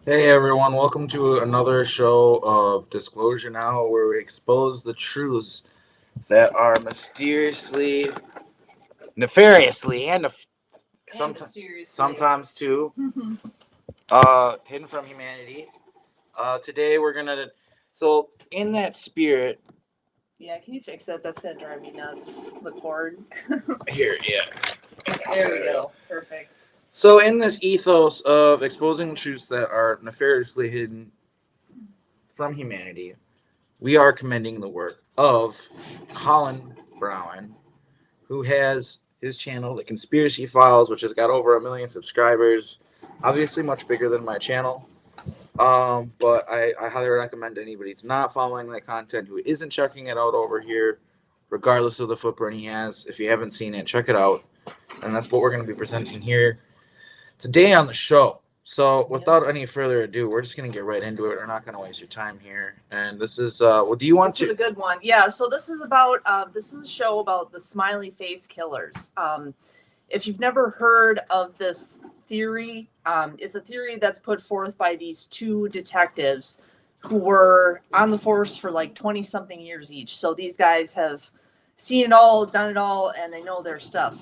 Hey everyone, welcome to another show of Disclosure Now, where we expose the truths that are mysteriously, nefariously, and And sometimes, mysteriously. sometimes too, hidden from humanity. Today we're gonna, so in that spirit, Yeah, can you fix that? That's gonna drive me nuts. The cord. here, yeah. There we go. Perfect. So in this ethos of exposing truths that are nefariously hidden from humanity, we are commending the work of Colin Browen, who has his channel, The Conspiracy Files, which has got over 1 million subscribers. Obviously, much bigger than my channel. But I highly recommend anybody who's not following that content, who isn't checking it out over here, regardless of the footprint he has. If you haven't seen it, check it out. And that's what we're going to be presenting here today on the show. So, without any further ado, we're just going to get right into it. We're not going to waste your time here. And this is, well, do you want This is to? a good one. Yeah. So this is about. This is a show about the Smiley Face Killers. If you've never heard of this theory, it's a theory that's put forth by these two detectives who were on the force for like 20 something years each. So these guys have seen it all, done it all, and they know their stuff.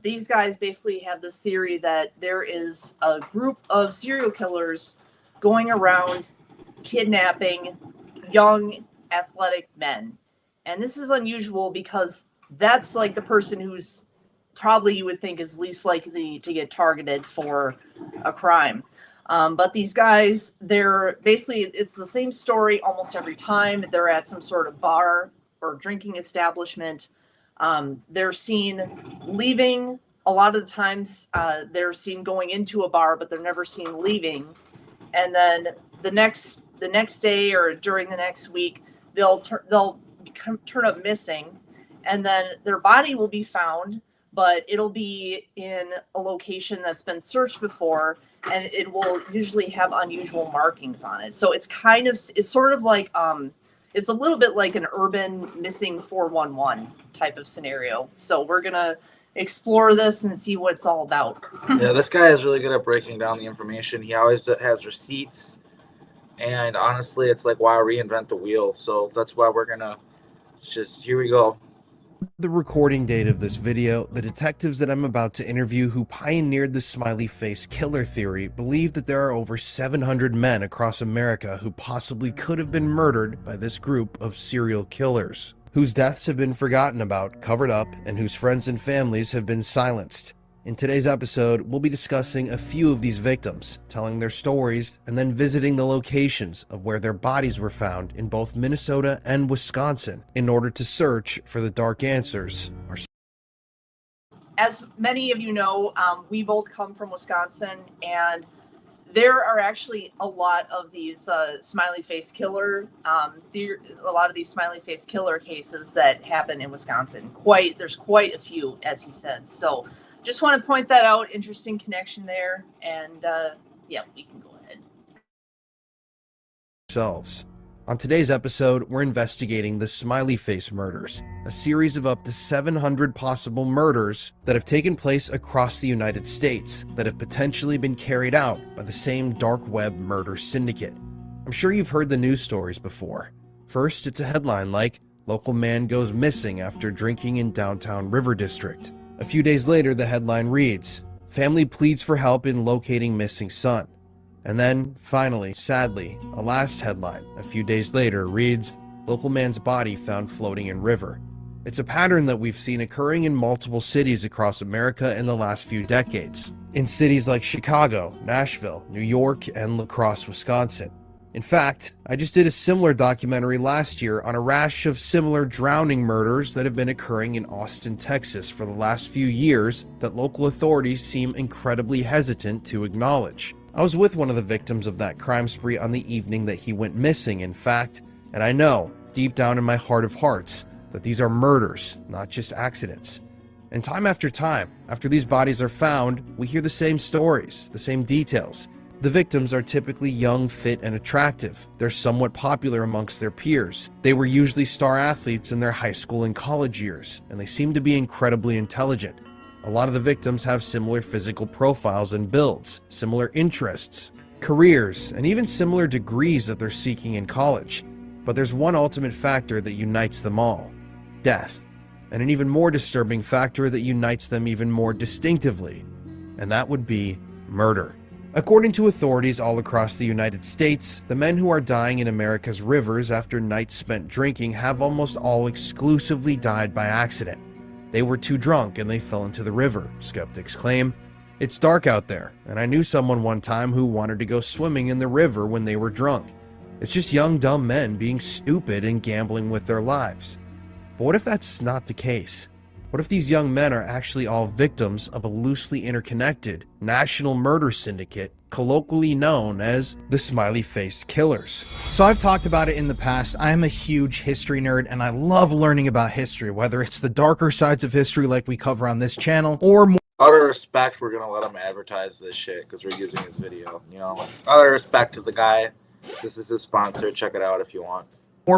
These guys basically have this theory that there is a group of serial killers going around kidnapping young athletic men. And this is unusual because that's like the person who's probably you would think is least likely to get targeted for a crime. But these guys, they're basically, it's the same story almost every time. They're at some sort of bar or drinking establishment. They're seen leaving. A lot of the times, they're seen going into a bar, but they're never seen leaving. And then the next day or during the next week, they'll turn up missing, and then their body will be found, but it'll be in a location that's been searched before, and it will usually have unusual markings on it. So it's sort of like it's a little bit like an urban missing 411 type of scenario. So we're gonna explore this and see what it's all about. Yeah, this guy is really good at breaking down the information. He always has receipts, and honestly, it's like why reinvent the wheel? So that's why we're gonna just here we go. The recording date of this video, the detectives that I'm about to interview who pioneered the Smiley Face Killer theory believe that there are over 700 men across America who possibly could have been murdered by this group of serial killers, whose deaths have been forgotten about, covered up, and whose friends and families have been silenced. In today's episode, we'll be discussing a few of these victims, telling their stories, and then visiting the locations of where their bodies were found in both Minnesota and Wisconsin in order to search for the dark answers. As many of you know, we both come from Wisconsin, and there are actually a lot of these smiley face killer, a lot of these smiley face killer cases that happen in Wisconsin. There's quite a few, as he said. So, just want to point that out. Interesting connection there, and yeah, we can go ahead. On today's episode, we're investigating the Smiley Face murders, a series of up to 700 possible murders that have taken place across the United States that have potentially been carried out by the same dark web murder syndicate. I'm sure you've heard the news stories before. First, it's a headline like, "Local man goes missing after drinking in downtown River District." A few days later, the headline reads, "Family pleads for help in locating missing son." And then, finally, sadly, a last headline a few days later reads, "Local man's body found floating in river." It's a pattern that we've seen occurring in multiple cities across America in the last few decades, in cities like Chicago, Nashville, New York, and Lacrosse, Wisconsin. In fact, I just did a similar documentary last year on a rash of similar drowning murders that have been occurring in Austin, Texas for the last few years that local authorities seem incredibly hesitant to acknowledge. I was with one of the victims of that crime spree on the evening that he went missing, in fact, and I know, deep down in my heart of hearts, that these are murders, not just accidents. And time, after these bodies are found, we hear the same stories, the same details. The victims are typically young, fit, and attractive. They're somewhat popular amongst their peers. They were usually star athletes in their high school and college years, and they seem to be incredibly intelligent. A lot of the victims have similar physical profiles and builds, similar interests. careers, and even similar degrees that they're seeking in college. But there's one ultimate factor that unites them all: death. And an even more disturbing factor that unites them even more distinctively, and that would be murder. According to authorities all across the United States, the men who are dying in America's rivers after nights spent drinking have almost all exclusively died by accident. They were too drunk and they fell into the river, skeptics claim. It's dark out there, and I knew someone one time who wanted to go swimming in the river when they were drunk. It's just young, dumb men being stupid and gambling with their lives. But what if that's not the case? What if these young men are actually all victims of a loosely interconnected national murder syndicate, colloquially known as the Smiley Face Killers? So I've talked about it in the past. I am a huge history nerd and I love learning about history, whether it's the darker sides of history like we cover on this channel, or more Out of respect, we're gonna let him advertise this shit because we're using his video. You know, out of respect to the guy, this is his sponsor. Check it out if you want.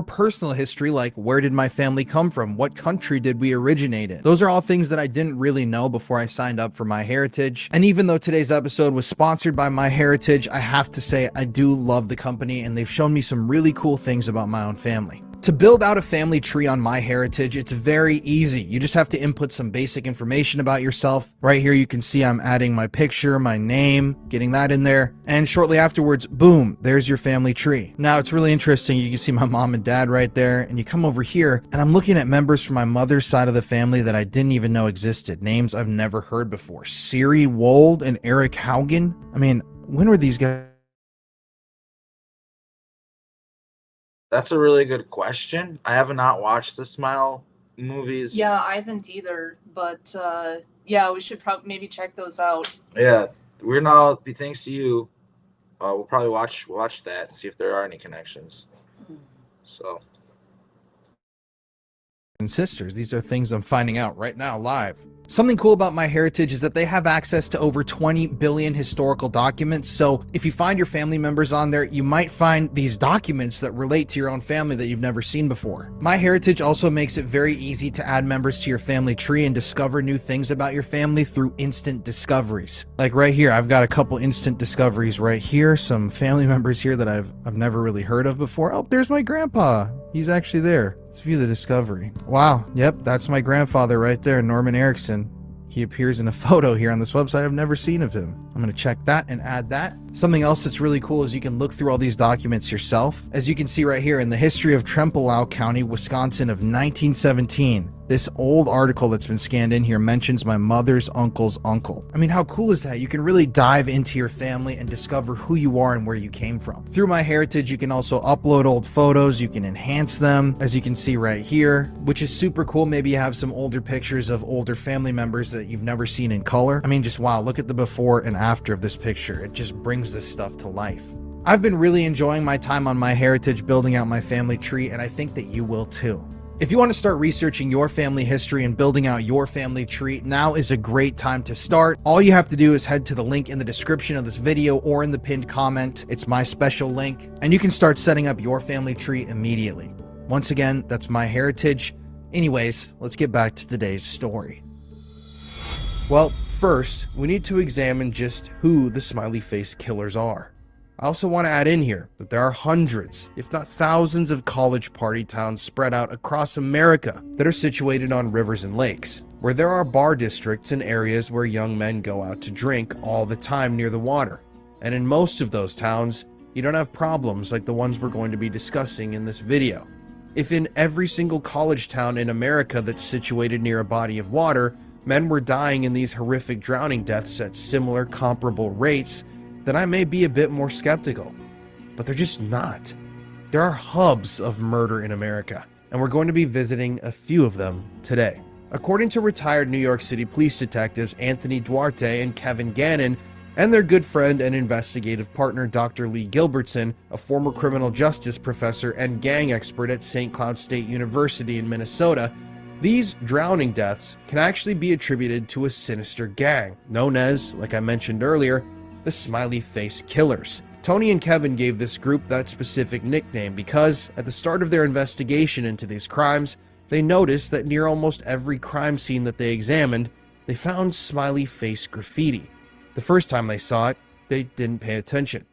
personal history like where did my family come from? What country did we originate in? Those are all things that I didn't really know before I signed up for MyHeritage. And even though today's episode was sponsored by MyHeritage, I have to say I do love the company and they've shown me some really cool things about my own family. To build out a family tree on MyHeritage, it's very easy. You just have to input some basic information about yourself. Right here you can see I'm adding my picture, my name, getting that in there. And shortly afterwards, boom, there's your family tree. Now it's really interesting. You can see my mom and dad right there. And you come over here and I'm looking at members from my mother's side of the family that I didn't even know existed. Names I've never heard before. Siri Wold and Eric Haugen. I mean, when were these guys? That's a really good question. I have not watched the Smile movies. Yeah, I haven't either, but yeah, we should probably maybe check those out. Yeah, we're now. Thanks to you, we'll probably watch that and see if there are any connections. So. And sisters. These are things I'm finding out right now live. Something cool about MyHeritage is that they have access to over 20 billion historical documents. So if you find your family members on there, you might find these documents that relate to your own family that you've never seen before. MyHeritage also makes it very easy to add members to your family tree and discover new things about your family through instant discoveries. Like right here, I've got a couple instant discoveries right here. Some family members here that I've never really heard of before. Oh, there's my grandpa. He's actually there. Let's view the discovery. Wow. Yep, that's my grandfather right there, Norman Erickson. He appears in a photo here on this website. I've never seen of him. I'm going to check that and add that. Something else that's really cool is you can look through all these documents yourself. As you can see right here in the history of Trempealeau County, Wisconsin of 1917, this old article that's been scanned in here mentions my mother's uncle's uncle. I mean, how cool is that? You can really dive into your family and discover who you are and where you came from. Through MyHeritage, you can also upload old photos. You can enhance them, as you can see right here, which is super cool. Maybe you have some older pictures of older family members that you've never seen in color. I mean, just wow, look at the before and after of this picture. It just brings this stuff to life. I've been really enjoying my time on MyHeritage building out my family tree, and I think that you will too. If you want to start researching your family history and building out your family tree, now is a great time to start. All you have to do is head to the link in the description of this video or in the pinned comment. It's my special link, and you can start setting up your family tree immediately. Once again, that's MyHeritage. Anyways, let's get back to today's story. Well, first, we need to examine just who the Smiley Face Killers are. I also want to add in here that there are hundreds, if not thousands, of college party towns spread out across America that are situated on rivers and lakes, where there are bar districts and areas where young men go out to drink all the time near the water. And in most of those towns, you don't have problems like the ones we're going to be discussing in this video. If in every single college town in America that's situated near a body of water, men were dying in these horrific drowning deaths at similar comparable rates, then I may be a bit more skeptical. But they're just not. There are hubs of murder in America, and we're going to be visiting a few of them today. According to retired New York City police detectives Anthony Duarte and Kevin Gannon, and their good friend and investigative partner Dr. Lee Gilbertson, a former criminal justice professor and gang expert at St. Cloud State University in Minnesota, these drowning deaths can actually be attributed to a sinister gang known as, like I mentioned earlier, the Smiley Face Killers. Tony and Kevin gave this group that specific nickname because, at the start of their investigation into these crimes, they noticed that near almost every crime scene that they examined, they found smiley face graffiti. The first time they saw it, they didn't pay attention.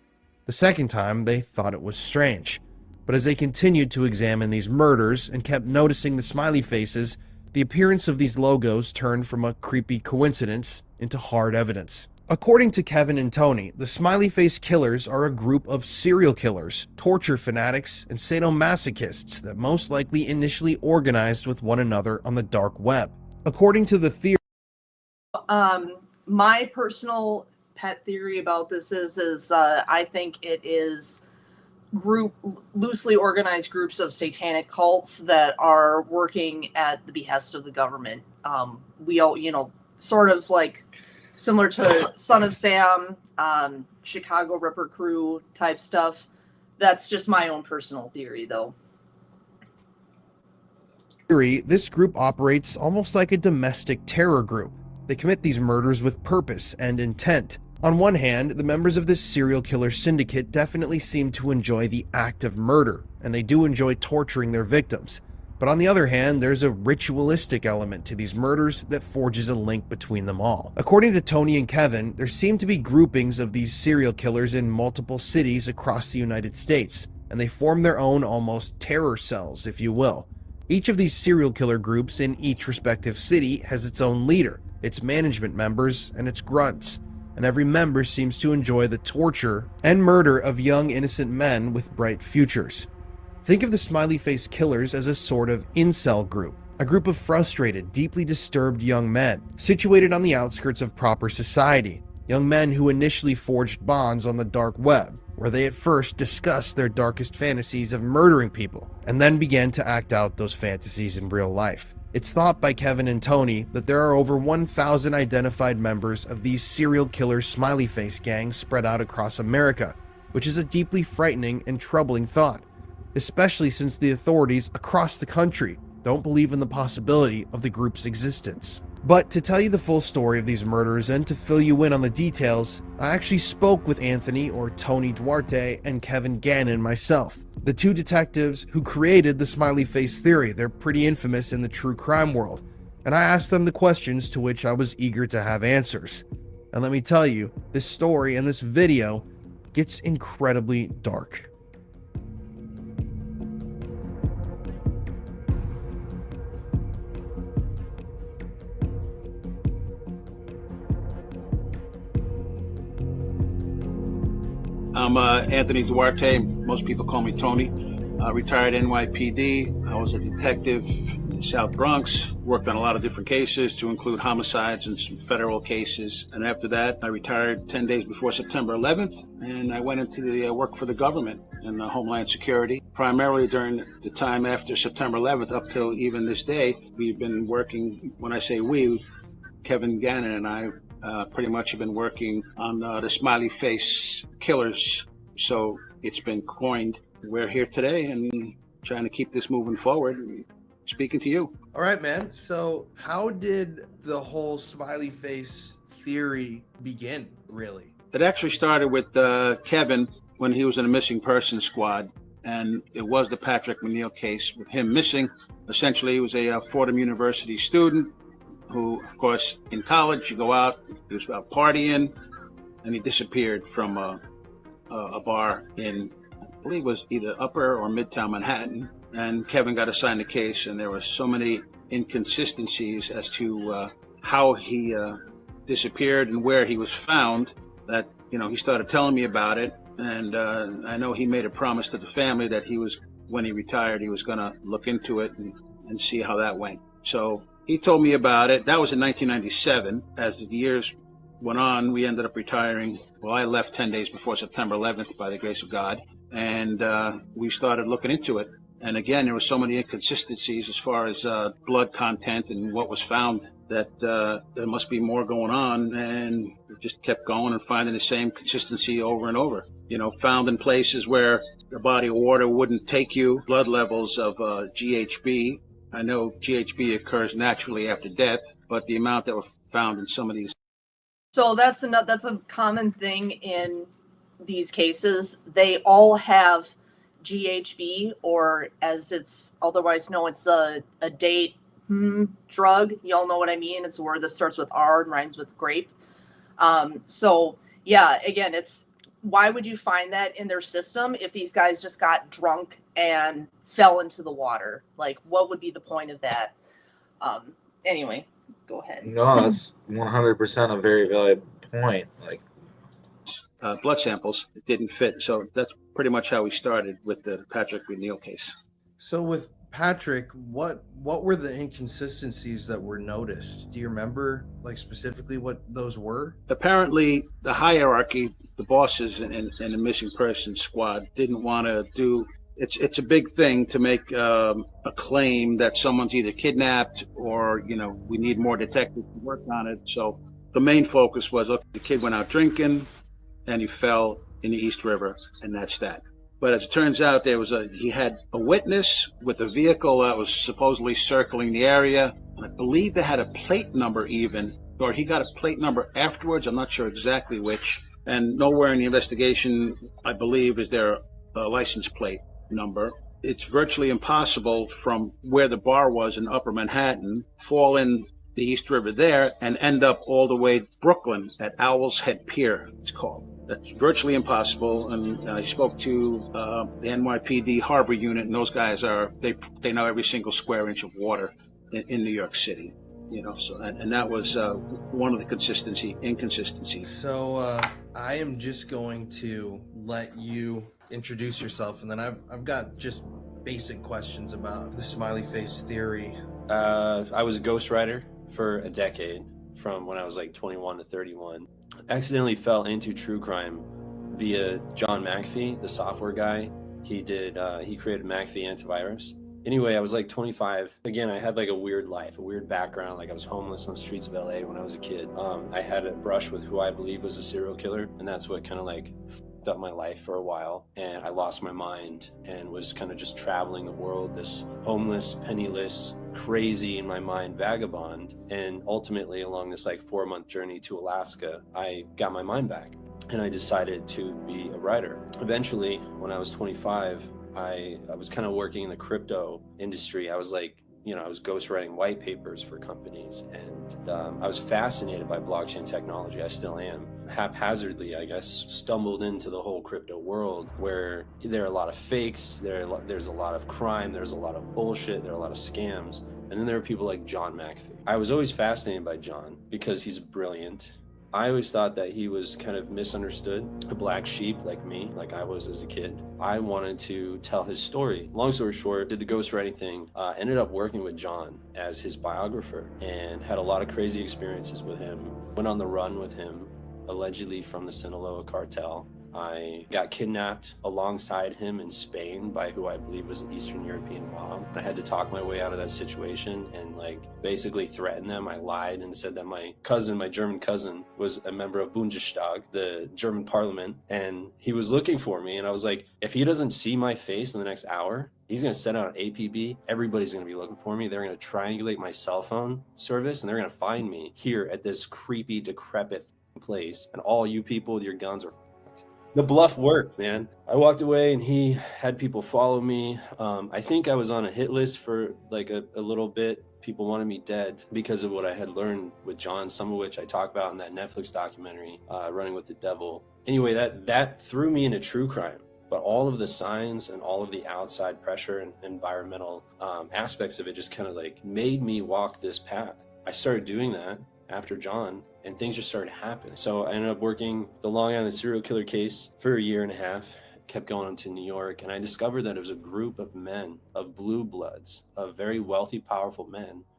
The second time, they thought it was strange. But as they continued to examine these murders and kept noticing the smiley faces, the appearance of these logos turned from a creepy coincidence into hard evidence. According to Kevin and Tony, the Smiley Face Killers are a group of serial killers, torture fanatics, and sadomasochists that most likely initially organized with one another on the dark web. According to the theory, my personal pet theory about this is I think it is loosely organized groups of satanic cults that are working at the behest of the government. We all, sort of like similar to Son of Sam, Chicago Ripper Crew type stuff. That's just my own personal theory, though. This group operates almost like a domestic terror group. They commit these murders with purpose and intent. On one hand, the members of this serial killer syndicate definitely seem to enjoy the act of murder, and they do enjoy torturing their victims. But on the other hand, there's a ritualistic element to these murders that forges a link between them all. According to Tony and Kevin, there seem to be groupings of these serial killers in multiple cities across the United States, and they form their own almost terror cells, if you will. Each of these serial killer groups in each respective city has its own leader, its management members, and its grunts. And every member seems to enjoy the torture and murder of young innocent men with bright futures. Think of the Smiley Face Killers as a sort of incel group, a group of frustrated, deeply disturbed young men, situated on the outskirts of proper society, young men who initially forged bonds on the dark web, where they at first discussed their darkest fantasies of murdering people, and then began to act out those fantasies in real life. It's thought by Kevin and Tony that there are over 1,000 identified members of these serial killer smiley face gangs spread out across America, which is a deeply frightening and troubling thought, especially since the authorities across the country don't believe in the possibility of the group's existence. But to tell you the full story of these murders and to fill you in on the details, I actually spoke with Anthony or Tony Duarte and Kevin Gannon myself, the two detectives who created the smiley face theory. They're pretty infamous in the true crime world, and I asked them the questions to which I was eager to have answers. And let me tell you, this story and this video gets incredibly dark. I'm Anthony Duarte. Most people call me Tony. Retired NYPD. I was a detective in South Bronx. Worked on a lot of different cases, to include homicides and some federal cases. And after that, I retired 10 days before September 11th, and I went into the work for the government in the Homeland Security. Primarily during the time after September 11th, up till even this day, we've been working. When I say we, Kevin Gannon and I pretty much have been working on the Smiley Face Killers. So it's been coined. We're here today and trying to keep this moving forward. Speaking to you. All right, man. So how did the whole smiley face theory begin, really? It actually started with Kevin when he was in a missing persons squad. And it was the Patrick McNeil case with him missing. Essentially, he was a Fordham University student who, of course, in college, you go out, he was out partying, and he disappeared from a bar in, I believe it was either Upper or Midtown Manhattan. And Kevin got assigned the case, and there were so many inconsistencies as to how he disappeared and where he was found that, he started telling me about it. And I know he made a promise to the family that when he retired, he was going to look into it and see how that went. So he told me about it. That was in 1997. As the years went on, we ended up retiring. Well, I left 10 days before September 11th by the grace of God. And we started looking into it. And again, there were so many inconsistencies as far as blood content and what was found that there must be more going on. And we just kept going and finding the same consistency over and over. Found in places where the body of water wouldn't take you, blood levels of GHB. I know GHB occurs naturally after death, but the amount that were found in some of these. So that's a common thing in these cases. They all have GHB, or as it's otherwise known, it's a date drug. You all know what I mean. It's a word that starts with R and rhymes with grape. So yeah, again, it's why would you find that in their system if these guys just got drunk and fell into the water? Like, what would be the point of that? Anyway, go ahead. No, that's 100% a very valid point. Like, Blood samples, it didn't fit. So that's pretty much how we started with the Patrick McNeil case. So with Patrick, what were the inconsistencies that were noticed? Do you remember, like, specifically what those were? Apparently, the hierarchy, the bosses in the missing person squad didn't want to do. It's a big thing to make a claim that someone's either kidnapped or, you know, we need more detectives to work on it. So the main focus was, look, the kid went out drinking and he fell in the East River, and that's that. But as it turns out, he had a witness with a vehicle that was supposedly circling the area. I believe they had a plate number even, or he got a plate number afterwards. I'm not sure exactly which. And nowhere in the investigation, I believe, is there a license plate number. It's virtually impossible from where the bar was in Upper Manhattan, fall in the East River there, and end up all the way Brooklyn at Owl's Head Pier, it's called. That's virtually impossible. And I spoke to the NYPD Harbor Unit, and those guys they know every single square inch of water in New York City. You know, so and that was one of the inconsistencies. So I am just going to let you introduce yourself, and then I've got just basic questions about the smiley face theory. I was a ghostwriter for a decade, from when I was like 21 to 31. Accidentally fell into true crime via John McAfee, the software guy. He created McAfee antivirus. Anyway, I was like 25. Again, I had like a weird life, a weird background. Like I was homeless on the streets of LA when I was a kid. I had a brush with who I believe was a serial killer, and that's what kind of like fucked up my life for a while. And I lost my mind and was kind of just traveling the world, this homeless, penniless, crazy in my mind vagabond. And ultimately, along this like 4-month journey to Alaska, I got my mind back and I decided to be a writer. Eventually, when I was 25, I was kind of working in the crypto industry. I was like, you know, I was ghostwriting white papers for companies, and I was fascinated by blockchain technology. I still am. Haphazardly, I guess, stumbled into the whole crypto world where there are a lot of fakes, there's a lot of crime, there's a lot of bullshit, there are a lot of scams. And then there are people like John McAfee. I was always fascinated by John because he's brilliant. I always thought that he was kind of misunderstood, a black sheep like me, like I was as a kid. I wanted to tell his story. Long story short, did the ghostwriting thing, ended up working with John as his biographer and had a lot of crazy experiences with him. Went on the run with him, allegedly from the Sinaloa cartel. I got kidnapped alongside him in Spain by who I believe was an Eastern European mob. I had to talk my way out of that situation and like basically threaten them. I lied and said that my German cousin, was a member of Bundestag, the German parliament, and he was looking for me. And I was like, if he doesn't see my face in the next hour, he's going to send out an APB. Everybody's going to be looking for me. They're going to triangulate my cell phone service and they're going to find me here at this creepy, decrepit place. And all you people with your guns are the bluff worked, man. I walked away and he had people follow me. I think I was on a hit list for like a little bit. People wanted me dead because of what I had learned with John, some of which I talk about in that Netflix documentary, Running with the Devil. Anyway, that threw me into true crime. But all of the signs and all of the outside pressure and environmental aspects of it just kind of like made me walk this path. I started doing that after John, and things just started happening. So I ended up working the Long Island serial killer case for 1.5 years, kept going on to New York, and I discovered that it was a group of men, of blue bloods, of very wealthy, powerful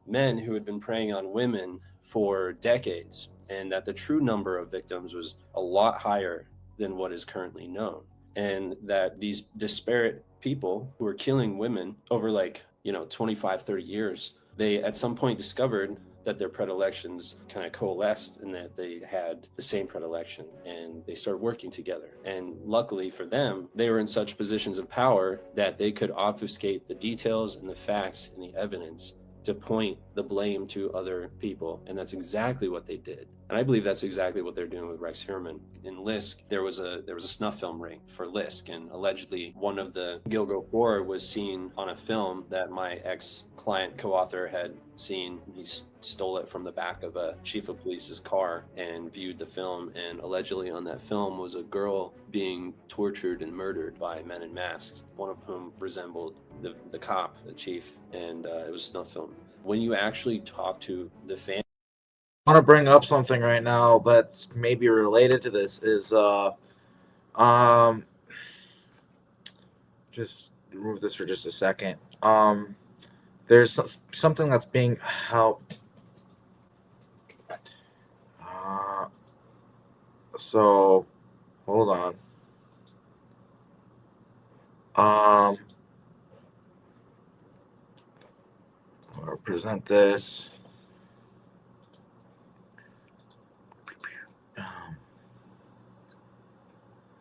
men who had been preying on women for decades, and that the true number of victims was a lot higher than what is currently known. And that these disparate people who were killing women over 25, 30 years, they at some point discovered that their predilections kind of coalesced and that they had the same predilection and they started working together. And luckily for them, they were in such positions of power that they could obfuscate the details and the facts and the evidence to point the blame to other people. And that's exactly what they did. And I believe that's exactly what they're doing with Rex Heuermann. In Lisk, there was a snuff film ring for Lisk, and allegedly one of the Gilgo 4 was seen on a film that my ex-client co-author had seen. He stole it from the back of a chief of police's car and viewed the film, and allegedly on that film was a girl being tortured and murdered by men in masks, one of whom resembled the cop, the chief, and it was snuff film. When you actually talk to the fan, I want to bring up something right now that's maybe related to this. Is just remove this for just a second. There's something that's being helped. So hold on. I'll present this.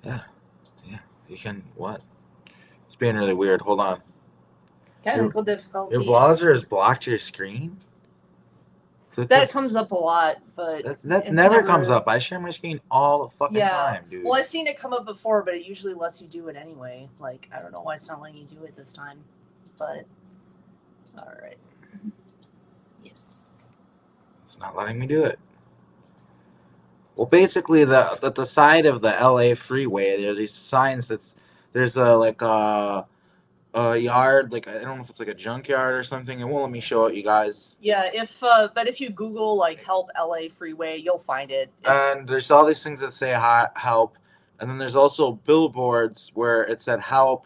Yeah, you can, what? It's being really weird. Hold on. Technical difficulties. Your browser has blocked your screen? That comes up a lot, but that never comes up. I share my screen all the fucking time, dude. Well, I've seen it come up before, but it usually lets you do it anyway. Like, I don't know why it's not letting you do it this time, but all right. Yes. It's not letting me do it. Well, basically, the side of the LA freeway, there are these signs there's a yard, like I don't know if it's like a junkyard or something. It won't let me show it, you guys. Yeah, but if you Google like help LA freeway, you'll find it. And there's all these things that say help, and then there's also billboards where it said help,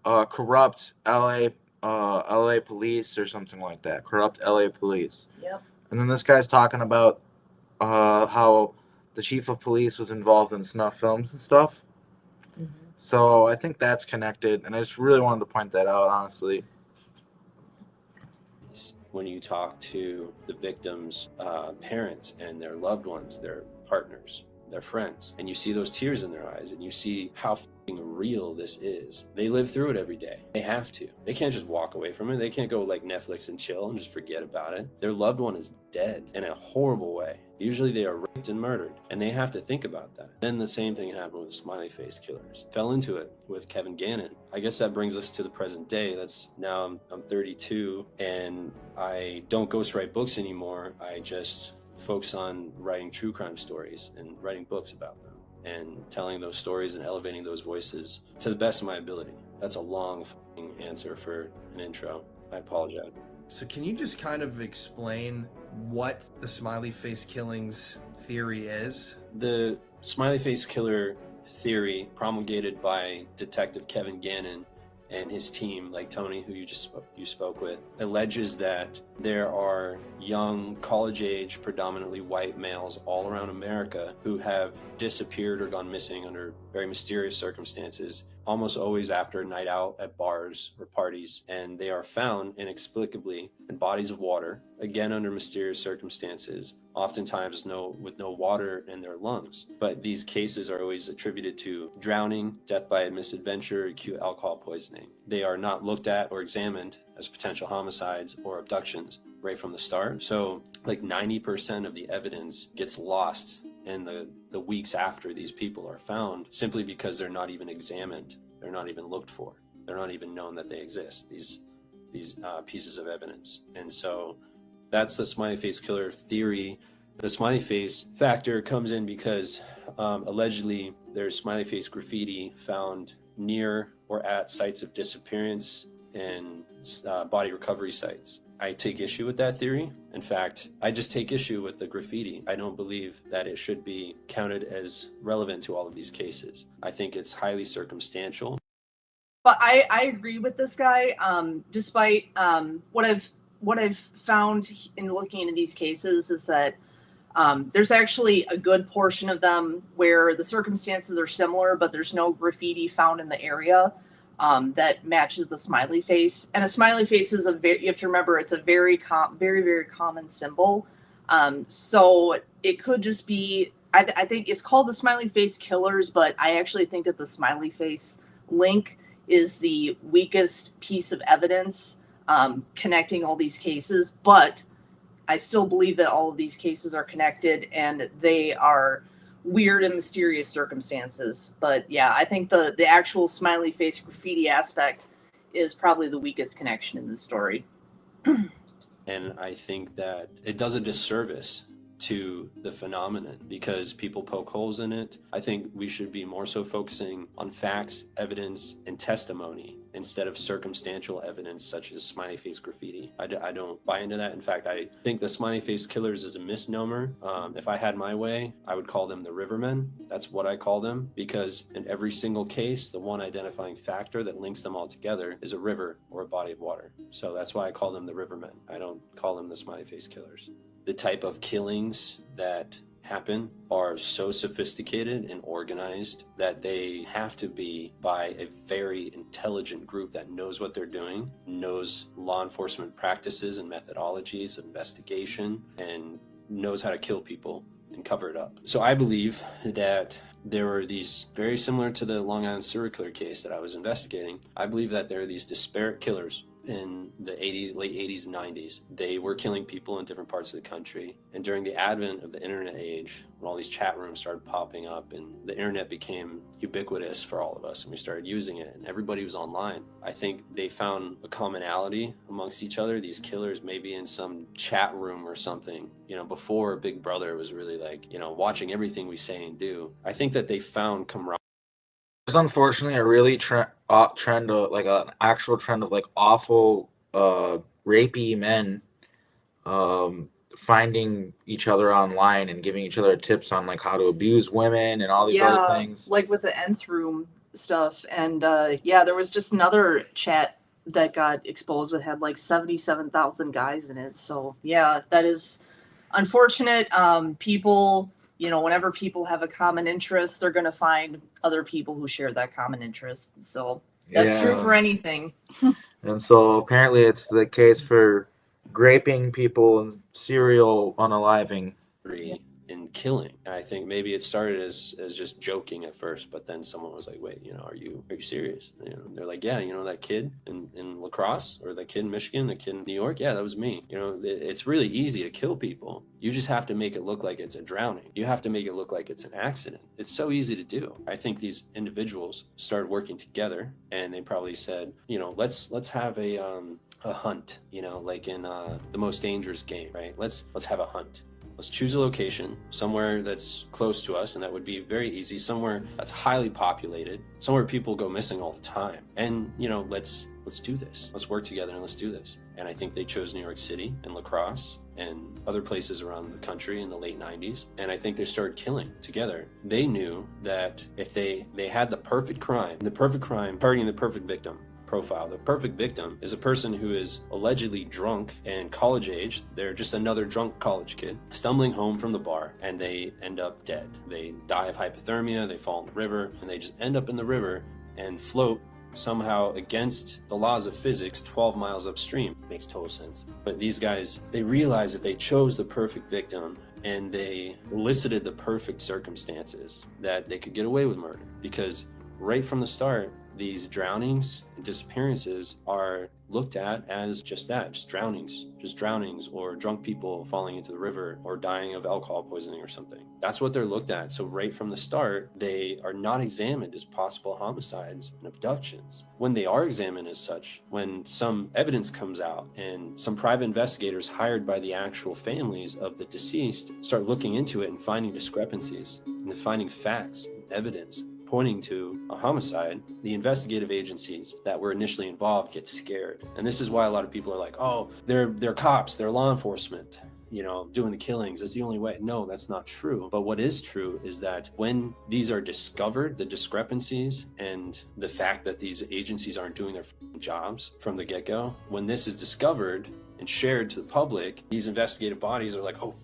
corrupt LA police or something like that. Corrupt LA police. Yep. And then this guy's talking about how the chief of police was involved in snuff films and stuff. Mm-hmm. So I think that's connected, and I just really wanted to point that out, honestly. when you talk to the victims' parents and their loved ones, their partners, their friends, and you see those tears in their eyes and you see how real this is. They live through it every day. They have to. They can't just walk away from it. They can't go like Netflix and chill and just forget about it. Their loved one is dead in a horrible way. Usually they are raped and murdered, and they have to think about that. Then the same thing happened with Smiley Face Killers. Fell into it with Kevin Gannon. I guess that brings us to the present day. That's now I'm 32, and I don't ghostwrite books anymore. I just focus on writing true crime stories and writing books about them and telling those stories and elevating those voices to the best of my ability. That's a long answer for an intro. I apologize. So can you just kind of explain what the Smiley Face Killings theory is? The Smiley Face Killer theory, promulgated by Detective Kevin Gannon and his team, like Tony, who you spoke with, alleges that there are young, college-age, predominantly white males all around America who have disappeared or gone missing under very mysterious circumstances, almost always after a night out at bars or parties, and they are found inexplicably in bodies of water, again under mysterious circumstances, oftentimes with no water in their lungs. But these cases are always attributed to drowning, death by misadventure, acute alcohol poisoning. They are not looked at or examined as potential homicides or abductions right from the start. So like 90% of the evidence gets lost in the weeks after these people are found, simply because they're not even examined. They're not even looked for. They're not even known that they exist, these pieces of evidence. And so that's the Smiley Face Killer theory. The smiley face factor comes in because allegedly there's smiley face graffiti found near or at sites of disappearance and body recovery sites. I take issue with that theory. In fact, I just take issue with the graffiti. I don't believe that it should be counted as relevant to all of these cases. I think it's highly circumstantial. But I agree with this guy. Despite what I've found in looking into these cases is that there's actually a good portion of them where the circumstances are similar, but there's no graffiti found in the area that matches the smiley face. And a smiley face is you have to remember, it's a very, very common symbol. So it could just be, I think it's called the Smiley Face Killers, but I actually think that the smiley face link is the weakest piece of evidence connecting all these cases. But I still believe that all of these cases are connected and they are weird and mysterious circumstances. But yeah, I think the actual smiley face graffiti aspect is probably the weakest connection in this story. And I think that it does a disservice to the phenomenon because people poke holes in it. I think we should be more so focusing on facts, evidence, and testimony instead of circumstantial evidence such as smiley face graffiti. I don't buy into that. In fact, I think the Smiley Face Killers is a misnomer. If I had my way, I would call them the Rivermen. That's what I call them, because in every single case, the one identifying factor that links them all together is a river or a body of water. So that's why I call them the Rivermen. I don't call them the Smiley Face Killers. The type of killings that happen are so sophisticated and organized that they have to be by a very intelligent group that knows what they're doing, knows law enforcement practices and methodologies of investigation, and knows how to kill people and cover it up. So I believe that there were these, very similar to the Long Island serial killer case that I was investigating, I believe that there are these disparate killers in the 80s, late 80s and 90s. They were killing people in different parts of the country. And during the advent of the internet age, when all these chat rooms started popping up and the internet became ubiquitous for all of us and we started using it and everybody was online, I think they found a commonality amongst each other. These killers maybe in some chat room or something, you know, before Big Brother was really like, you know, watching everything we say and do. I think that they found camaraderie. There's unfortunately a really trend of like an actual trend of like awful rapey men finding each other online and giving each other tips on like how to abuse women and all these other things. Like with the nth room stuff. And there was just another chat that got exposed that had like 77,000 guys in it. So yeah, that is unfortunate. People, you know, whenever people have a common interest, they're going to find other people who share that common interest. So that's true for anything. And so apparently it's the case for graping people and serial unaliving. In killing. And I think maybe it started as just joking at first, but then someone was like, wait, you know, are you serious? You know, they're like, yeah, you know, that kid in Lacrosse, or the kid in Michigan, the kid in New York, yeah, that was me. You know, it's really easy to kill people. You just have to make it look like it's a drowning. You have to make it look like it's an accident. It's so easy to do. I think these individuals started working together and they probably said, you know, let's have a hunt, you know, like in the Most Dangerous Game, right? Let's have a hunt. Let's choose a location somewhere that's close to us, and that would be very easy, somewhere that's highly populated, somewhere people go missing all the time. And, you know, let's do this. Let's work together and let's do this. And I think they chose New York City and Lacrosse and other places around the country in the late 90s. And I think they started killing together. They knew that if they had the perfect crime targeting the perfect victim profile. The perfect victim is a person who is allegedly drunk and college age. They're just another drunk college kid stumbling home from the bar, and they end up dead. They die of hypothermia, they fall in the river, and they just end up in the river and float somehow against the laws of physics 12 miles upstream. Makes total sense. But these guys, they realized if they chose the perfect victim and they elicited the perfect circumstances, that they could get away with murder. Because right from the start, these drownings and disappearances are looked at as just that, just drownings or drunk people falling into the river or dying of alcohol poisoning or something. That's what they're looked at. So right from the start, they are not examined as possible homicides and abductions. When they are examined as such, when some evidence comes out and some private investigators hired by the actual families of the deceased start looking into it and finding discrepancies and finding facts, evidence, pointing to a homicide, the investigative agencies that were initially involved get scared. And this is why a lot of people are like, oh, they're cops, they're law enforcement, you know, doing the killings. That's the only way. No, that's not true. But what is true is that when these are discovered, the discrepancies and the fact that these agencies aren't doing their jobs from the get-go, when this is discovered and shared to the public, these investigative bodies are like, oh,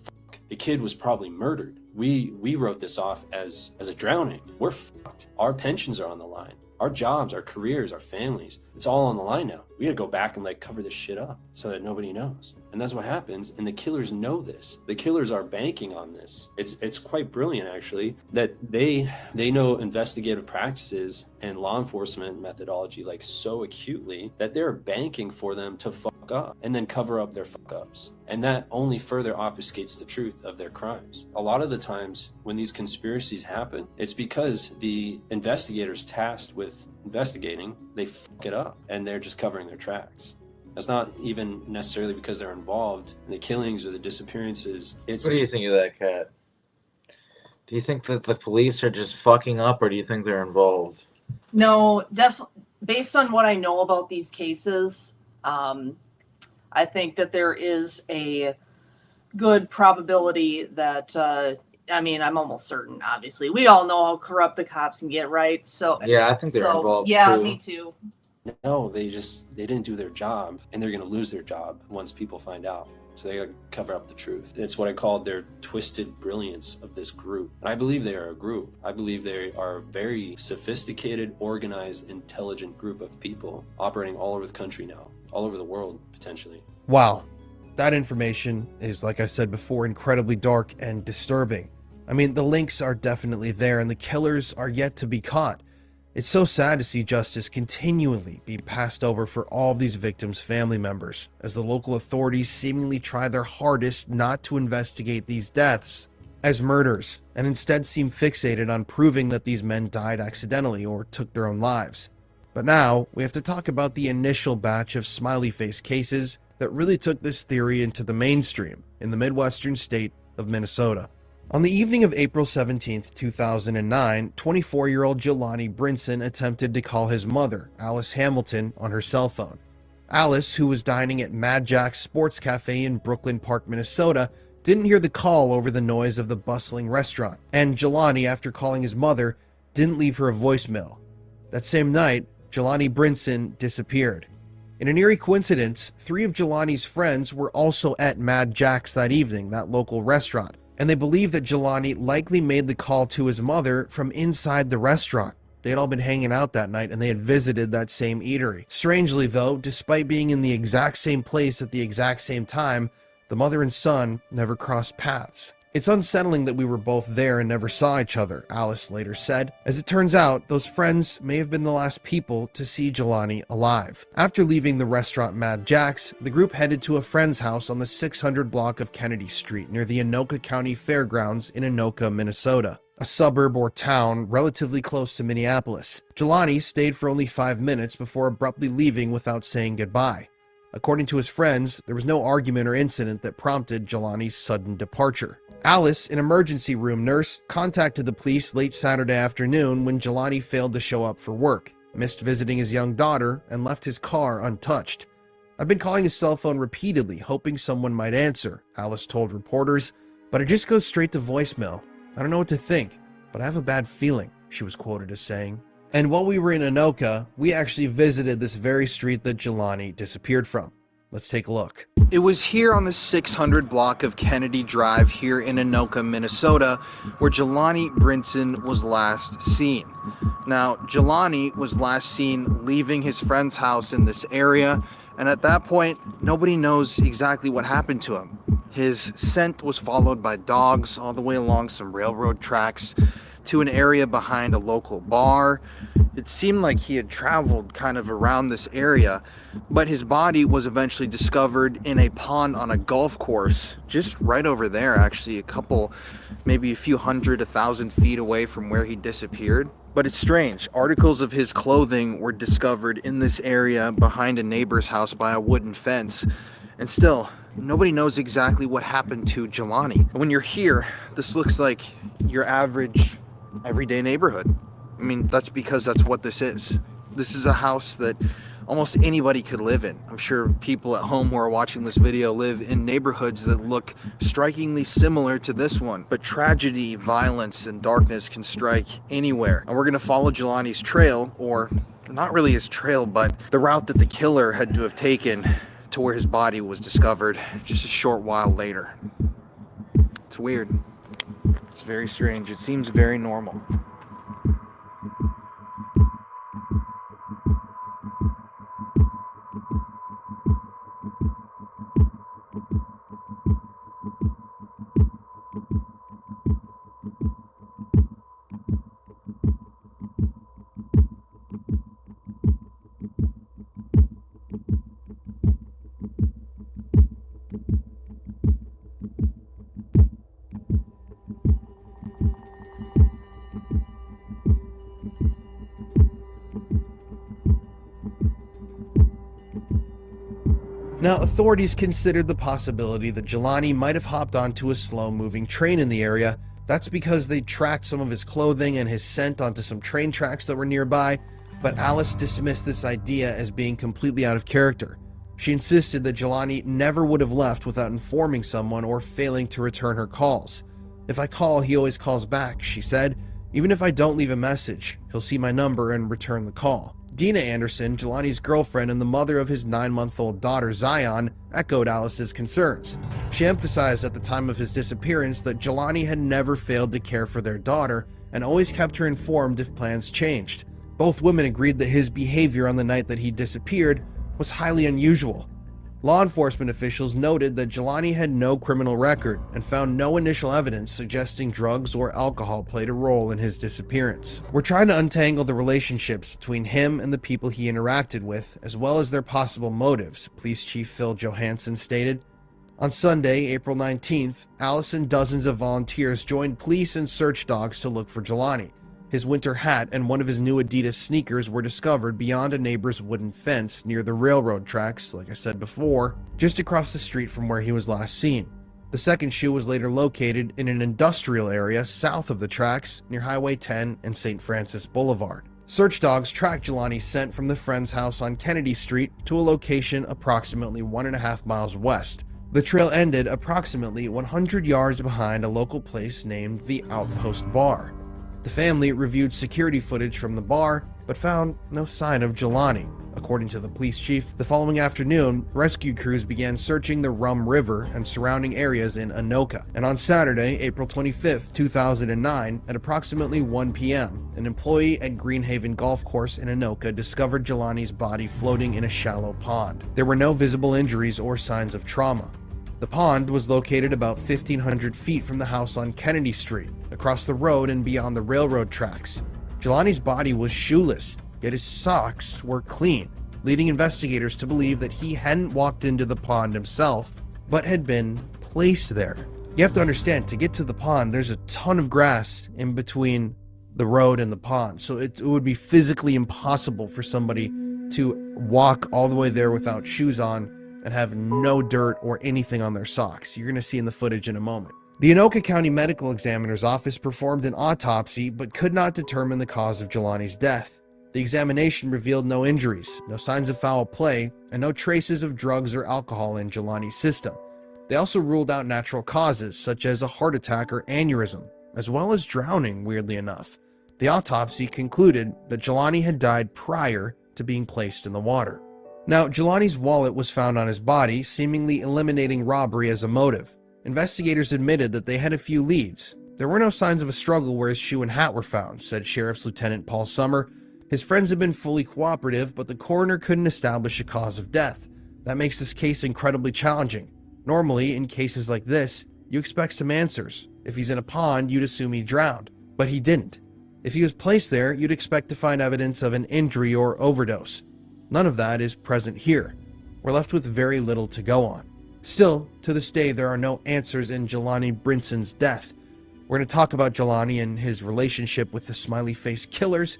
the kid was probably murdered. We wrote this off as a drowning. We're fucked. Our pensions are on the line. Our jobs, our careers, our families, it's all on the line now. We gotta go back and like cover this shit up so that nobody knows. And that's what happens. And the killers know this. The killers are banking on this. It's quite brilliant actually that they know investigative practices and law enforcement methodology like so acutely that they're banking for them to fuck fuck up and then cover up their fuck ups. And that only further obfuscates the truth of their crimes. A lot of the times when these conspiracies happen, it's because the investigators tasked with investigating, they fuck it up and they're just covering their tracks. That's not even necessarily because they're involved in the killings or the disappearances. What do you think of that, Kat? Do you think that the police are just fucking up, or do you think they're involved? No, definitely. Based on what I know about these cases, I think that there is a good probability that, I'm almost certain, obviously. We all know how corrupt the cops can get, right? So Yeah, I think they're involved yeah, too. me too. No, they didn't do their job, and they're going to lose their job once people find out. So they got to cover up the truth. It's what I call their twisted brilliance of this group. And I believe they are a group. I believe they are a very sophisticated, organized, intelligent group of people operating all over the country now, all over the world, potentially. Wow. That information is, like I said before, incredibly dark and disturbing. I mean, the links are definitely there and the killers are yet to be caught. It's so sad to see justice continually be passed over for all of these victims' family members, as the local authorities seemingly try their hardest not to investigate these deaths as murders, and instead seem fixated on proving that these men died accidentally or took their own lives. But now, we have to talk about the initial batch of smiley face cases that really took this theory into the mainstream in the Midwestern state of Minnesota. On the evening of April 17, 2009, 24-year-old Jelani Brinson attempted to call his mother, Alice Hamilton, on her cell phone. Alice, who was dining at Mad Jack's Sports Cafe in Brooklyn Park, Minnesota, didn't hear the call over the noise of the bustling restaurant, and Jelani, after calling his mother, didn't leave her a voicemail. That same night, Jelani Brinson disappeared. In an eerie coincidence, 3 of Jelani's friends were also at Mad Jack's that evening, that local restaurant, and they believe that Jelani likely made the call to his mother from inside the restaurant. They had all been hanging out that night and they had visited that same eatery. Strangely though, despite being in the exact same place at the exact same time, the mother and son never crossed paths. It's unsettling that we were both there and never saw each other, Alice later said. As it turns out, those friends may have been the last people to see Jelani alive. After leaving the restaurant Mad Jack's, the group headed to a friend's house on the 600 block of Kennedy Street near the Anoka County Fairgrounds in Anoka, Minnesota, a suburb or town relatively close to Minneapolis. Jelani stayed for only 5 minutes before abruptly leaving without saying goodbye. According to his friends, there was no argument or incident that prompted Jelani's sudden departure. Alice, an emergency room nurse, contacted the police late Saturday afternoon when Jelani failed to show up for work, missed visiting his young daughter, and left his car untouched. "I've been calling his cell phone repeatedly, hoping someone might answer," Alice told reporters, "but it just goes straight to voicemail. I don't know what to think, but I have a bad feeling," she was quoted as saying. And while we were in Anoka, we actually visited this very street that Jelani disappeared from. Let's take a look. It was here on the 600 block of Kennedy Drive here in Anoka, Minnesota, where Jelani Brinson was last seen. Now, Jelani was last seen leaving his friend's house in this area, and at that point, nobody knows exactly what happened to him. His scent was followed by dogs all the way along some railroad tracks to an area behind a local bar. It seemed like he had traveled kind of around this area, but his body was eventually discovered in a pond on a golf course, just right over there, actually, maybe a few hundred, 1,000 feet away from where he disappeared. But it's strange, articles of his clothing were discovered in this area behind a neighbor's house by a wooden fence, and still, nobody knows exactly what happened to Jelani. And when you're here, this looks like your average everyday neighborhood. I mean, that's because that's what this is. This is a house that almost anybody could live in. I'm sure people at home who are watching this video live in neighborhoods that look strikingly similar to this one. But tragedy, violence, and darkness can strike anywhere. And we're gonna follow Jelani's trail, or not really his trail, but the route that the killer had to have taken to where his body was discovered just a short while later. It's weird. It's very strange. It seems very normal. Now, authorities considered the possibility that Jelani might have hopped onto a slow-moving train in the area. That's because they tracked some of his clothing and his scent onto some train tracks that were nearby, but Alice dismissed this idea as being completely out of character. She insisted that Jelani never would have left without informing someone or failing to return her calls. "If I call, he always calls back," she said. "Even if I don't leave a message, he'll see my number and return the call." Dina Anderson, Jelani's girlfriend and the mother of his 9-month-old daughter Zion, echoed Alice's concerns. She emphasized at the time of his disappearance that Jelani had never failed to care for their daughter and always kept her informed if plans changed. Both women agreed that his behavior on the night that he disappeared was highly unusual. Law enforcement officials noted that Jelani had no criminal record and found no initial evidence suggesting drugs or alcohol played a role in his disappearance. "We're trying to untangle the relationships between him and the people he interacted with, as well as their possible motives," Police Chief Phil Johansson stated. On Sunday, April 19th, Alice and dozens of volunteers joined police and search dogs to look for Jelani. His winter hat and one of his new Adidas sneakers were discovered beyond a neighbor's wooden fence near the railroad tracks, like I said before, just across the street from where he was last seen. The second shoe was later located in an industrial area south of the tracks near Highway 10 and St. Francis Boulevard. Search dogs tracked Jelani's scent from the friend's house on Kennedy Street to a location approximately 1.5 miles west. The trail ended approximately 100 yards behind a local place named the Outpost Bar. The family reviewed security footage from the bar, but found no sign of Jelani. According to the police chief, the following afternoon, rescue crews began searching the Rum River and surrounding areas in Anoka. And on Saturday, April 25, 2009, at approximately 1 p.m., an employee at Greenhaven Golf Course in Anoka discovered Jelani's body floating in a shallow pond. There were no visible injuries or signs of trauma. The pond was located about 1,500 feet from the house on Kennedy Street, across the road and beyond the railroad tracks. Jelani's body was shoeless, yet his socks were clean, leading investigators to believe that he hadn't walked into the pond himself, but had been placed there. You have to understand, to get to the pond, there's a ton of grass in between the road and the pond, so it would be physically impossible for somebody to walk all the way there without shoes on and have no dirt or anything on their socks. You're going to see in the footage in a moment. The Anoka County Medical Examiner's Office performed an autopsy but could not determine the cause of Jelani's death. The examination revealed no injuries, no signs of foul play, and no traces of drugs or alcohol in Jelani's system. They also ruled out natural causes such as a heart attack or aneurysm, as well as drowning, weirdly enough. The autopsy concluded that Jelani had died prior to being placed in the water. Now, Jelani's wallet was found on his body, seemingly eliminating robbery as a motive. Investigators admitted that they had a few leads. There were no signs of a struggle where his shoe and hat were found, said Sheriff's Lieutenant Paul Summer. His friends had been fully cooperative, but the coroner couldn't establish a cause of death. That makes this case incredibly challenging. Normally, in cases like this, you expect some answers. If he's in a pond, you'd assume he drowned, but he didn't. If he was placed there, you'd expect to find evidence of an injury or overdose. None of that is present here. We're left with very little to go on. Still, to this day, there are no answers in Jelani Brinson's death. We're going to talk about Jelani and his relationship with the Smiley Face Killers,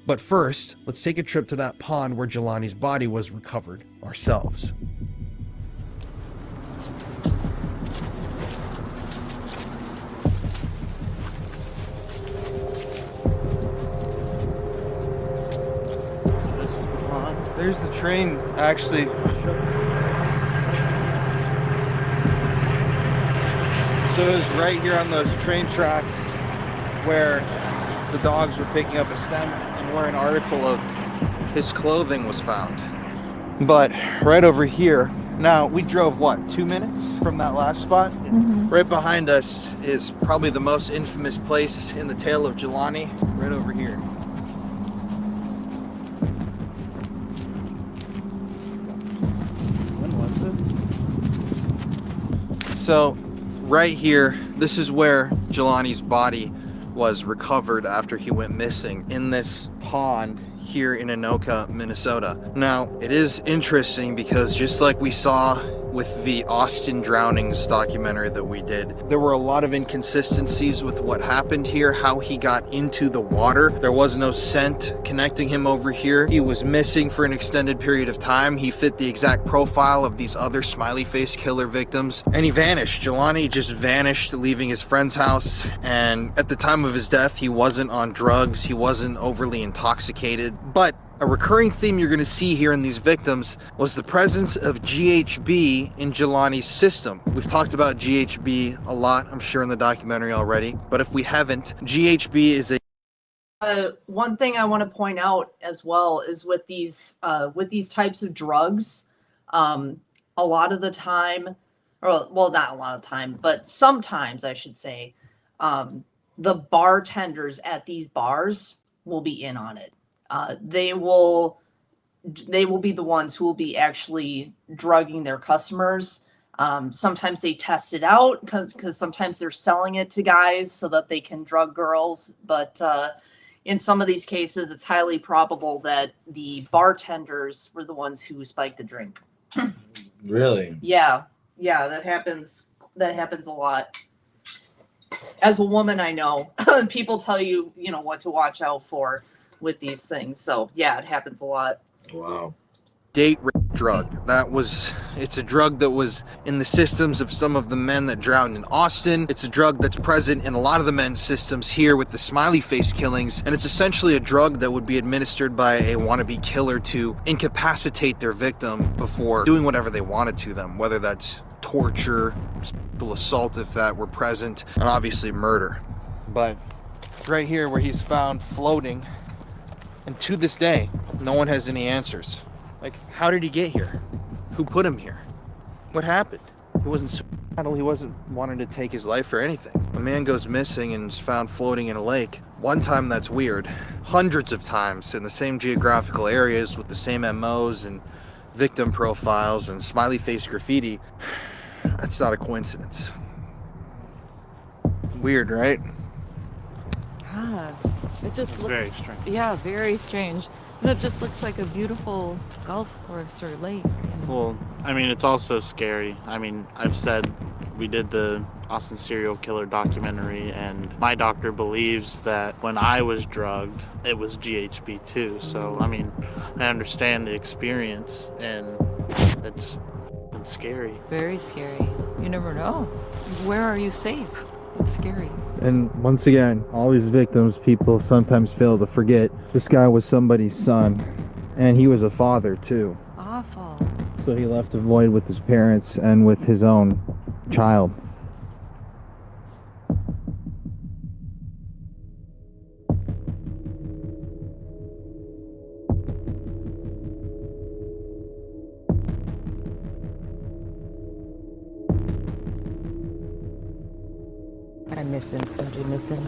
but first, let's take a trip to that pond where Jelani's body was recovered ourselves. There's the train, actually. So it was right here on those train tracks where the dogs were picking up a scent and where an article of his clothing was found. But right over here, now we drove, what, 2 minutes from that last spot? Mm-hmm. Right behind us is probably the most infamous place in the tale of Jelani, right over here. So right here, this is where Jelani's body was recovered after he went missing, in this pond here in Anoka, Minnesota. Now, it is interesting because just like we saw with the Austin drownings documentary that we did. There were a lot of inconsistencies with what happened here, how he got into the water. There was no scent connecting him over here. He was missing for an extended period of time. He fit the exact profile of these other Smiley Face Killer victims, and he vanished. Jelani just vanished, leaving his friend's house, and at the time of his death, he wasn't on drugs, he wasn't overly intoxicated, but a recurring theme you're going to see here in these victims was the presence of GHB in Jelani's system. We've talked about GHB a lot, I'm sure, in the documentary already, but if we haven't, GHB is a one thing I want to point out as well is with these types of drugs, a lot of the time, or well, not a lot of time, but sometimes I should say, the bartenders at these bars will be in on it. They will be the ones who will be actually drugging their customers. Sometimes they test it out because sometimes they're selling it to guys so that they can drug girls. But in some of these cases, it's highly probable that the bartenders were the ones who spiked the drink. Really? Yeah, that happens. That happens a lot. As a woman, I know people tell you, what to watch out for with these things. So yeah, it happens a lot. Wow. date rape drug. It's a drug that was in the systems of some of the men that drowned in Austin. It's a drug that's present in a lot of the men's systems here with the Smiley Face killings, and it's essentially a drug that would be administered by a wannabe killer to incapacitate their victim before doing whatever they wanted to them, whether that's torture, sexual assault if that were present, and obviously murder. But right here where he's found floating, and to this day, no one has any answers. Like, how did he get here? Who put him here? What happened? He wasn't suicidal, he wasn't wanting to take his life or anything. A man goes missing and is found floating in a lake. One time, that's weird. Hundreds of times in the same geographical areas with the same MOs and victim profiles and smiley face graffiti. That's not a coincidence. Weird, right? It just looks very strange. Yeah, very strange. And it just looks like a beautiful golf course or lake. Well, I mean, it's also scary. I mean, I've said we did the Austin serial killer documentary, and my doctor believes that when I was drugged, it was GHB too. So, I mean, I understand the experience, and it's scary. Very scary. You never know. Where are you safe? It's scary. And once again, all these victims, people sometimes fail to forget this guy was somebody's son, and he was a father too. Awful. So he left a void with his parents and with his own child. I miss him. Don't you miss him?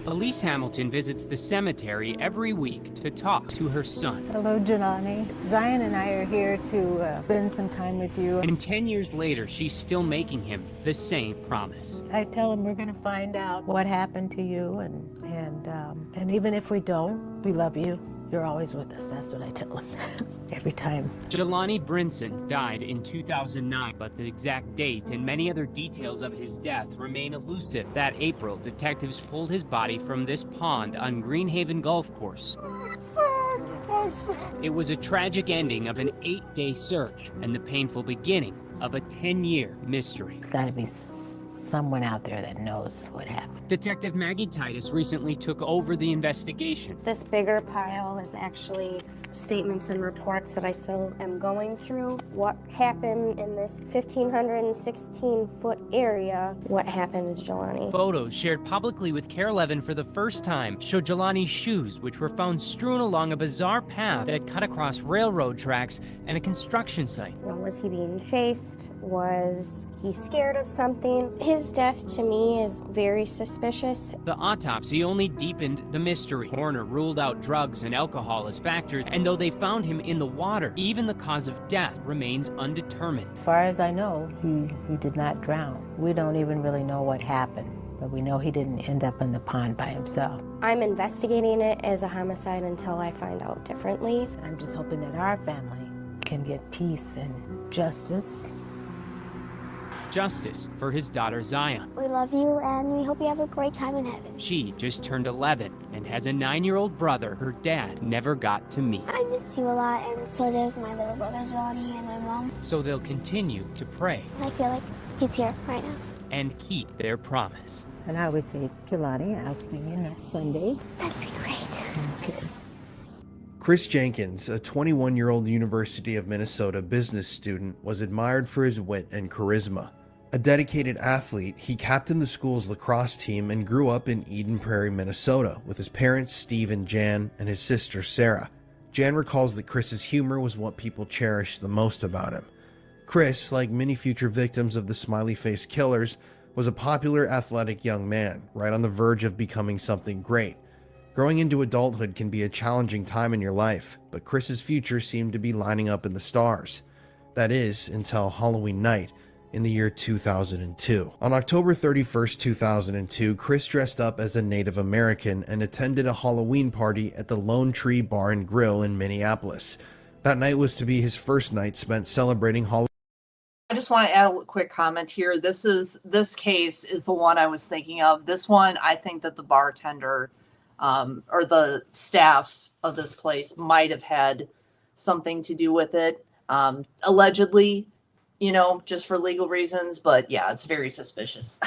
Elise Hamilton visits the cemetery every week to talk to her son. Hello, Jelani. Zion and I are here to spend some time with you. And 10 years later, she's still making him the same promise. I tell him we're going to find out what happened to you, and even if we don't, we love you. You're always with us. That's what I tell him every time. Jelani Brinson died in 2009, but the exact date and many other details of his death remain elusive. That April, detectives pulled his body from this pond on Greenhaven Golf Course. It was a tragic ending of an 8-day search and the painful beginning of a 10-year mystery. There's got to be someone out there that knows what happened. Detective Maggie Titus recently took over the investigation. This bigger pile is actually statements and reports that I still am going through. What happened in this 1,516-foot area, what happened to Jelani. Photos shared publicly with Care 11 for the first time show Jelani's shoes, which were found strewn along a bizarre path that had cut across railroad tracks and a construction site. Was he being chased? Was he scared of something? His death to me is very suspicious. The autopsy only deepened the mystery. Coroner ruled out drugs and alcohol as factors, and though they found him in the water, even the cause of death remains undetermined. As far as I know, he did not drown. We don't even really know what happened, but we know he didn't end up in the pond by himself. I'm investigating it as a homicide until I find out differently. I'm just hoping that our family can get peace and justice. Justice for his daughter Zion. We love you and we hope you have a great time in heaven. She just turned 11 and has a 9-year-old brother her dad never got to meet. I miss you a lot, and so does my little brother Jelani and my mom. So they'll continue to pray I feel like he's here right now. and keep their promise. And I always say, Jelani, I'll see you next Sunday. That'd be great. Okay. Chris Jenkins, a 21-year-old University of Minnesota business student, was admired for his wit and charisma. A dedicated athlete, he captained the school's lacrosse team and grew up in Eden Prairie, Minnesota, with his parents Steve and Jan and his sister Sarah. Jan recalls that Chris's humor was what people cherished the most about him. Chris, like many future victims of the Smiley Face Killers, was a popular athletic young man, right on the verge of becoming something great. Growing into adulthood can be a challenging time in your life, but Chris's future seemed to be lining up in the stars. That is, until Halloween night in the year 2002. On October 31st, 2002, Chris dressed up as a Native American and attended a Halloween party at the Lone Tree Bar and Grill in Minneapolis. That night was to be his first night spent celebrating Halloween. I just want to add a quick comment here. This case is the one I was thinking of. This one, I think that the bartender or the staff of this place might have had something to do with it. Allegedly, just for legal reasons, but yeah, it's very suspicious.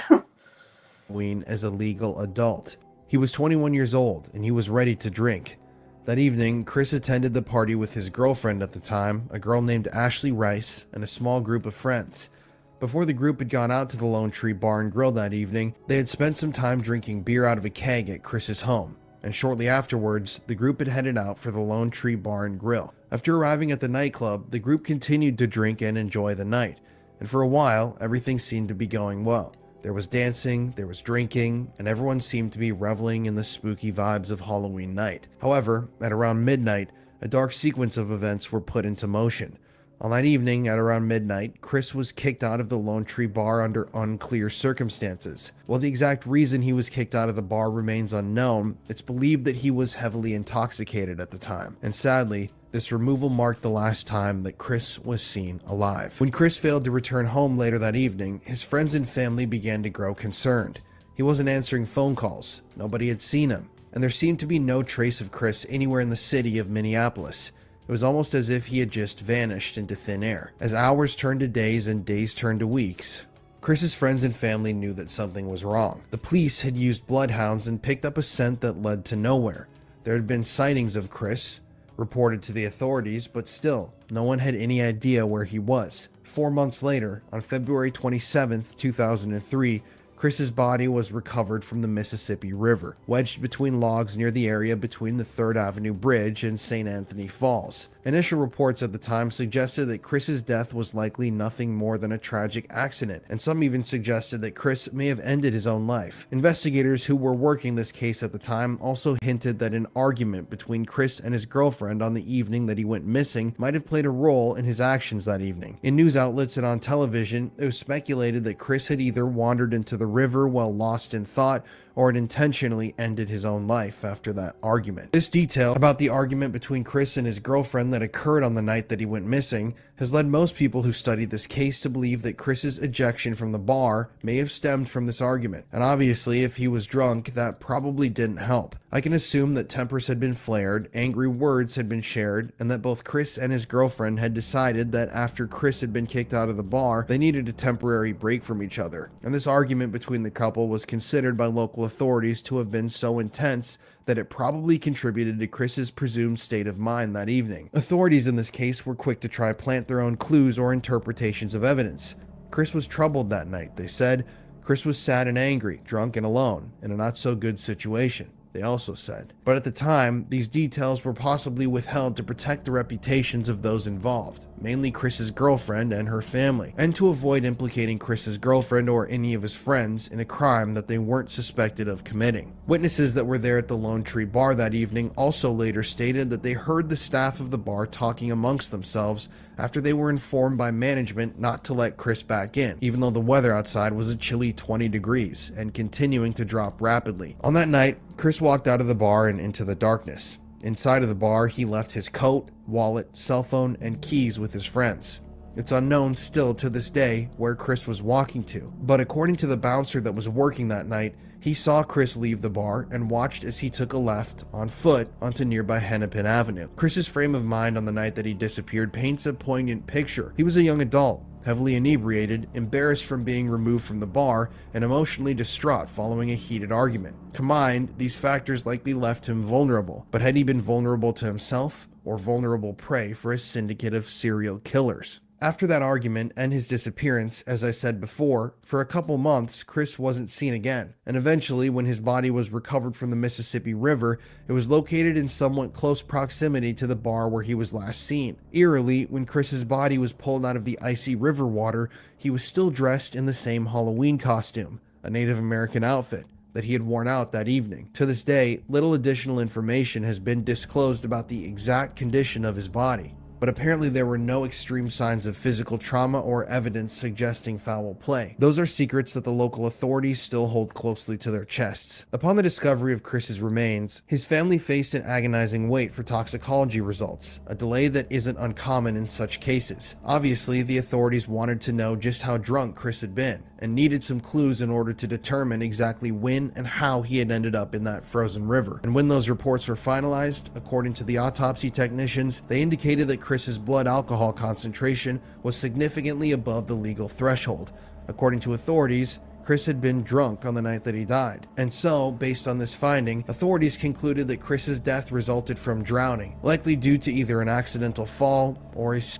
As a legal adult. He was 21 years old and he was ready to drink. That evening, Chris attended the party with his girlfriend at the time, a girl named Ashley Rice, and a small group of friends. Before the group had gone out to the Lone Tree Bar and Grill that evening, they had spent some time drinking beer out of a keg at Chris's home, and shortly afterwards, the group had headed out for the Lone Tree Bar and Grill. After arriving at the nightclub, the group continued to drink and enjoy the night, and for a while, everything seemed to be going well. There was dancing, there was drinking, and everyone seemed to be reveling in the spooky vibes of Halloween night. However, at around midnight, a dark sequence of events were put into motion. On that evening, at around midnight, Chris was kicked out of the Lone Tree Bar under unclear circumstances. While the exact reason he was kicked out of the bar remains unknown, it's believed that he was heavily intoxicated at the time, and sadly, this removal marked the last time that Chris was seen alive. When Chris failed to return home later that evening, his friends and family began to grow concerned. He wasn't answering phone calls, nobody had seen him, and there seemed to be no trace of Chris anywhere in the city of Minneapolis. It was almost as if he had just vanished into thin air. As hours turned to days and days turned to weeks, Chris's friends and family knew that something was wrong. The police had used bloodhounds and picked up a scent that led to nowhere. There had been sightings of Chris, reported to the authorities, but still, no one had any idea where he was. 4 months later, on February 27th, 2003, Chris's body was recovered from the Mississippi River, wedged between logs near the area between the 3rd Avenue Bridge and St. Anthony Falls. Initial reports at the time suggested that Chris's death was likely nothing more than a tragic accident, and some even suggested that Chris may have ended his own life. Investigators who were working this case at the time also hinted that an argument between Chris and his girlfriend on the evening that he went missing might have played a role in his actions that evening. In news outlets and on television, it was speculated that Chris had either wandered into the river while lost in thought or had intentionally ended his own life after that argument. This detail about the argument between Chris and his girlfriend that occurred on the night that he went missing has led most people who studied this case to believe that Chris's ejection from the bar may have stemmed from this argument. And obviously, if he was drunk, that probably didn't help. I can assume that tempers had been flared, angry words had been shared, and that both Chris and his girlfriend had decided that after Chris had been kicked out of the bar, they needed a temporary break from each other. And this argument between the couple was considered by local authorities to have been so intense that it probably contributed to Chris's presumed state of mind that evening. Authorities in this case were quick to try plant their own clues or interpretations of evidence. Chris was troubled that night, they said. Chris was sad and angry, drunk and alone, in a not-so-good situation, they also said. But at the time, these details were possibly withheld to protect the reputations of those involved, mainly Chris's girlfriend and her family, and to avoid implicating Chris's girlfriend or any of his friends in a crime that they weren't suspected of committing. Witnesses that were there at the Lone Tree Bar that evening also later stated that they heard the staff of the bar talking amongst themselves after they were informed by management not to let Chris back in, even though the weather outside was a chilly 20 degrees and continuing to drop rapidly. On that night, Chris walked out of the bar and into the darkness. Inside of the bar, he left his coat, wallet, cell phone, and keys with his friends. It's unknown still to this day where Chris was walking to, but according to the bouncer that was working that night, he saw Chris leave the bar and watched as he took a left on foot onto nearby Hennepin Avenue. Chris's frame of mind on the night that he disappeared paints a poignant picture. He was a young adult, heavily inebriated, embarrassed from being removed from the bar, and emotionally distraught following a heated argument. Combined, these factors likely left him vulnerable, but had he been vulnerable to himself or vulnerable prey for a syndicate of serial killers? After that argument and his disappearance, as I said before, for a couple months, Chris wasn't seen again, and eventually, when his body was recovered from the Mississippi River, it was located in somewhat close proximity to the bar where he was last seen. Eerily, when Chris's body was pulled out of the icy river water, he was still dressed in the same Halloween costume, a Native American outfit that he had worn out that evening. To this day, little additional information has been disclosed about the exact condition of his body, but apparently there were no extreme signs of physical trauma or evidence suggesting foul play. Those are secrets that the local authorities still hold closely to their chests. Upon the discovery of Chris's remains, his family faced an agonizing wait for toxicology results, a delay that isn't uncommon in such cases. Obviously, the authorities wanted to know just how drunk Chris had been, and needed some clues in order to determine exactly when and how he had ended up in that frozen river. And when those reports were finalized, according to the autopsy technicians, they indicated that Chris's blood alcohol concentration was significantly above the legal threshold. According to authorities, Chris had been drunk on the night that he died. And so, based on this finding, authorities concluded that Chris's death resulted from drowning, likely due to either an accidental fall or a suicide.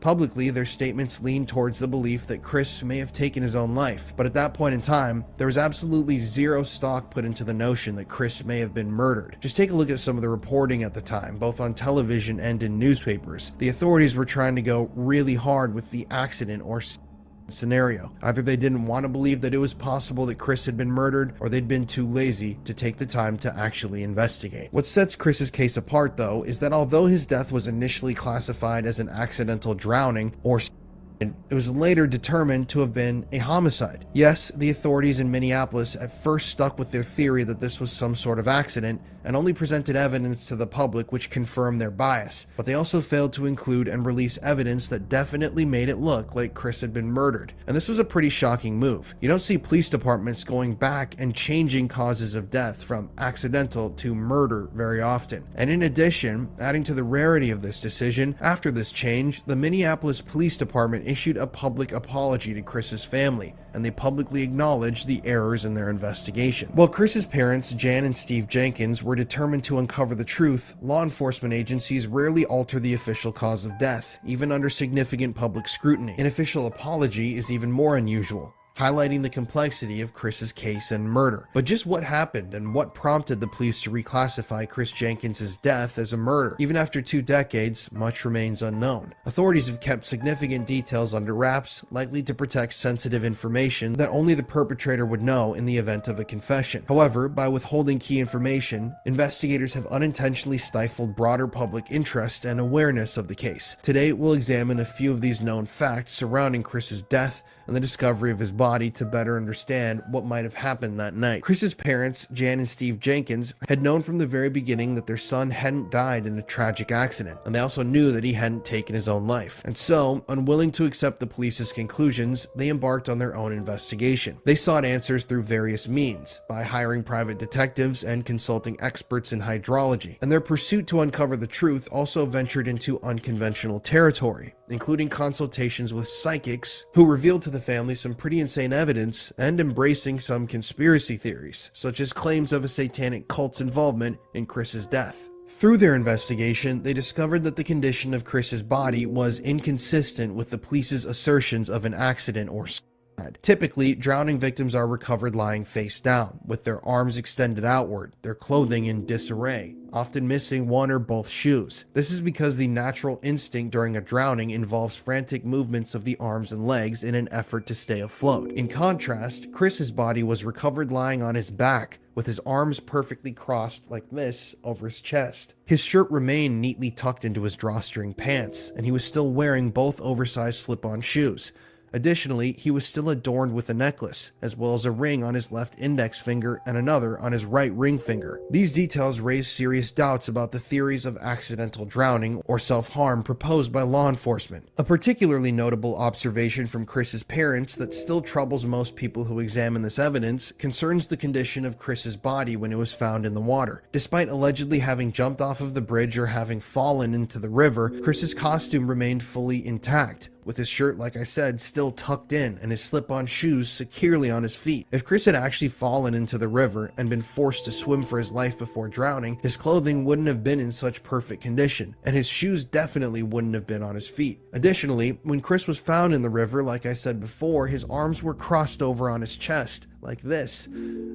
Publicly, their statements leaned towards the belief that Chris may have taken his own life, but at that point in time, there was absolutely zero stock put into the notion that Chris may have been murdered. Just take a look at some of the reporting at the time, both on television and in newspapers. The authorities were trying to go really hard with the accident or scenario. Either they didn't want to believe that it was possible that Chris had been murdered, or they'd been too lazy to take the time to actually investigate. What sets Chris's case apart, though, is that although his death was initially classified as an accidental drowning or it was later determined to have been a homicide. Yes, the authorities in Minneapolis at first stuck with their theory that this was some sort of accident and only presented evidence to the public which confirmed their bias, but they also failed to include and release evidence that definitely made it look like Chris had been murdered. And this was a pretty shocking move. You don't see police departments going back and changing causes of death from accidental to murder very often. And in addition, adding to the rarity of this decision, after this change, the Minneapolis Police Department issued a public apology to Chris's family, and they publicly acknowledged the errors in their investigation. While Chris's parents, Jan and Steve Jenkins, were determined to uncover the truth, law enforcement agencies rarely alter the official cause of death, even under significant public scrutiny. An official apology is even more unusual, highlighting the complexity of Chris's case and murder. But just what happened and what prompted the police to reclassify Chris Jenkins' death as a murder? Even after 2 decades, much remains unknown. Authorities have kept significant details under wraps, likely to protect sensitive information that only the perpetrator would know in the event of a confession. However, by withholding key information, investigators have unintentionally stifled broader public interest and awareness of the case. Today, we'll examine a few of these known facts surrounding Chris's death and the discovery of his body to better understand what might have happened that night. Chris's parents, Jan and Steve Jenkins, had known from the very beginning that their son hadn't died in a tragic accident, and they also knew that he hadn't taken his own life. And so, unwilling to accept the police's conclusions, they embarked on their own investigation. They sought answers through various means, by hiring private detectives and consulting experts in hydrology. And their pursuit to uncover the truth also ventured into unconventional territory, including consultations with psychics who revealed to the family some pretty insane evidence and embracing some conspiracy theories, such as claims of a satanic cult's involvement in Chris's death. Through their investigation, they discovered that the condition of Chris's body was inconsistent with the police's assertions of an accident or suicide. Typically, drowning victims are recovered lying face down, with their arms extended outward, their clothing in disarray, often missing one or both shoes. This is because the natural instinct during a drowning involves frantic movements of the arms and legs in an effort to stay afloat. In contrast, Chris's body was recovered lying on his back, with his arms perfectly crossed like this over his chest. His shirt remained neatly tucked into his drawstring pants, and he was still wearing both oversized slip-on shoes. Additionally, he was still adorned with a necklace, as well as a ring on his left index finger and another on his right ring finger. These details raise serious doubts about the theories of accidental drowning or self-harm proposed by law enforcement. A particularly notable observation from Chris's parents that still troubles most people who examine this evidence concerns the condition of Chris's body when it was found in the water. Despite allegedly having jumped off of the bridge or having fallen into the river, Chris's costume remained fully intact, with his shirt, like I said, still tucked in and his slip-on shoes securely on his feet. If Chris had actually fallen into the river and been forced to swim for his life before drowning, his clothing wouldn't have been in such perfect condition, and his shoes definitely wouldn't have been on his feet. Additionally, when Chris was found in the river, like I said before, his arms were crossed over on his chest, like this,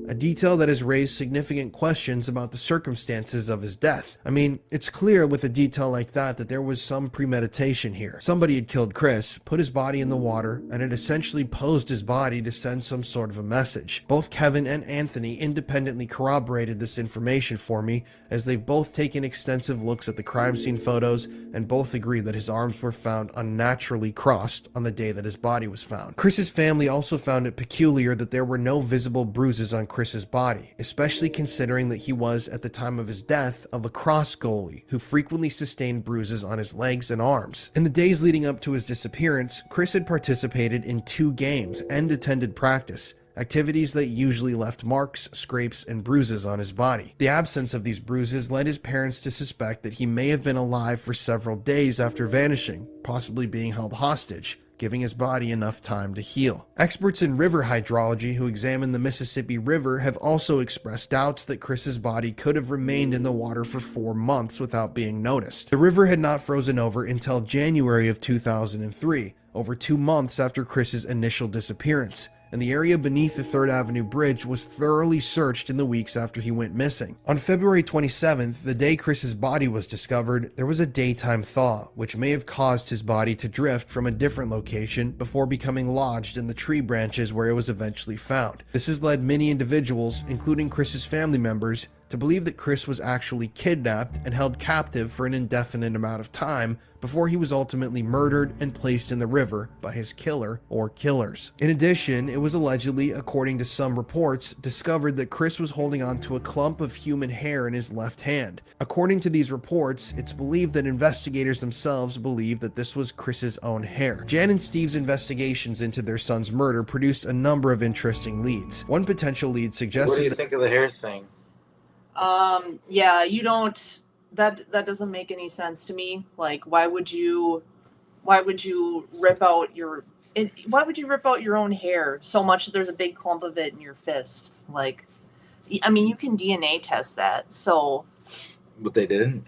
a detail that has raised significant questions about the circumstances of his death. I mean, it's clear with a detail like that there was some premeditation here. Somebody had killed Chris, put his body in the water, and had essentially posed his body to send some sort of a message. Both Kevin and Anthony independently corroborated this information for me, as they've both taken extensive looks at the crime scene photos and both agree that his arms were found unnaturally crossed on the day that his body was found. Chris's family also found it peculiar that there were no visible bruises on Chris's body, especially considering that he was, at the time of his death, a lacrosse goalie who frequently sustained bruises on his legs and arms. In the days leading up to his disappearance, Chris had participated in 2 games and attended practice, activities that usually left marks, scrapes, and bruises on his body. The absence of these bruises led his parents to suspect that he may have been alive for several days after vanishing, possibly being held hostage, giving his body enough time to heal. Experts in river hydrology who examine the Mississippi River have also expressed doubts that Chris's body could have remained in the water for 4 months without being noticed. The river had not frozen over until January of 2003, over 2 months after Chris's initial disappearance, and the area beneath the 3rd Avenue Bridge was thoroughly searched in the weeks after he went missing. On February 27th, the day Chris's body was discovered, there was a daytime thaw, which may have caused his body to drift from a different location before becoming lodged in the tree branches where it was eventually found. This has led many individuals, including Chris's family members, to believe that Chris was actually kidnapped and held captive for an indefinite amount of time before he was ultimately murdered and placed in the river by his killer or killers. In addition, it was allegedly, according to some reports, discovered that Chris was holding on to a clump of human hair in his left hand. According to these reports, it's believed that investigators themselves believe that this was Chris's own hair. Jan and Steve's investigations into their son's murder produced a number of interesting leads. One potential lead suggested— What do you think of the hair thing? Yeah, you don't, that doesn't make any sense to me. Like, why would you rip out your own hair so much that there's a big clump of it in your fist? Like, I mean, you can DNA test that, so. But they didn't?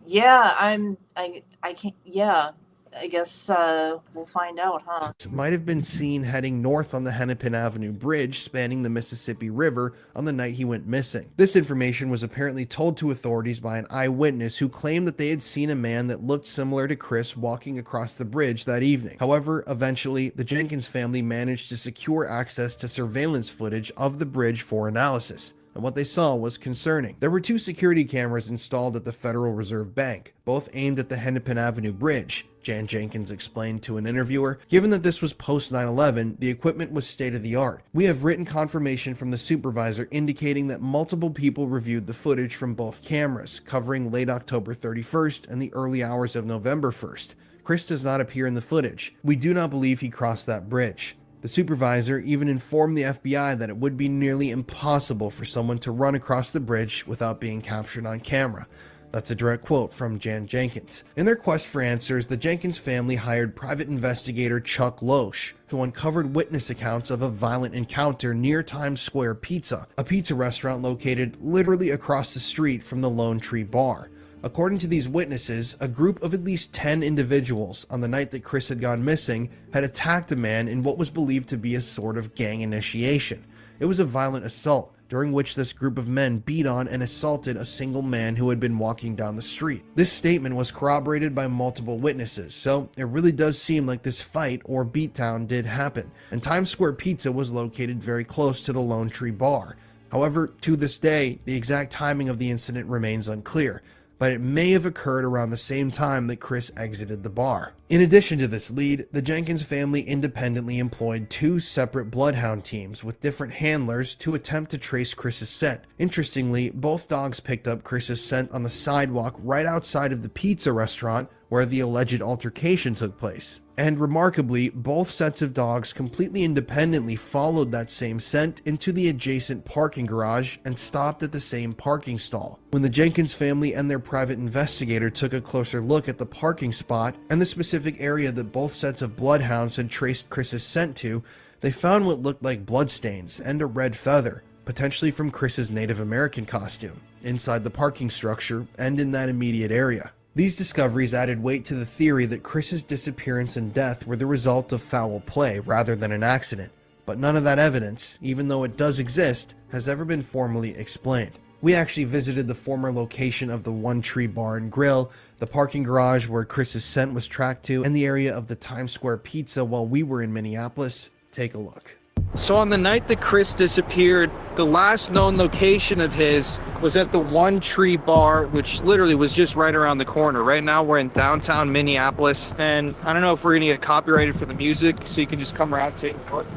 Yeah, I can't, yeah. I guess we'll find out, huh? Might have been seen heading north on the Hennepin Avenue Bridge spanning the Mississippi River on the night he went missing. This information was apparently told to authorities by an eyewitness who claimed that they had seen a man that looked similar to Chris walking across the bridge that evening. However, eventually, the Jenkins family managed to secure access to surveillance footage of the bridge for analysis, and what they saw was concerning. There were 2 security cameras installed at the Federal Reserve Bank, both aimed at the Hennepin Avenue Bridge, Jan Jenkins explained to an interviewer. Given that this was post 9/11, the equipment was state-of-the-art. We have written confirmation from the supervisor indicating that multiple people reviewed the footage from both cameras, covering late October 31st and the early hours of November 1st. Chris does not appear in the footage. We do not believe he crossed that bridge. The supervisor even informed the FBI that it would be nearly impossible for someone to run across the bridge without being captured on camera. That's a direct quote from Jan Jenkins. In their quest for answers, the Jenkins family hired private investigator Chuck Loesch, who uncovered witness accounts of a violent encounter near Times Square Pizza, a pizza restaurant located literally across the street from the Lone Tree Bar. According to these witnesses, a group of at least 10 individuals on the night that Chris had gone missing had attacked a man in what was believed to be a sort of gang initiation. It was a violent assault, during which this group of men beat on and assaulted a single man who had been walking down the street. This statement was corroborated by multiple witnesses, so it really does seem like this fight or beatdown did happen, and Times Square Pizza was located very close to the Lone Tree Bar. However, to this day, the exact timing of the incident remains unclear. but it may have occurred around the same time that Chris exited the bar. In addition to this lead, the Jenkins family independently employed 2 separate bloodhound teams with different handlers to attempt to trace Chris's scent. Interestingly, both dogs picked up Chris's scent on the sidewalk right outside of the pizza restaurant where the alleged altercation took place. And remarkably, both sets of dogs completely independently followed that same scent into the adjacent parking garage and stopped at the same parking stall. When the Jenkins family and their private investigator took a closer look at the parking spot and the specific area that both sets of bloodhounds had traced Chris's scent to, they found what looked like bloodstains and a red feather, potentially from Chris's Native American costume, inside the parking structure and in that immediate area. These discoveries added weight to the theory that Chris's disappearance and death were the result of foul play rather than an accident, but none of that evidence, even though it does exist, has ever been formally explained. We actually visited the former location of the One Tree Bar and Grill, the parking garage where Chris's scent was tracked to, and the area of the Times Square Pizza while we were in Minneapolis. Take a look. So on the night that Chris disappeared, the last known location of his was at the One Tree Bar, which literally was just right around the corner. Right now we're in downtown Minneapolis, and I don't know if we're gonna get copyrighted for the music, so you can just come around and take a look.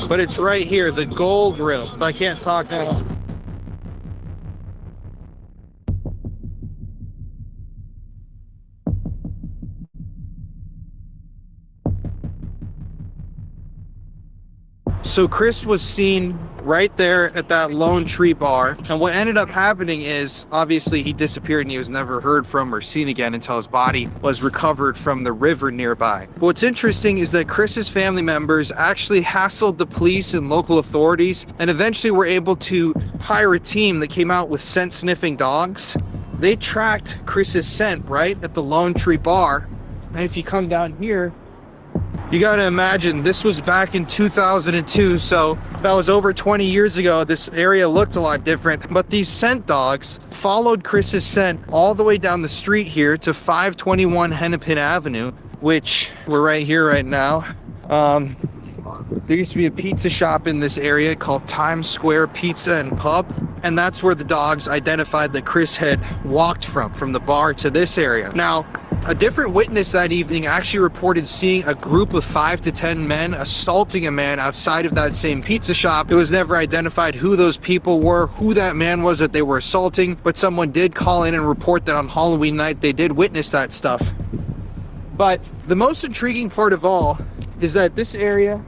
But it's right here, the Gold Room. I can't talk now. So Chris was seen right there at that Lone Tree Bar, and what ended up happening is obviously he disappeared and he was never heard from or seen again until his body was recovered from the river nearby. But what's interesting is that Chris's family members actually hassled the police and local authorities and eventually were able to hire a team that came out with scent sniffing dogs. They tracked Chris's scent right at the Lone Tree Bar, and if you come down here, you gotta imagine this was back in 2002, so that was over 20 years ago. This area looked a lot different, but these scent dogs followed Chris's scent all the way down the street here to 521 Hennepin Avenue, which we're right here right now. There used to be a pizza shop in this area called Times Square Pizza and Pub, and that's where the dogs identified that Chris had walked from the bar to this area. Now, a different witness that evening actually reported seeing a group of 5 to 10 men assaulting a man outside of that same pizza shop. It was never identified who those people were, who that man was that they were assaulting, but someone did call in and report that on Halloween night they did witness that stuff. But the most intriguing part of all is that this area,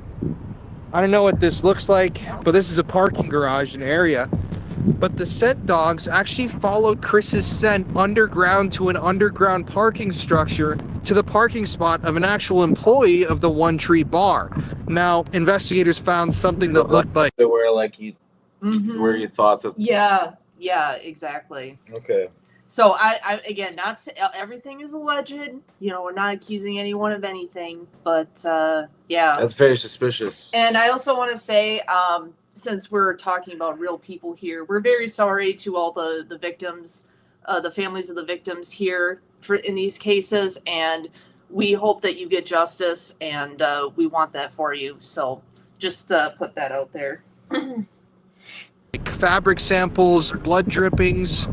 I don't know what this looks like, but this is a parking garage, an area. But the scent dogs actually followed Chris's scent underground to an underground parking structure to the parking spot of an actual employee of the One Tree Bar. Now, investigators found something that looked like where like you, where you thought that. Yeah, exactly. Okay. So I again, everything is alleged. You know, we're not accusing anyone of anything, but yeah. That's very suspicious. And I also want to say, since we're talking about real people here, we're very sorry to all the victims, the families of the victims here in these cases, and we hope that you get justice, and we want that for you. So just put that out there. fabric samples, blood drippings,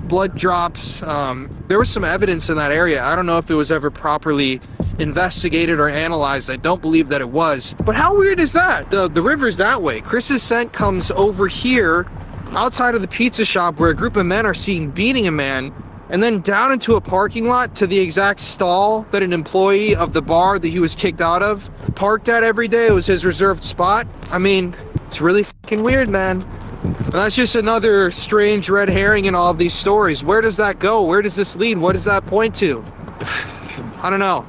blood drops. There was some evidence in that area. I don't know if it was ever properly investigated or analyzed. I don't believe that it was. But how weird is that? The river's that way. Chris's scent comes over here outside of the pizza shop where a group of men are seen beating a man, and then down into a parking lot to the exact stall that an employee of the bar that he was kicked out of parked at every day. It was his reserved spot. I mean, it's really fucking weird, man. And that's just another strange red herring in all of these stories. Where does that go? Where does this lead? What does that point to? I don't know.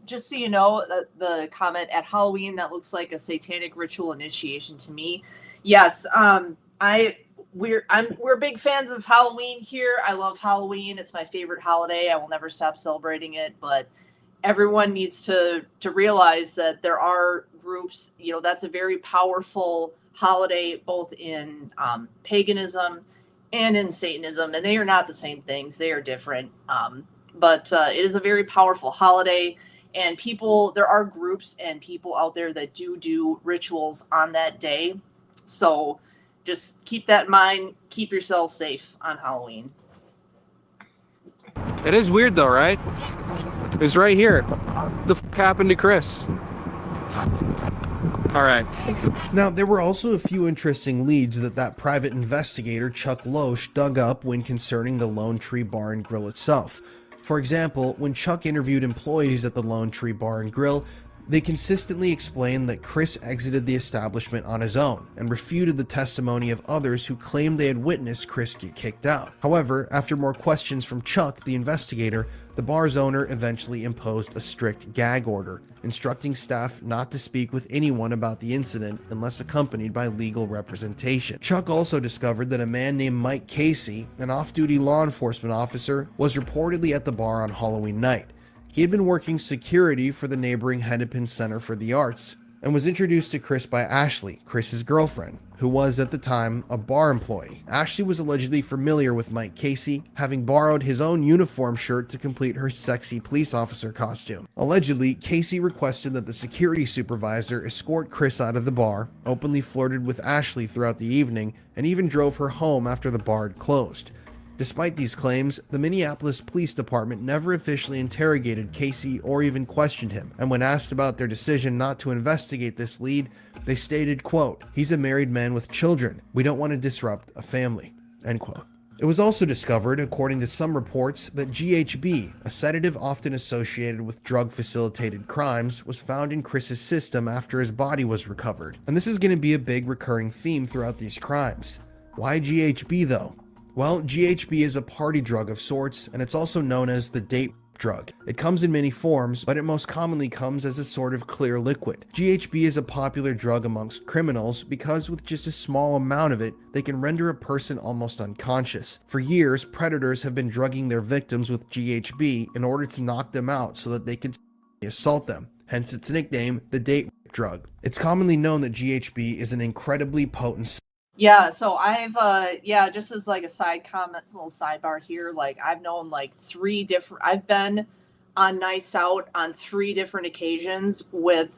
Just so you know, the comment at Halloween, that looks like a satanic ritual initiation to me. Yes, we're big fans of Halloween here. I love Halloween. It's my favorite holiday. I will never stop celebrating it, but everyone needs to realize that there are groups, you know, that's a very powerful holiday, both in paganism and in Satanism, and they are not the same things. They are different. But it is a very powerful holiday, and there are groups and people out there that do rituals on that day. So just keep that in mind. Keep yourself safe on Halloween. It is weird though, right? It's right here. The f happened to Chris? All right. Now, there were also a few interesting leads that private investigator Chuck Loesch dug up when concerning the Lone Tree Bar and Grill itself. For example, when Chuck interviewed employees at the Lone Tree Bar and Grill, they consistently explained that Chris exited the establishment on his own and refuted the testimony of others who claimed they had witnessed Chris get kicked out. However, after more questions from Chuck, the investigator, the bar's owner eventually imposed a strict gag order, instructing staff not to speak with anyone about the incident unless accompanied by legal representation. Chuck also discovered that a man named Mike Casey, an off-duty law enforcement officer, was reportedly at the bar on Halloween night. He had been working security for the neighboring Hennepin Center for the Arts and was introduced to Chris by Ashley, Chris's girlfriend, who was at the time a bar employee. Ashley was allegedly familiar with Mike Casey, having borrowed his own uniform shirt to complete her sexy police officer costume. Allegedly, Casey requested that the security supervisor escort Chris out of the bar, openly flirted with Ashley throughout the evening, and even drove her home after the bar had closed. Despite these claims, the Minneapolis Police Department never officially interrogated Casey or even questioned him, and when asked about their decision not to investigate this lead, they stated, quote, "He's a married man with children. We don't want to disrupt a family," end quote. It was also discovered, according to some reports, that GHB, a sedative often associated with drug-facilitated crimes, was found in Chris's system after his body was recovered. And this is going to be a big recurring theme throughout these crimes. Why GHB though? Well, GHB is a party drug of sorts, and it's also known as the date drug. It comes in many forms, but it most commonly comes as a sort of clear liquid. GHB is a popular drug amongst criminals because with just a small amount of it, they can render a person almost unconscious. For years, predators have been drugging their victims with GHB in order to knock them out so that they could assault them, hence its nickname, the date drug. It's commonly known that GHB is an incredibly potent. Yeah, so I've just as like a side comment, a little sidebar here, like I've known like I've been on nights out on 3 different occasions with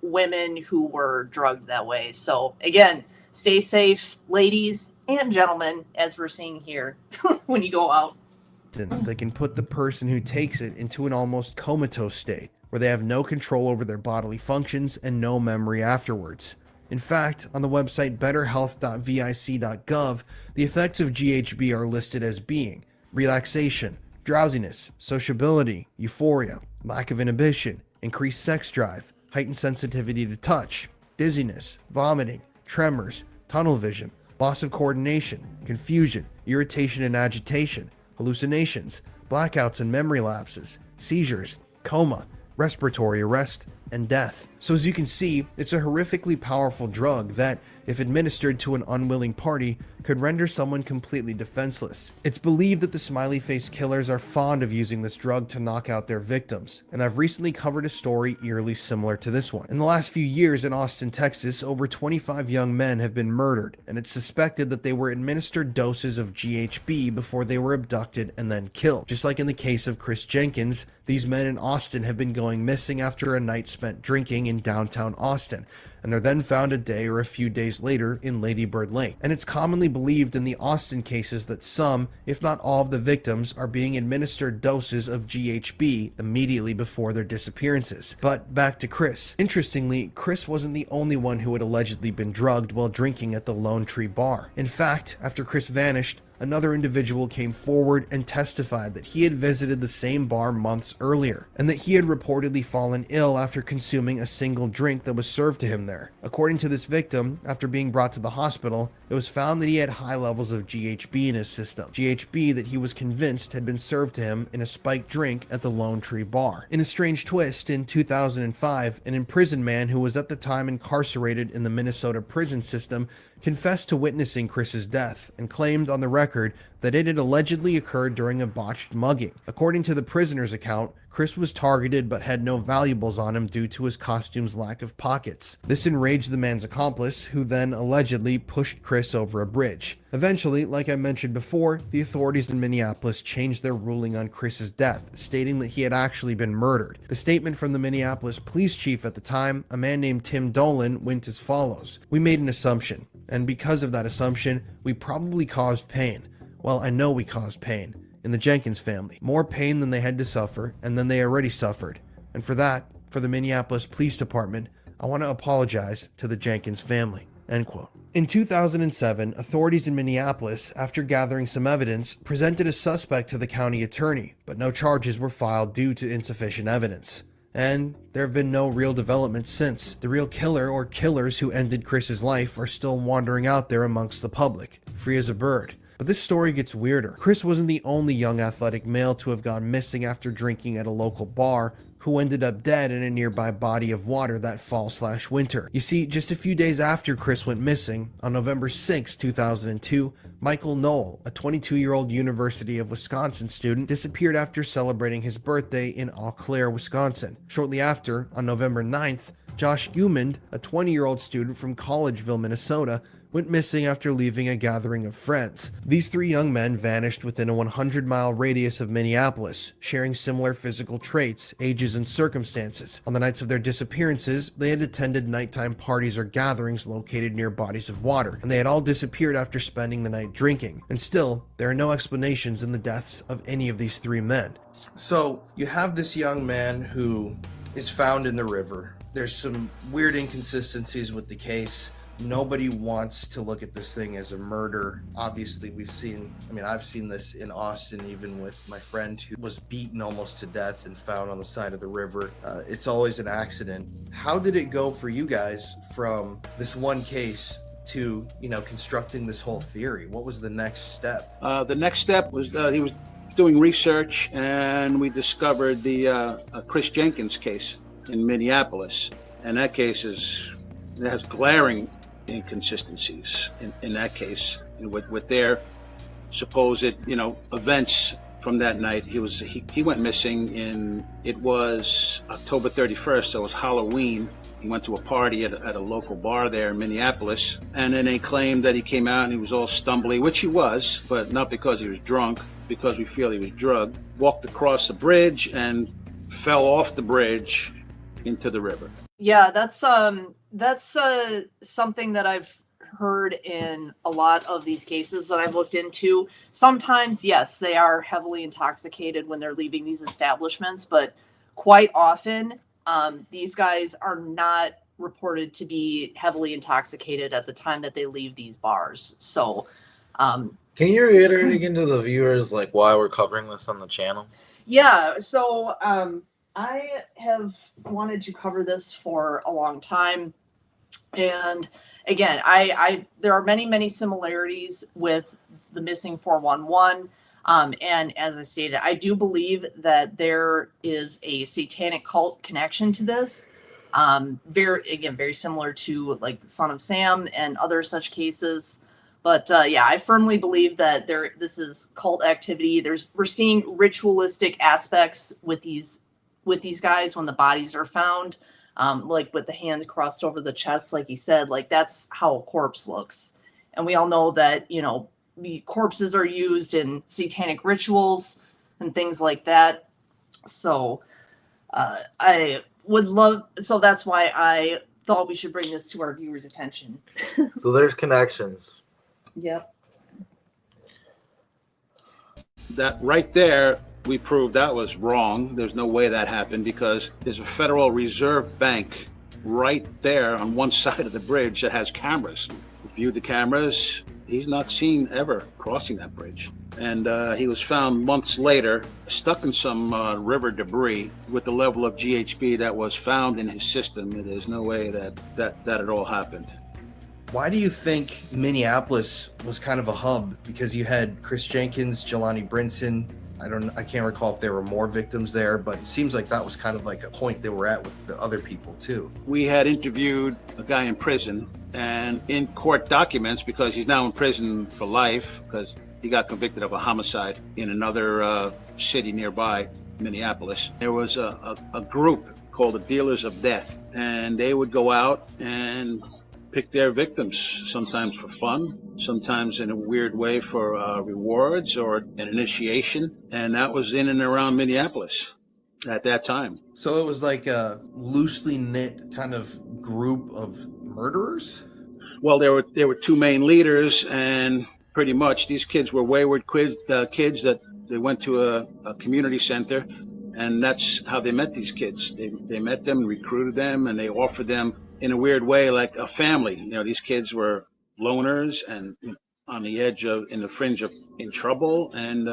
women who were drugged that way. So again, stay safe, ladies and gentlemen, as we're seeing here when you go out. That can put the person who takes it into an almost comatose state, where they have no control over their bodily functions and no memory afterwards. In fact, on the website betterhealth.vic.gov, the effects of GHB are listed as being relaxation, drowsiness, sociability, euphoria, lack of inhibition, increased sex drive, heightened sensitivity to touch, dizziness, vomiting, tremors, tunnel vision, loss of coordination, confusion, irritation and agitation, hallucinations, blackouts and memory lapses, seizures, coma, respiratory arrest, and death. So as you can see, it's a horrifically powerful drug that, if administered to an unwilling party, could render someone completely defenseless. It's believed that the Smiley Face Killers are fond of using this drug to knock out their victims, and I've recently covered a story eerily similar to this one. In the last few years in Austin, Texas, over 25 young men have been murdered, and it's suspected that they were administered doses of GHB before they were abducted and then killed. Just like in the case of Chris Jenkins, these men in Austin have been going missing after a night spent drinking in downtown Austin, and they're then found a day or a few days later in Lady Bird Lake. And it's commonly believed in the Austin cases that some, if not all of the victims, are being administered doses of GHB immediately before their disappearances. But back to Chris. Interestingly, Chris wasn't the only one who had allegedly been drugged while drinking at the Lone Tree Bar. In fact, after Chris vanished, another individual came forward and testified that he had visited the same bar months earlier, and that he had reportedly fallen ill after consuming a single drink that was served to him there. According to this victim, after being brought to the hospital, it was found that he had high levels of GHB in his system. GHB that he was convinced had been served to him in a spiked drink at the Lone Tree Bar. In a strange twist, in 2005, an imprisoned man who was at the time incarcerated in the Minnesota prison system confessed to witnessing Chris's death and claimed on the record that it had allegedly occurred during a botched mugging. According to the prisoner's account, Chris was targeted but had no valuables on him due to his costume's lack of pockets. This enraged the man's accomplice, who then allegedly pushed Chris over a bridge. Eventually, like I mentioned before, the authorities in Minneapolis changed their ruling on Chris's death, stating that he had actually been murdered. The statement from the Minneapolis police chief at the time, a man named Tim Dolan, went as follows: "We made an assumption. And because of that assumption, we probably caused pain. Well, I know we caused pain in the Jenkins family. More pain than they had to suffer and than they already suffered. And for that, for the Minneapolis Police Department, I want to apologize to the Jenkins family." End quote. In 2007, authorities in Minneapolis, after gathering some evidence, presented a suspect to the county attorney, but no charges were filed due to insufficient evidence. And there have been no real developments since. The real killer or killers who ended Chris's life are still wandering out there amongst the public, free as a bird. But this story gets weirder. Chris wasn't the only young athletic male to have gone missing after drinking at a local bar, who ended up dead in a nearby body of water that fall/winter. You see, just a few days after Chris went missing, on November 6, 2002, Michael Knoll, a 22-year-old University of Wisconsin student, disappeared after celebrating his birthday in Eau Claire, Wisconsin. Shortly after, on November 9th, Josh Gumand, a 20-year-old student from Collegeville, Minnesota, went missing after leaving a gathering of friends. These three young men vanished within a 100-mile radius of Minneapolis, sharing similar physical traits, ages, and circumstances. On the nights of their disappearances, they had attended nighttime parties or gatherings located near bodies of water, and they had all disappeared after spending the night drinking. And still, there are no explanations in the deaths of any of these three men. So, you have this young man who is found in the river. There's some weird inconsistencies with the case. Nobody wants to look at this thing as a murder. Obviously, I've seen this in Austin, even with my friend who was beaten almost to death and found on the side of the river. It's always an accident. How did it go for you guys from this one case to, constructing this whole theory? What was the next step? The next step was he was doing research, and we discovered the Chris Jenkins case in Minneapolis. And that case has glaring inconsistencies in that case, and with their supposed events from that night. He went missing it was October 31st, so it was Halloween. He went to a party at a local bar there in Minneapolis, and then they claimed that he came out and he was all stumbly, which he was, but not because he was drunk, because we feel he was drugged. Walked across the bridge and fell off the bridge into the river. Yeah, that's something that I've heard in a lot of these cases that I've looked into. Sometimes, yes, they are heavily intoxicated when they're leaving these establishments, but quite often, these guys are not reported to be heavily intoxicated at the time that they leave these bars. So, can you reiterate again to the viewers why we're covering this on the channel? Yeah, so I have wanted to cover this for a long time. And again, there are many similarities with the missing 411. And as I stated, I do believe that there is a satanic cult connection to this. Very similar to the Son of Sam and other such cases. But yeah, I firmly believe that this is cult activity. We're seeing ritualistic aspects with these guys when the bodies are found, with the hands crossed over the chest, like he said, that's how a corpse looks. And we all know that, the corpses are used in satanic rituals and things like that. So so that's why I thought we should bring this to our viewers' attention. So there's connections. Yep. That right there, we proved that was wrong. There's no way that happened, because there's a Federal Reserve Bank right there on one side of the bridge that has cameras. We viewed the cameras. He's not seen ever crossing that bridge. And he was found months later, stuck in some river debris with the level of GHB that was found in his system. There's no way that it all happened. Why do you think Minneapolis was kind of a hub? Because you had Chris Jenkins, Jelani Brinson. I can't recall if there were more victims there, but it seems like that was kind of a point they were at with the other people too. We had interviewed a guy in prison, and in court documents, because he's now in prison for life, because he got convicted of a homicide in another city nearby, Minneapolis. There was a group called the Dealers of Death, and they would go out and pick their victims, sometimes for fun, sometimes in a weird way for rewards or an initiation. And that was in and around Minneapolis at that time. So it was like a loosely knit kind of group of murderers? Well, there were two main leaders, and pretty much these kids were wayward kids that they went to a community center, and that's how they met these kids. They met them, recruited them, and they offered them in a weird way like a family. You know, these kids were loners and on the edge of, in the fringe of, in trouble, and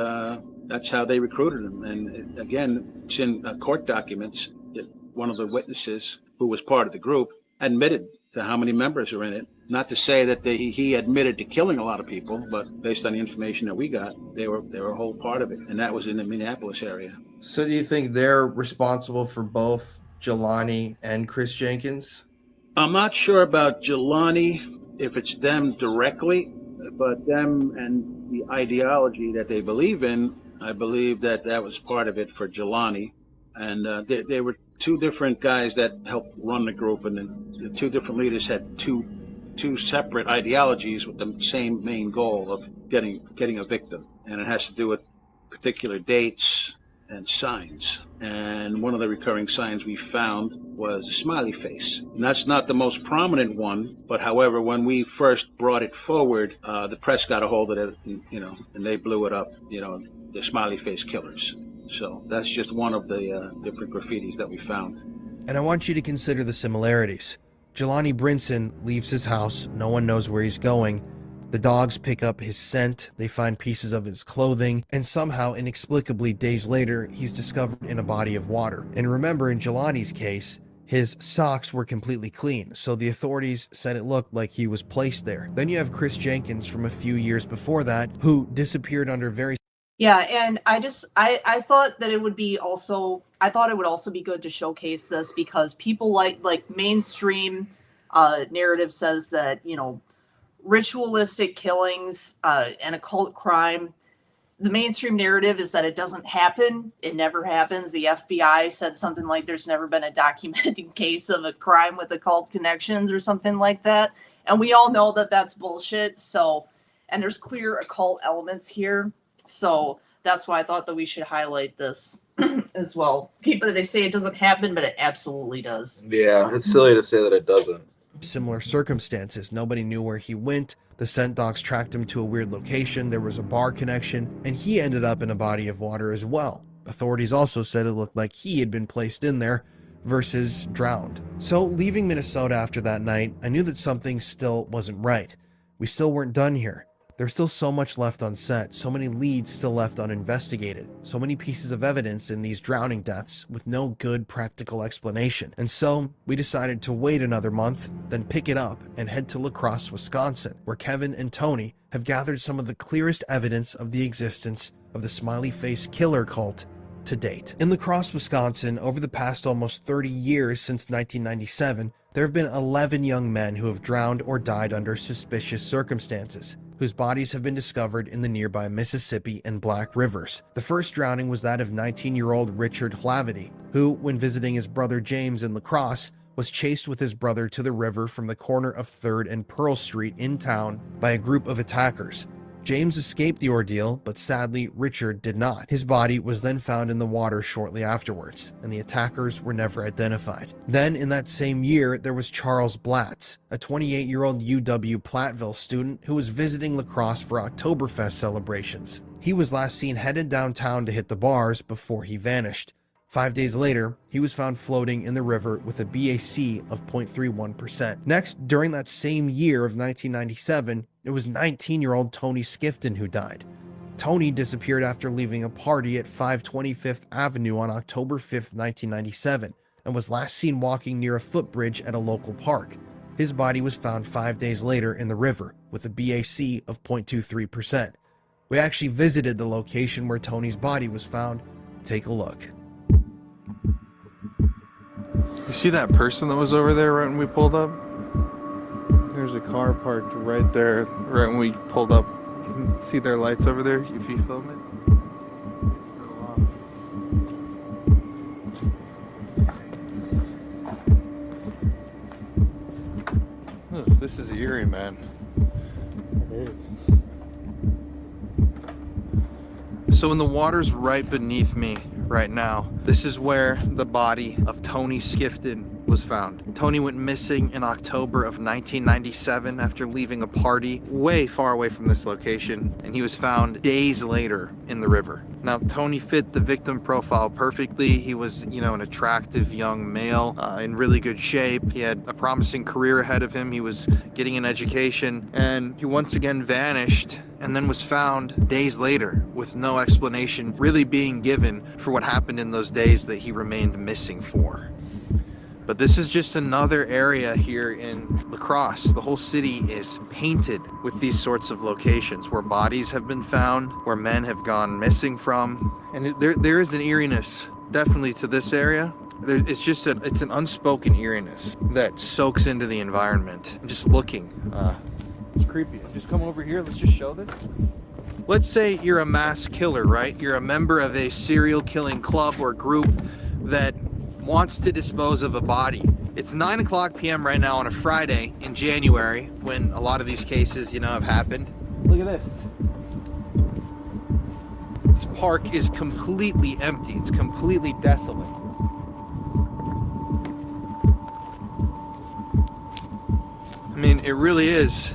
that's how they recruited them. And again, it's in court documents that one of the witnesses who was part of the group admitted to how many members are in it. Not to say that he admitted to killing a lot of people, but based on the information that we got, they were a whole part of it, and that was in the Minneapolis area. So do you think they're responsible for both Jelani and Chris Jenkins? I'm not sure about Jelani, if it's them directly, but them and the ideology that they believe in, I believe that was part of it for Jelani. And they were two different guys that helped run the group, and the two different leaders had two separate ideologies with the same main goal of getting a victim. And it has to do with particular dates and signs. And one of the recurring signs we found was a smiley face. And that's not the most prominent one, but however, when we first brought it forward, the press got a hold of it, and they blew it up, the Smiley Face Killers. So that's just one of the different graffitis that we found. And I want you to consider the similarities. Jelani Brinson leaves his house, no one knows where he's going. The dogs pick up his scent, they find pieces of his clothing, and somehow, inexplicably, days later, he's discovered in a body of water. And remember, in Jelani's case, his socks were completely clean, so the authorities said it looked like he was placed there. Then you have Chris Jenkins from a few years before that, who disappeared under very... Yeah, and I thought that it would be also, I thought it would also be good to showcase this, because people like mainstream narrative says that, ritualistic killings and occult crime, the mainstream narrative is that it doesn't happen. It never happens. The FBI said something like there's never been a documented case of a crime with occult connections or something like that. And we all know that that's bullshit. So, and there's clear occult elements here. So that's why I thought that we should highlight this as well. They say it doesn't happen, but it absolutely does. Yeah, it's silly to say that it doesn't. Similar circumstances. Nobody knew where he went. The scent dogs tracked him to a weird location. There was a bar connection, and he ended up in a body of water as well. Authorities also said it looked like he had been placed in there versus drowned. So leaving Minnesota after that night, I knew that something still wasn't right. We still weren't done here. There's still so much left unsaid, so many leads still left uninvestigated, so many pieces of evidence in these drowning deaths with no good practical explanation. And so we decided to wait another month, then pick it up and head to Lacrosse, Wisconsin, where Kevin and Tony have gathered some of the clearest evidence of the existence of the Smiley Face Killer cult to date. In Lacrosse, Wisconsin, over the past almost 30 years since 1997, there have been 11 young men who have drowned or died under suspicious circumstances, whose bodies have been discovered in the nearby Mississippi and Black Rivers. The first drowning was that of 19-year-old Richard Hlavity, who, when visiting his brother James in Lacrosse, was chased with his brother to the river from the corner of 3rd and Pearl Street in town by a group of attackers. James escaped the ordeal, but sadly, Richard did not. His body was then found in the water shortly afterwards, and the attackers were never identified. Then, in that same year, there was Charles Blatz, a 28-year-old UW Platteville student who was visiting Lacrosse for Oktoberfest celebrations. He was last seen headed downtown to hit the bars before he vanished. 5 days later, he was found floating in the river with a BAC of 0.31%. Next, during that same year of 1997, it was 19-year-old Tony Skifton who died. Tony disappeared after leaving a party at 525th Avenue on October 5th, 1997, and was last seen walking near a footbridge at a local park. His body was found 5 days later in the river with a BAC of 0.23%. We actually visited the location where Tony's body was found. Take a look. You see that person that was over there right when we pulled up? There's a car parked right there, right when we pulled up. You can see their lights over there if you film it. Oh, this is eerie, man. It is. So in the water's right beneath me right now, this is where the body of Tony Skifton was found. Tony went missing in October of 1997 after leaving a party way far away from this location, and he was found days later in the river. Now, Tony fit the victim profile perfectly. He was, an attractive young male in really good shape. He had a promising career ahead of him. He was getting an education, and he once again vanished and then was found days later with no explanation really being given for what happened in those days that he remained missing for. But this is just another area here in Lacrosse. The whole city is painted with these sorts of locations where bodies have been found, where men have gone missing from. And there is an eeriness definitely to this area. It's an unspoken eeriness that soaks into the environment. Just looking, it's creepy. Just come over here, let's just show this. Let's say you're a mass killer, right? You're a member of a serial killing club or group that wants to dispose of a body. It's 9:00 p.m. right now on a Friday in January when a lot of these cases, have happened. Look at this. This park is completely empty. It's completely desolate. I mean, it really is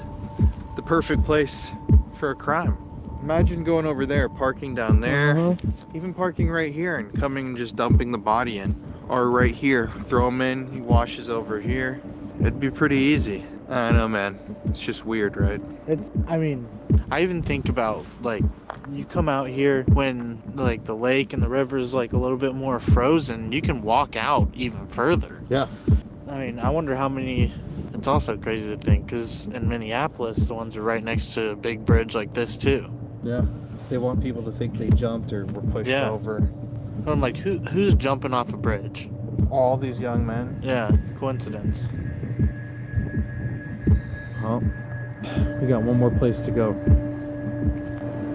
the perfect place for a crime. Imagine going over there, parking down there, even parking right here and coming and just dumping the body in. Or right here, throw him in, he washes over here. It'd be pretty easy. I don't know, man. It's just weird, right? I even think about, you come out here when, the lake and the river is, a little bit more frozen. You can walk out even further. Yeah. I wonder how many... It's also crazy to think, because in Minneapolis, the ones are right next to a big bridge like this, too. Yeah. They want people to think they jumped or were pushed over. But I'm like, who's jumping off a bridge? All these young men. Yeah, coincidence. Oh, we got one more place to go.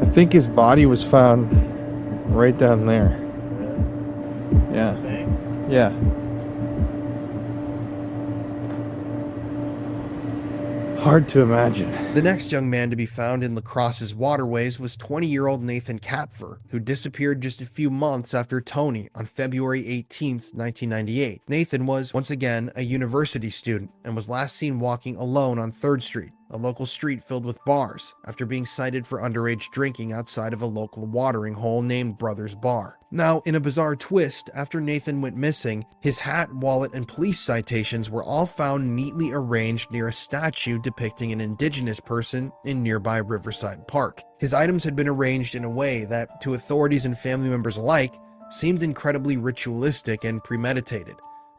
I think his body was found right down there. Yeah. Yeah. Hard to imagine. The next young man to be found in Lacrosse's waterways was 20-year-old Nathan Kapfer, who disappeared just a few months after Tony on February 18th, 1998. Nathan was, once again, a university student and was last seen walking alone on 3rd Street, a local street filled with bars, after being cited for underage drinking outside of a local watering hole named Brothers Bar. Now, in a bizarre twist, after Nathan went missing, his hat, wallet, and police citations were all found neatly arranged near a statue depicting an indigenous person in nearby Riverside Park. His items had been arranged in a way that, to authorities and family members alike, seemed incredibly ritualistic and premeditated.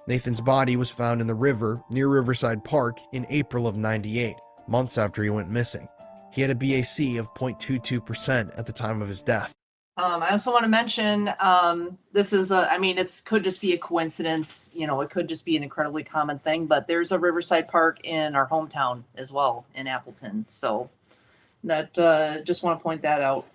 Nathan's body was found in the river near Riverside Park in April of '98, months after he went missing. He had a BAC of 0.22% at the time of his death. I also want to mention, this is it could just be a coincidence, it could just be an incredibly common thing, but there's a Riverside Park in our hometown as well, in Appleton. So that, just want to point that out.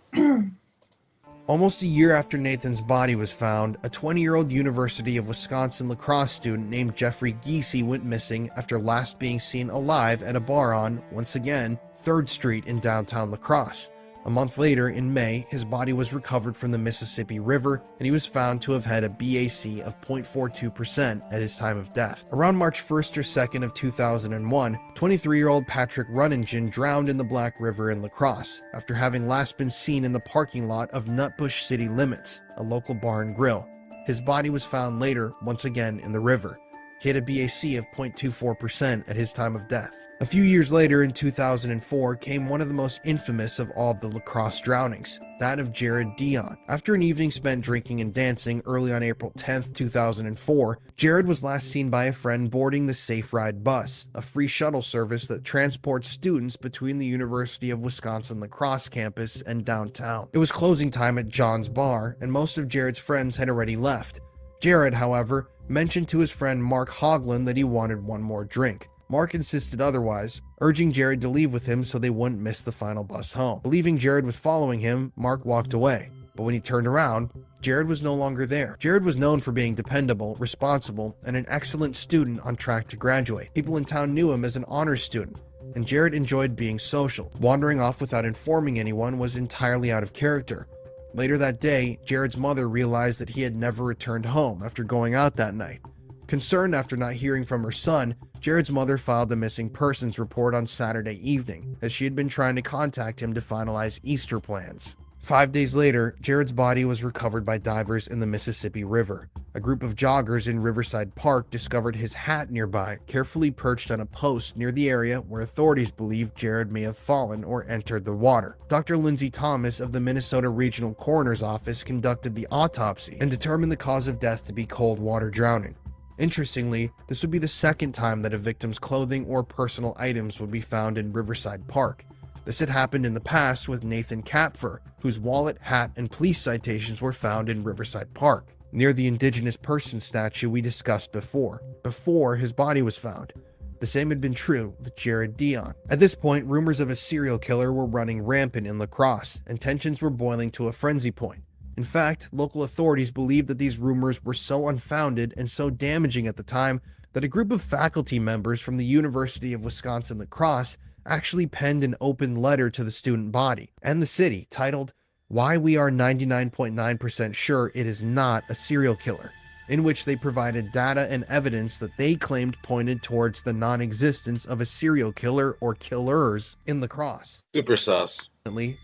Almost a year after Nathan's body was found, a 20-year-old University of Wisconsin lacrosse student named Jeffrey Giese went missing after last being seen alive at a bar on, once again, 3rd Street in downtown Lacrosse. A month later, in May, his body was recovered from the Mississippi River, and he was found to have had a BAC of 0.42% at his time of death. Around March 1st or 2nd of 2001, 23-year-old Patrick Runningen drowned in the Black River in Lacrosse, after having last been seen in the parking lot of Nutbush City Limits, a local bar and grill. His body was found later, once again in the river. He had a BAC of 0.24% at his time of death. A few years later, in 2004, came one of the most infamous of all of the Lacrosse drownings, that of Jared Dion. After an evening spent drinking and dancing early on April 10th, 2004, Jared was last seen by a friend boarding the Safe Ride bus, a free shuttle service that transports students between the University of Wisconsin Lacrosse campus and downtown. It was closing time at John's Bar, and most of Jared's friends had already left. Jared, however, mentioned to his friend Mark Hoagland that he wanted one more drink. Mark insisted otherwise, urging Jared to leave with him so they wouldn't miss the final bus home. Believing Jared was following him, Mark walked away. But when he turned around, Jared was no longer there. Jared was known for being dependable, responsible, and an excellent student on track to graduate. People in town knew him as an honors student, and Jared enjoyed being social. Wandering off without informing anyone was entirely out of character. Later that day, Jared's mother realized that he had never returned home after going out that night. Concerned after not hearing from her son, Jared's mother filed a missing persons report on Saturday evening, as she had been trying to contact him to finalize Easter plans. 5 days later, Jared's body was recovered by divers in the Mississippi River. A group of joggers in Riverside Park discovered his hat nearby, carefully perched on a post near the area where authorities believe Jared may have fallen or entered the water. Dr. Lindsay Thomas of the Minnesota Regional Coroner's Office conducted the autopsy and determined the cause of death to be cold water drowning. Interestingly, this would be the second time that a victim's clothing or personal items would be found in Riverside Park. This had happened in the past with Nathan Kapfer, whose wallet, hat, and police citations were found in Riverside Park, near the indigenous person statue we discussed before his body was found. The same had been true with Jared Dion. At this point, rumors of a serial killer were running rampant in Lacrosse, and tensions were boiling to a frenzy point. In fact, local authorities believed that these rumors were so unfounded and so damaging at the time that a group of faculty members from the University of Wisconsin-La Crosse actually penned an open letter to the student body and the city titled, "Why We Are 99.9% Sure It Is Not a Serial Killer," in which they provided data and evidence that they claimed pointed towards the non-existence of a serial killer or killers in Lacrosse. Super sus.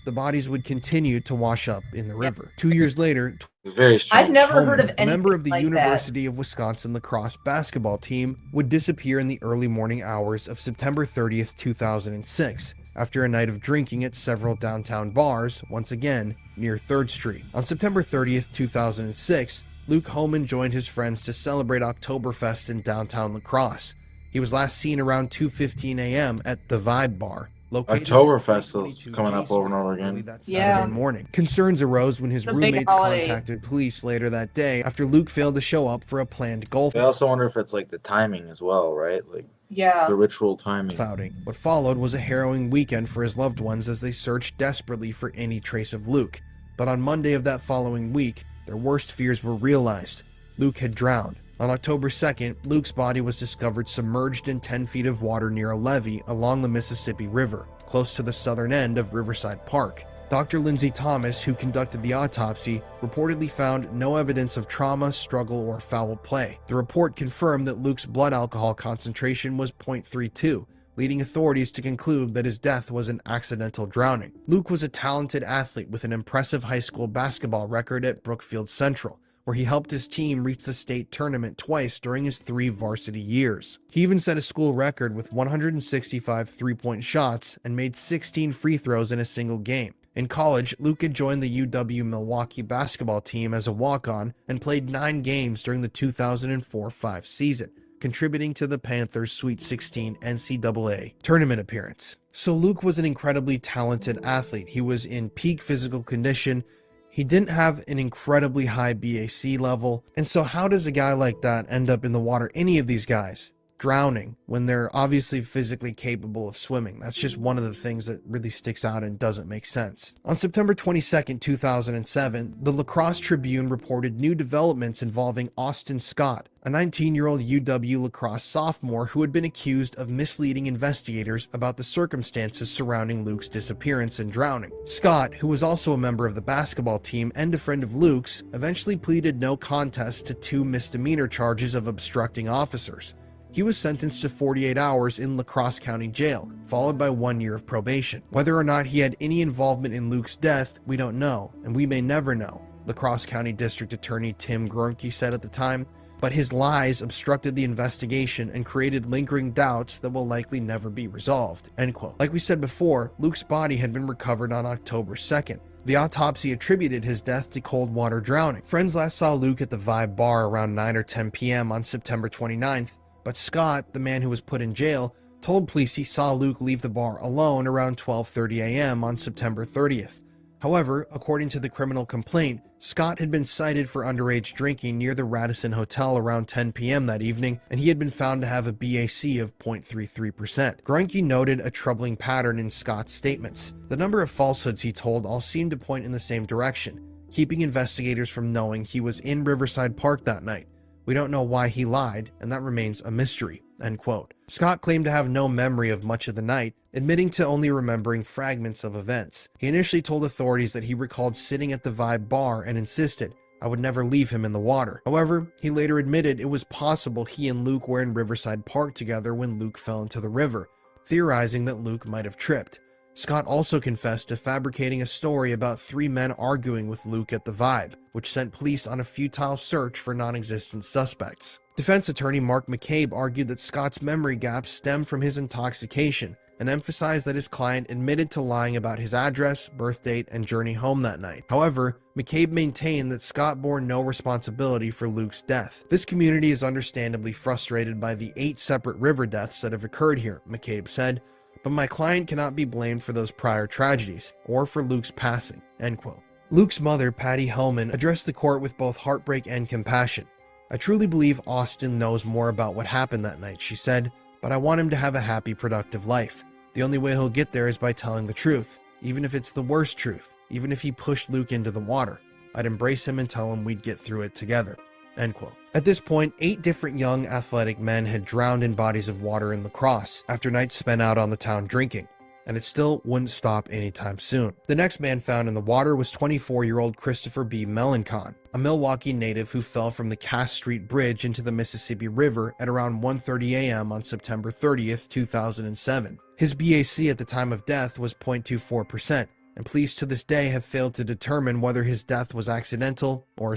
The bodies would continue to wash up in the river. 2 years later, Very strange. I've never heard of a anything member of the like University of Wisconsin Lacrosse basketball team would disappear in the early morning hours of September 30th, 2006, after a night of drinking at several downtown bars, once again near 3rd Street. On September 30th, 2006, Luke Homan joined his friends to celebrate Oktoberfest in downtown Lacrosse. He was last seen around 2:15 a.m. at the Vibe Bar, located Oktoberfest is 322 coming up J over and Street, over early again. that Yeah. Saturday morning. Concerns arose when his It's a big roommates holiday. contacted police later that day after Luke failed to show up for a planned golf I also wonder if it's like the timing as well, right? Like Yeah. the ritual timing. outing. What followed was a harrowing weekend for his loved ones as they searched desperately for any trace of Luke. But on Monday of that following week, their worst fears were realized. Luke had drowned. On October 2nd, Luke's body was discovered submerged in 10 feet of water near a levee along the Mississippi River, close to the southern end of Riverside Park. Dr. Lindsay Thomas, who conducted the autopsy, reportedly found no evidence of trauma, struggle, or foul play. The report confirmed that Luke's blood alcohol concentration was 0.32, leading authorities to conclude that his death was an accidental drowning. Luke was a talented athlete with an impressive high school basketball record at Brookfield Central, where he helped his team reach the state tournament twice during his 3 varsity years. He even set a school record with 165 three-point shots and made 16 free throws in a single game. In college, Luke had joined the UW Milwaukee basketball team as a walk-on and played 9 games during the 2004-05 season, contributing to the Panthers' Sweet 16 NCAA tournament appearance. So Luke was an incredibly talented athlete. He was in peak physical condition. He didn't have an incredibly high BAC level. And so how does a guy like that end up in the water? Any of these guys drowning when they're obviously physically capable of swimming. That's just one of the things that really sticks out and doesn't make sense. On September 22nd, 2007, the Lacrosse Tribune reported new developments involving Austin Scott, a 19-year-old UW Lacrosse sophomore who had been accused of misleading investigators about the circumstances surrounding Luke's disappearance and drowning. Scott, who was also a member of the basketball team and a friend of Luke's, eventually pleaded no contest to 2 misdemeanor charges of obstructing officers. He was sentenced to 48 hours in Lacrosse County Jail, followed by 1 year of probation. Whether or not he had any involvement in Luke's death, we don't know, and we may never know, Lacrosse County District Attorney Tim Grunke said at the time, but his lies obstructed the investigation and created lingering doubts that will likely never be resolved, end quote. Like we said before, Luke's body had been recovered on October 2nd. The autopsy attributed his death to cold water drowning. Friends last saw Luke at the Vibe Bar around 9 or 10 p.m. on September 29th, but Scott, the man who was put in jail, told police he saw Luke leave the bar alone around 12:30 a.m. on September 30th. However, according to the criminal complaint, Scott had been cited for underage drinking near the Radisson Hotel around 10 p.m. that evening, and he had been found to have a BAC of 0.33%. Grunke noted a troubling pattern in Scott's statements. The number of falsehoods he told all seemed to point in the same direction, keeping investigators from knowing he was in Riverside Park that night. We don't know why he lied, and that remains a mystery, end quote. Scott claimed to have no memory of much of the night, admitting to only remembering fragments of events. He initially told authorities that he recalled sitting at the Vibe Bar and insisted, I would never leave him in the water. However, he later admitted it was possible he and Luke were in Riverside Park together when Luke fell into the river, theorizing that Luke might have tripped. Scott also confessed to fabricating a story about 3 men arguing with Luke at the Vibe, which sent police on a futile search for non-existent suspects. Defense attorney Mark McCabe argued that Scott's memory gaps stem from his intoxication, and emphasized that his client admitted to lying about his address, birth date, and journey home that night. However, McCabe maintained that Scott bore no responsibility for Luke's death. This community is understandably frustrated by the 8 separate river deaths that have occurred here, McCabe said, but my client cannot be blamed for those prior tragedies, or for Luke's passing, end quote. Luke's mother, Patty Hellman, addressed the court with both heartbreak and compassion. I truly believe Austin knows more about what happened that night, she said, but I want him to have a happy, productive life. The only way he'll get there is by telling the truth, even if it's the worst truth, even if he pushed Luke into the water. I'd embrace him and tell him we'd get through it together, end quote. At this point, 8 different young athletic men had drowned in bodies of water in Lacrosse after nights spent out on the town drinking, and it still wouldn't stop anytime soon. The next man found in the water was 24-year-old Christopher B. Melancon, a Milwaukee native who fell from the Cass Street Bridge into the Mississippi River at around 1:30 a.m. on September 30th, 2007. His BAC at the time of death was 0.24%, and police to this day have failed to determine whether his death was accidental or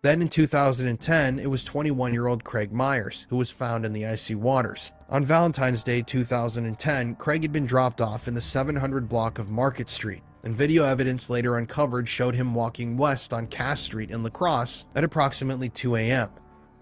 Then in 2010, it was 21-year-old Craig Myers, who was found in the icy waters. On Valentine's Day 2010, Craig had been dropped off in the 700 block of Market Street, and video evidence later uncovered showed him walking west on Cass Street in Lacrosse at approximately 2 a.m.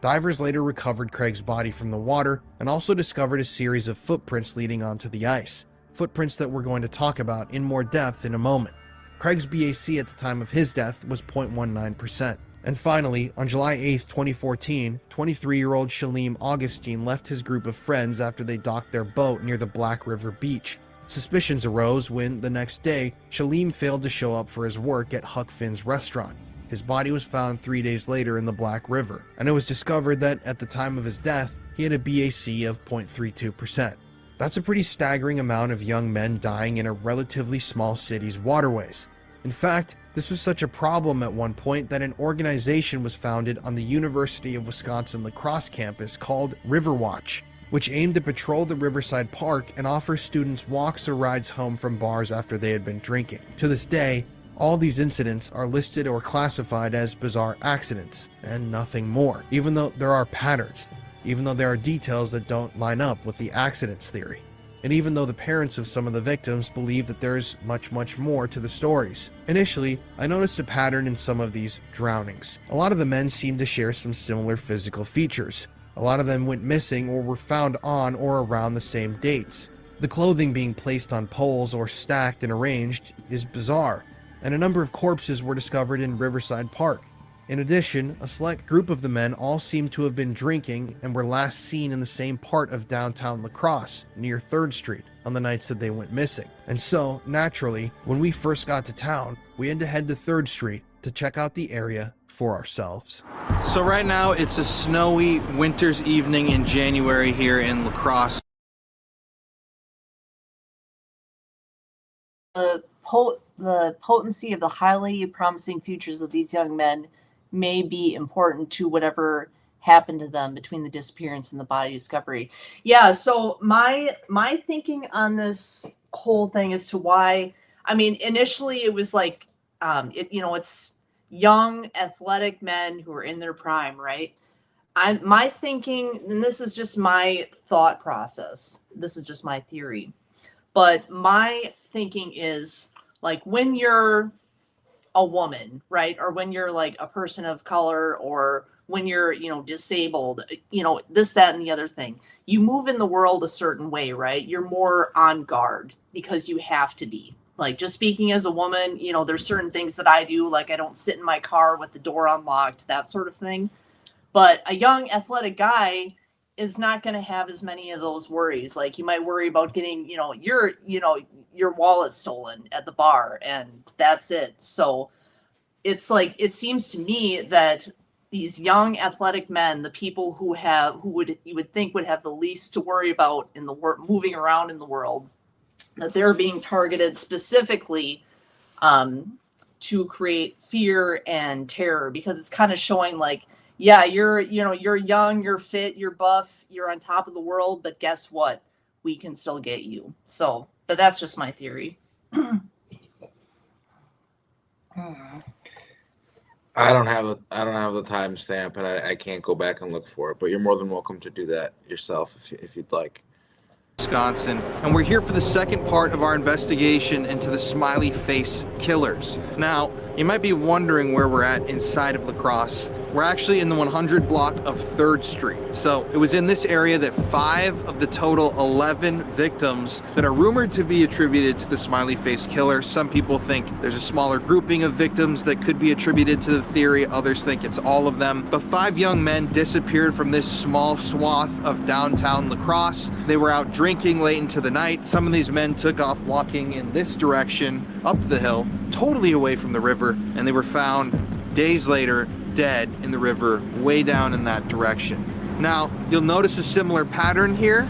Divers later recovered Craig's body from the water and also discovered a series of footprints leading onto the ice, footprints that we're going to talk about in more depth in a moment. Craig's BAC at the time of his death was 0.19%. And finally, on July 8, 2014, 23-year-old Shalim Augustine left his group of friends after they docked their boat near the Black River Beach. Suspicions arose when, the next day, Shalim failed to show up for his work at Huck Finn's restaurant. His body was found 3 days later in the Black River, and it was discovered that at the time of his death, he had a BAC of 0.32%. That's a pretty staggering amount of young men dying in a relatively small city's waterways. In fact, this was such a problem at one point that an organization was founded on the University of Wisconsin La Crosse campus called Riverwatch, which aimed to patrol the Riverside Park and offer students walks or rides home from bars after they had been drinking. To this day, all these incidents are listed or classified as bizarre accidents, and nothing more, even though there are patterns, even though there are details that don't line up with the accidents theory. And even though the parents of some of the victims believe that there's much more to the stories. Initially, I noticed a pattern in some of these drownings. A lot of the men seemed to share some similar physical features. A lot of them went missing or were found on or around the same dates. The clothing being placed on poles or stacked and arranged is bizarre, and a number of corpses were discovered in Riverside Park. In addition, a select group of the men all seemed to have been drinking and were last seen in the same part of downtown Lacrosse, near 3rd Street, on the nights that they went missing. And so, naturally, when we first got to town, we had to head to 3rd Street to check out the area for ourselves. So right now, it's a snowy winter's evening in January here in Lacrosse. The potency of the highly promising futures of these young men may be important to whatever happened to them between the disappearance and the body discovery. Yeah, so my thinking on this whole thing as to why, I mean, initially it was like, it's young athletic men who are in their prime, right? My thinking, and this is just my thought process, this is just my theory, but my thinking is like when you're a woman, right? Or when you're like a person of color, or when you're, disabled, this, that, and the other thing, you move in the world a certain way, right? You're more on guard because you have to be. Like, just speaking as a woman, there's certain things that I do, like I don't sit in my car with the door unlocked, that sort of thing. But a young athletic guy is not going to have as many of those worries. Like, you might worry about getting, your wallet stolen at the bar, and that's it. So it's like, it seems to me that these young athletic men, the people who you would think would have the least to worry about in the world, moving around in the world, that they're being targeted specifically to create fear and terror, because it's kind of showing like, yeah, you're young, you're fit, you're buff, you're on top of the world, but guess what? We can still get you. So, but that's just my theory. I don't have the timestamp, and I can't go back and look for it. But you're more than welcome to do that yourself if you'd like. Wisconsin, and we're here for the second part of our investigation into the Smiley Face Killers. Now, you might be wondering where we're at inside of Lacrosse. We're actually in the 100 block of 3rd Street. So it was in this area that 5 of the total 11 victims that are rumored to be attributed to the Smiley Face Killer. Some people think there's a smaller grouping of victims that could be attributed to the theory. Others think it's all of them. But 5 young men disappeared from this small swath of downtown Lacrosse. They were out drinking late into the night. Some of these men took off walking in this direction up the hill, totally away from the river, and they were found days later dead in the river way down in that direction. Now, you'll notice a similar pattern here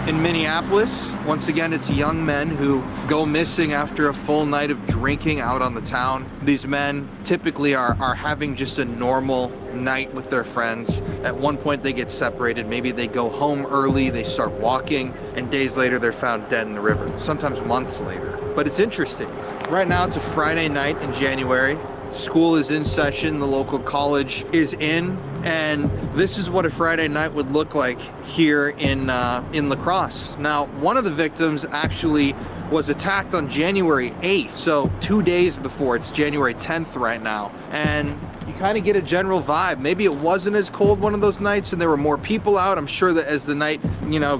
in Minneapolis. Once again, it's young men who go missing after a full night of drinking out on the town. These men typically are having just a normal night with their friends. At one point they get separated, maybe they go home early, they start walking, and days later they're found dead in the river, sometimes months later. But it's interesting. Right now it's a Friday night in January. School is in session, the local college is in, and this is what a Friday night would look like here in Lacrosse. Now, one of the victims actually was attacked on January 8th, so 2 days before. It's January 10th right now, and you kind of get a general vibe. Maybe it wasn't as cold one of those nights and there were more people out. I'm sure that as the night,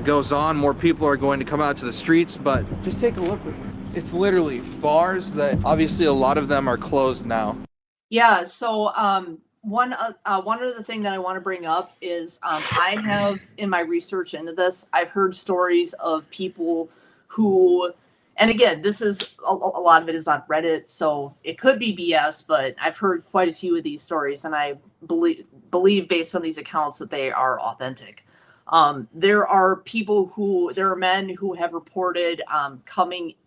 goes on, more people are going to come out to the streets, but just take a look at it. It's literally bars that obviously a lot of them are closed now. Yeah, so one other thing that I want to bring up is I have, in my research into this, I've heard stories of people who, and again, this is a lot of it is on Reddit, so it could be BS, but I've heard quite a few of these stories, and I believe based on these accounts that they are authentic. There are men who have reported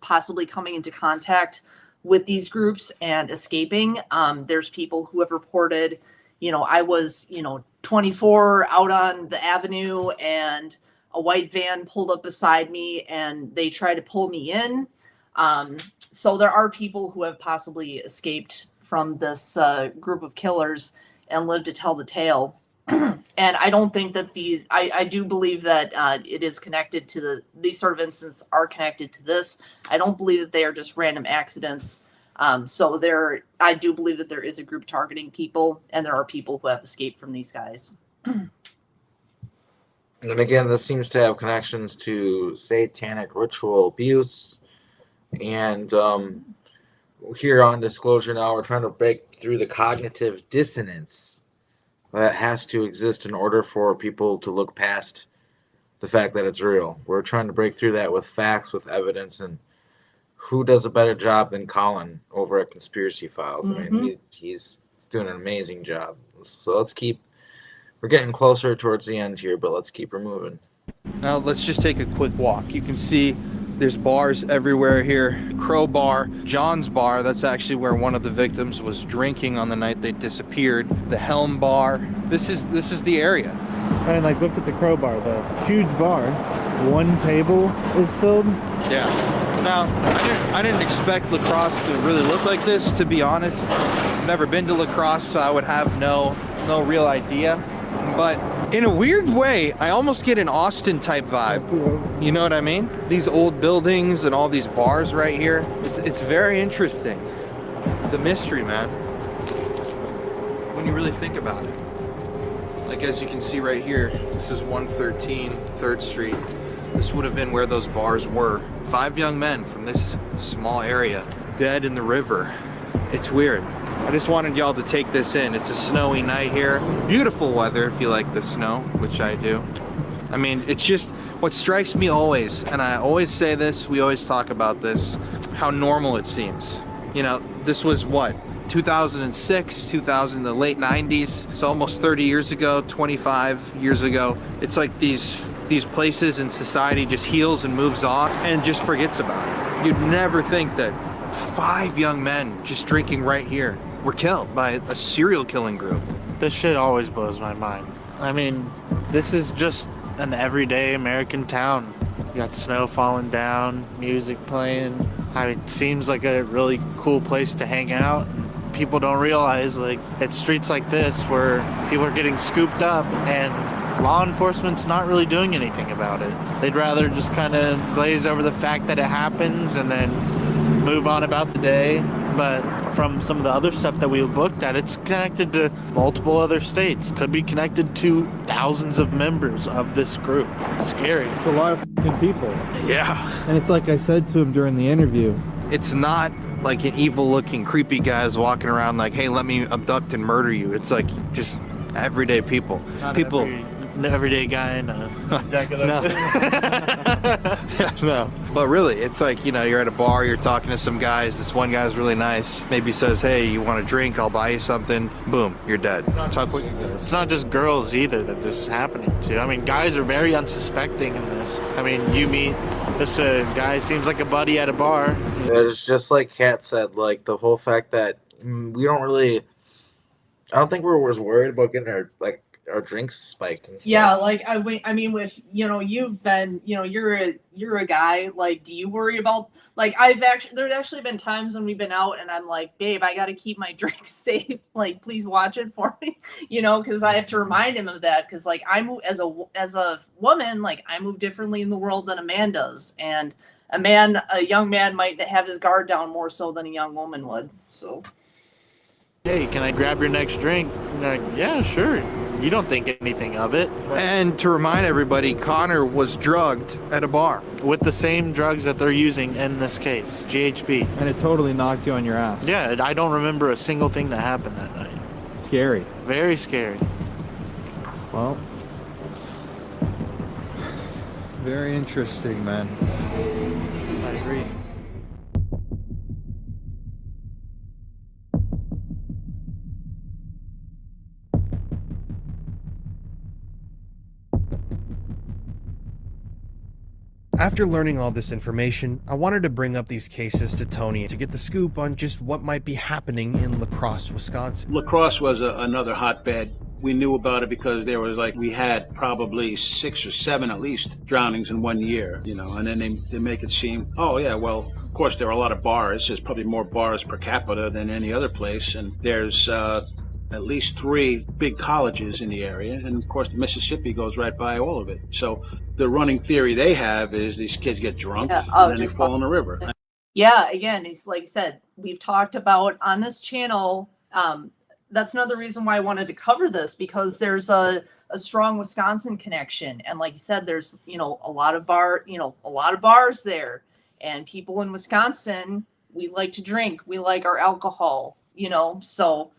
possibly coming into contact with these groups and escaping. There's people who have reported, I was, 24 out on the avenue and a white van pulled up beside me and they tried to pull me in. So there are people who have possibly escaped from this group of killers and lived to tell the tale. And I don't think that I do believe that it is connected to these sort of incidents are connected to this. I don't believe that they are just random accidents. So I do believe that there is a group targeting people, and there are people who have escaped from these guys. And again, this seems to have connections to satanic ritual abuse. And here on Disclosure Now, we're trying to break through the cognitive dissonance that has to exist in order for people to look past the fact that it's real. We're trying to break through that with facts, with evidence, and who does a better job than Colin over at Conspiracy Files? Mm-hmm. I mean, he's doing an amazing job. So we're getting closer towards the end here, but let's keep her moving. Now let's just take a quick walk. You can see there's bars everywhere here. Crow Bar, John's Bar, that's actually where one of the victims was drinking on the night they disappeared. The Helm Bar, this is the area. And look at the Crow Bar, the huge bar. One table is filled. Yeah. Now, I didn't expect Lacrosse to really look like this, to be honest. I've never been to Lacrosse, so I would have no real idea. But in a weird way, I almost get an Austin type vibe. You know what I mean? These old buildings and all these bars right here. It's very interesting. The mystery, man. When you really think about it. Like as you can see right here, this is 113 3rd Street. This would have been where those bars were. 5 young men from this small area dead in the river. It's weird. I just wanted y'all to take this in. It's a snowy night here. Beautiful weather if you like the snow, which I do. I mean, it's just what strikes me always, and I always say this, we always talk about this, how normal it seems. This was what? 2006, the late 90s. So almost 30 years ago, 25 years ago. It's like these places in society just heals and moves on and just forgets about it. You'd never think that 5 young men just drinking right here were killed by a serial killing group. This shit always blows my mind. I mean, this is just an everyday American town. You got snow falling down, music playing. I mean, it seems like a really cool place to hang out. People don't realize, like, it's streets like this where people are getting scooped up and law enforcement's not really doing anything about it. They'd rather just kind of glaze over the fact that it happens and then move on about the day. But from some of the other stuff that we've looked at, it's connected to multiple other states. Could be connected to thousands of members of this group. Scary. It's a lot of fucking people. Yeah. And it's like I said to him during the interview. It's not like an evil-looking, creepy guys walking around like, hey, let me abduct and murder you. It's like just everyday people. Everyday guy in a jacket. No. Yeah, no. But really, it's like, you know, you're at a bar, you're talking to some guys, this one guy's really nice, maybe says, hey, you want a drink, I'll buy you something, boom, you're dead. It's not just girls either that this is happening to. I mean, guys are very unsuspecting in this. I mean, you meet this guy, seems like a buddy at a bar. It's just like Kat said, like the whole fact that we don't really, I don't think we're as worried about getting our drinks spiked and stuff. Yeah, like I mean, with you've been, you're a guy. Like, do you worry about, like, there's actually been times when we've been out and I'm like, babe, I got to keep my drinks safe. Like, please watch it for me, because I have to remind him of that. Because like I move as a woman, like I move differently in the world than a man does, and a young man might have his guard down more so than a young woman would. So. Hey, can I grab your next drink? And they're like, yeah, sure. You don't think anything of it. And to remind everybody, Connor was drugged at a bar. With the same drugs that they're using in this case, GHB. And it totally knocked you on your ass. Yeah, I don't remember a single thing that happened that night. Scary. Very scary. Well, very interesting, man. I agree. After learning all this information, I wanted to bring up these cases to Tony to get the scoop on just what might be happening in Lacrosse, Wisconsin. Lacrosse was another hotbed. We knew about it because we had probably 6 or 7 at least drownings in 1 year, and then they make it seem, oh yeah, well, of course there are a lot of bars. There's probably more bars per capita than any other place, and there's at least 3 big colleges in the area, and of course the Mississippi goes right by all of it. So the running theory they have is these kids get drunk and then they fall in the river. Yeah, again, it's like I said, we've talked about on this channel. That's another reason why I wanted to cover this, because there's a strong Wisconsin connection, and like you said, there's a lot of bars there, and people in Wisconsin, we like to drink, we like our alcohol, so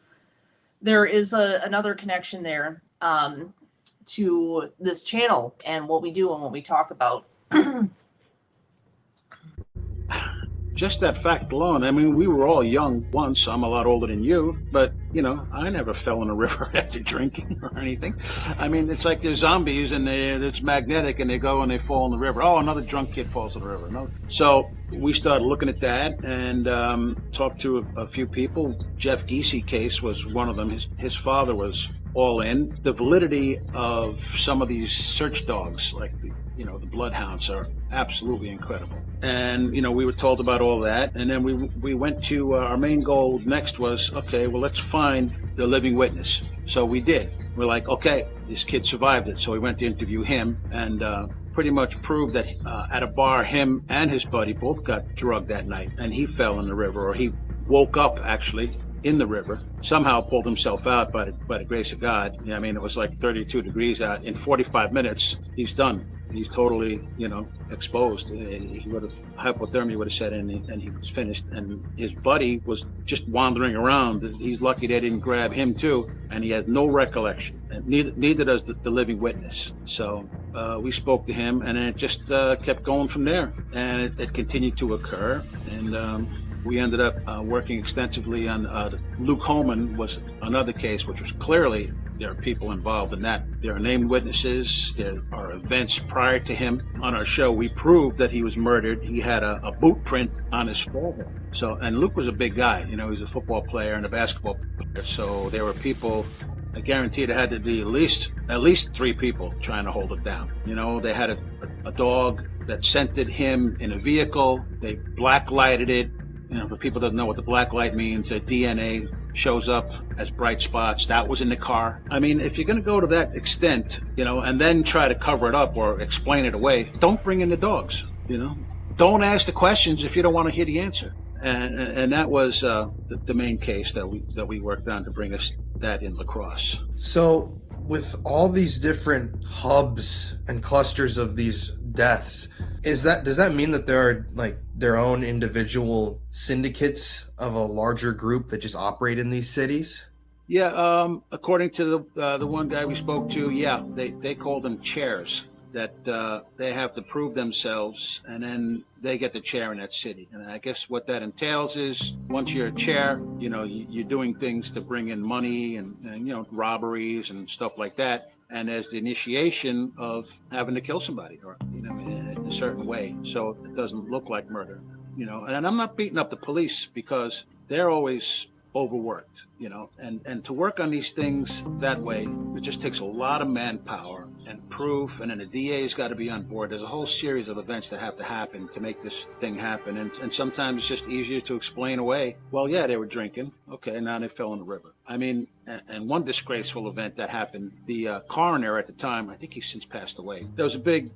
there is another connection there to this channel and what we do and what we talk about. Just that fact alone, I mean, we were all young once. I'm a lot older than you, but, I never fell in a river after drinking or anything. I mean, it's like they're zombies and it's magnetic and they go and they fall in the river. Oh, another drunk kid falls in the river. No. So we started looking at that and talked to a few people. Jeff Giese case was one of them. His father was all in. The validity of some of these search dogs, like the bloodhounds, are absolutely incredible. And we were told about all that, and then we went to our main goal next was, okay, well, let's find the living witness. So we did. We're like, okay, this kid survived it. So we went to interview him and pretty much proved that at a bar, him and his buddy both got drugged that night, and he fell in the river, or he woke up actually in the river, somehow pulled himself out by the grace of God. I mean, it was like 32 degrees out. In 45 minutes, he's done. He's totally, exposed. He would have, hypothermia would have set in, and he was finished. And his buddy was just wandering around. He's lucky they didn't grab him too, and he has no recollection. And neither does the living witness. So we spoke to him, and then it just kept going from there. And it continued to occur. And we ended up working extensively on Luke Holman was another case, which was clearly There are people involved in that. There are named witnesses. There are events prior to him. On our show, we proved that he was murdered. He had a boot print on his forehead. So, and Luke was a big guy. You know, he's a football player and a basketball player. So there were people, I guarantee there had to be at least 3 people trying to hold it down. You know, they had a dog that scented him in a vehicle. They black lighted it. You know, for people that don't know what the black light means, their DNA shows up as bright spots. That was in the car. I mean, if you're going to go to that extent, you know, and then try to cover it up or explain it away, don't bring in the dogs, you know. Don't ask the questions if you don't want to hear the answer. And that was the main case that we worked on to bring us that in Lacrosse. So with all these different hubs and clusters of these deaths, does that mean that there are like their own individual syndicates of a larger group that just operate in these cities? Yeah, according to the one guy we spoke to, yeah, they call them chairs, that they have to prove themselves, and then they get the chair in that city. And I guess what that entails is once you're a chair, you know, you're doing things to bring in money and you know, robberies and stuff like that. And there's the initiation of having to kill somebody, or, you know, in a certain way, so it doesn't look like murder, you know. And I'm not beating up the police because they're always overworked, you know, and to work on these things that way, it just takes a lot of manpower and proof, and then the DA's got to be on board. There's a whole series of events that have to happen to make this thing happen, and sometimes it's just easier to explain away. Well, yeah, they were drinking. Okay, now they fell in the river. I mean, and one disgraceful event that happened, the coroner at the time, I think he's since passed away. There was a big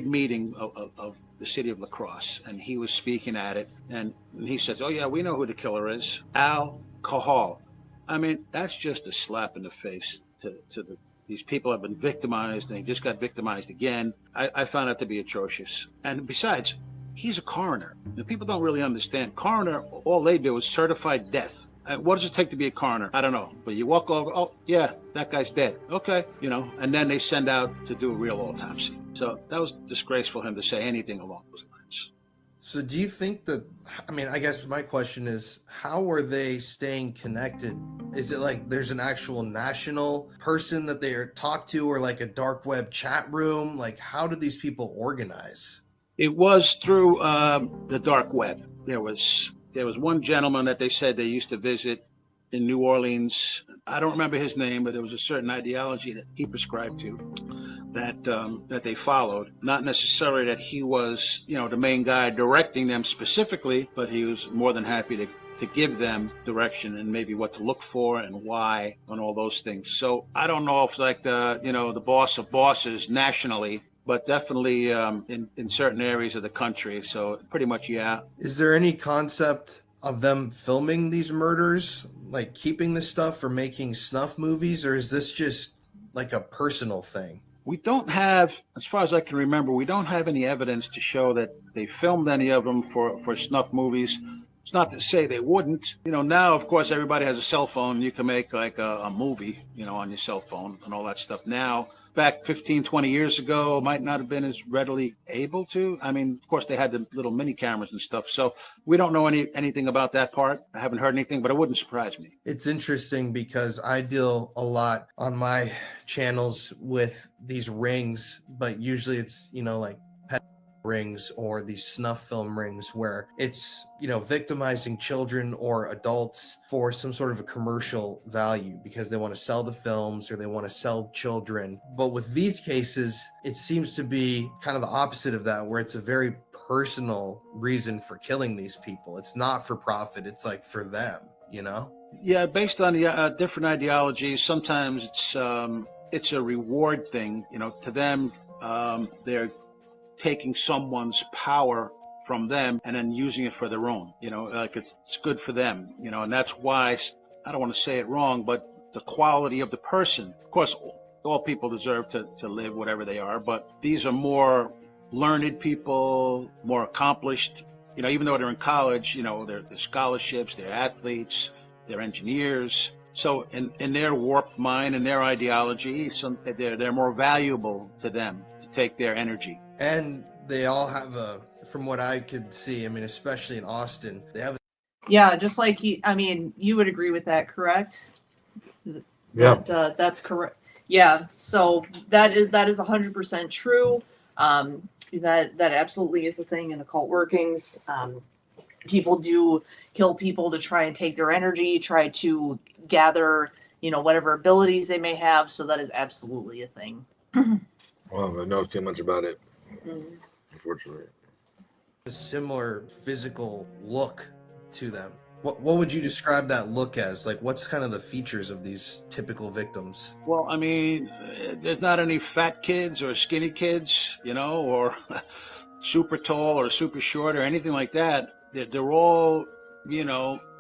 meeting of the city of Lacrosse, and he was speaking at it, and he says, "Oh yeah, we know who the killer is, alcohol." I mean, that's just a slap in the face to these people have been victimized, and they just got victimized again. I found that to be atrocious. And besides, he's a coroner. The people don't really understand. Coroner, all they do is certified death. What does it take to be a coroner? I don't know. But you walk over, oh, yeah, that guy's dead. Okay, you know, and then they send out to do a real autopsy. So that was disgraceful for him to say anything along those lines. So do you think that, I mean, I guess my question is, how are they staying connected? Is it like there's an actual national person that they are talk to, or like a dark web chat room? Like, how do these people organize? It was through the dark web. There was one gentleman that they said they used to visit in New Orleans. I don't remember his name, but there was a certain ideology that he prescribed to that they followed. Not necessarily that he was, you know, the main guy directing them specifically, but he was more than happy to give them direction and maybe what to look for and why and all those things. So I don't know if like the boss of bosses nationally, but definitely in certain areas of the country. So pretty much, yeah. Is there any concept of them filming these murders, like keeping this stuff for making snuff movies, or is this just like a personal thing? We don't have, as far as I can remember, we don't have any evidence to show that they filmed any of them for snuff movies. It's not to say they wouldn't. You know, now, of course, everybody has a cell phone. You can make like a movie, you know, on your cell phone and all that stuff. Now, back 15, 20 years ago, might not have been as readily able to. I mean, of course, they had the little mini cameras and stuff. So we don't know anything about that part. I haven't heard anything, but it wouldn't surprise me. It's interesting because I deal a lot on my channels with these rings, but usually it's, you know, like pet rings or these snuff film rings where it's, you know, victimizing children or adults for some sort of a commercial value because they want to sell the films or they want to sell children. But with these cases, it seems to be kind of the opposite of that, where it's a very personal reason for killing these people. It's not for profit. It's like for them, you know? Yeah, based on the different ideologies, sometimes it's a reward thing. You know, to them, they're taking someone's power from them and then using it for their own, you know, like it's good for them, you know, and that's why, I don't want to say it wrong, but the quality of the person, of course, all people deserve to live whatever they are, but these are more learned people, more accomplished, you know, even though they're in college, you know, they're scholarships, they're athletes, they're engineers. So in their warped mind and their ideology, they're more valuable to them to take their energy. And they all have from what I could see, I mean, especially in Austin, they have. Yeah, just like you would agree with that, correct? That's correct. Yeah, so that is 100% true. That absolutely is a thing in occult workings. People do kill people to try and take their energy, try to gather, whatever abilities they may have. So that is absolutely a thing. Well, I know too much about it, unfortunately. A similar physical look to them. What would you describe that look as? Like, what's kind of the features of these typical victims? Well, I mean, there's not any fat kids or skinny kids, or super tall or super short or anything like that. They're all,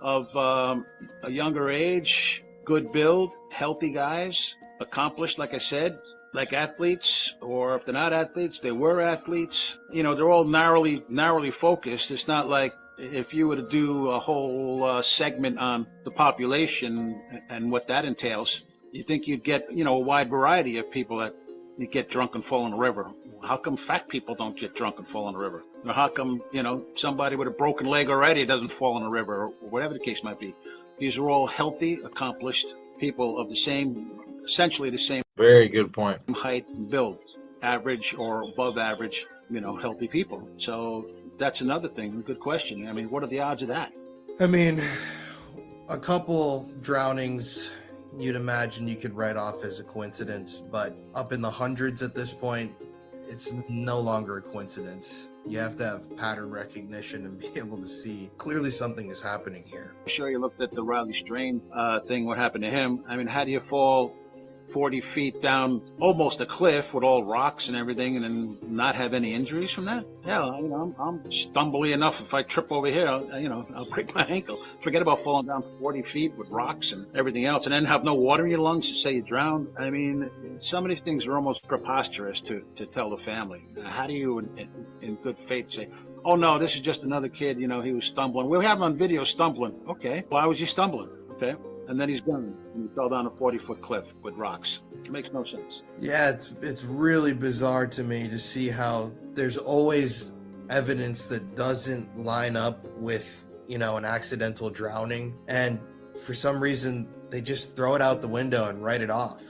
of a younger age, good build, healthy guys, accomplished, like I said, like athletes, or if they're not athletes, they were athletes. They're all narrowly focused. It's not like if you were to do a whole segment on the population and what that entails, you think you'd get, a wide variety of people that you get drunk and fall in a river. How come fat people don't get drunk and fall in a river? Or how come, somebody with a broken leg already doesn't fall in a river, or whatever the case might be? These are all healthy, accomplished people of essentially the same. Very good point. Height and build, average or above average, healthy people. So that's another thing. Good question. I mean, what are the odds of that? I mean, a couple drownings you'd imagine you could write off as a coincidence, but up in the hundreds at this point, it's no longer a coincidence. You have to have pattern recognition and be able to see clearly something is happening here. I'm sure you looked at the Riley Strain thing, what happened to him. I mean, how do you fall 40 feet down almost a cliff with all rocks and everything and then not have any injuries from that? Yeah, I'm stumbly enough. If I trip over here, I'll break my ankle. Forget about falling down 40 feet with rocks and everything else and then have no water in your lungs to say you drowned. I mean, some of these things are almost preposterous to tell the family. How do you, in good faith, say, oh no, this is just another kid, he was stumbling. We have him on video stumbling. Okay, why was he stumbling? Okay. And then he's gone, and he fell down a 40-foot cliff with rocks. It makes no sense. Yeah, it's really bizarre to me to see how there's always evidence that doesn't line up with, an accidental drowning. And for some reason, they just throw it out the window and write it off.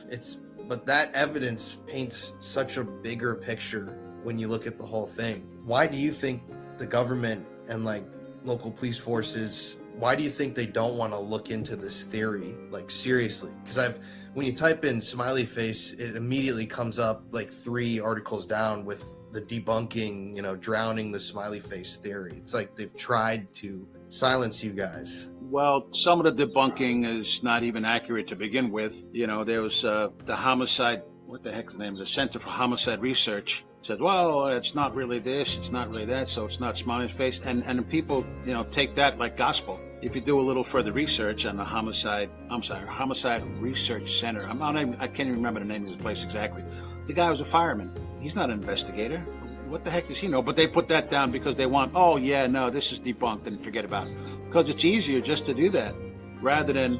But that evidence paints such a bigger picture when you look at the whole thing. Why do you think the government and local police forces, why do you think they don't want to look into this theory, seriously? Because when you type in Smiley Face, it immediately comes up 3 articles down with the debunking, drowning the Smiley Face theory. It's like they've tried to silence you guys. Well, some of the debunking is not even accurate to begin with. There was the homicide, what the heck is the name? The Center for Homicide Research said, well, it's not really this, it's not really that, so it's not Smiley Face. And people, take that like gospel. If you do a little further research on the Homicide Research Center, I can't even remember the name of the place exactly. The guy was a fireman. He's not an investigator. What the heck does he know? But they put that down because they want, oh yeah, no, this is debunked and forget about it. Because it's easier just to do that rather than,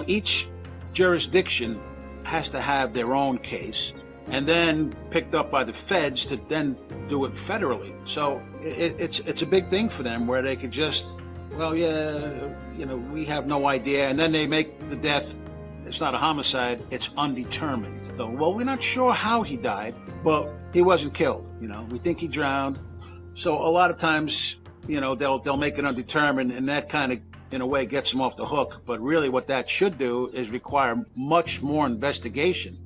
each jurisdiction has to have their own case and then picked up by the feds to then do it federally. So it's a big thing for them where they could just, well, yeah, we have no idea. And then they make the death, it's not a homicide, it's undetermined. So, well, we're not sure how he died, but he wasn't killed. We think he drowned. So a lot of times, they'll make it undetermined, and that kind of, in a way, gets them off the hook. But really what that should do is require much more investigation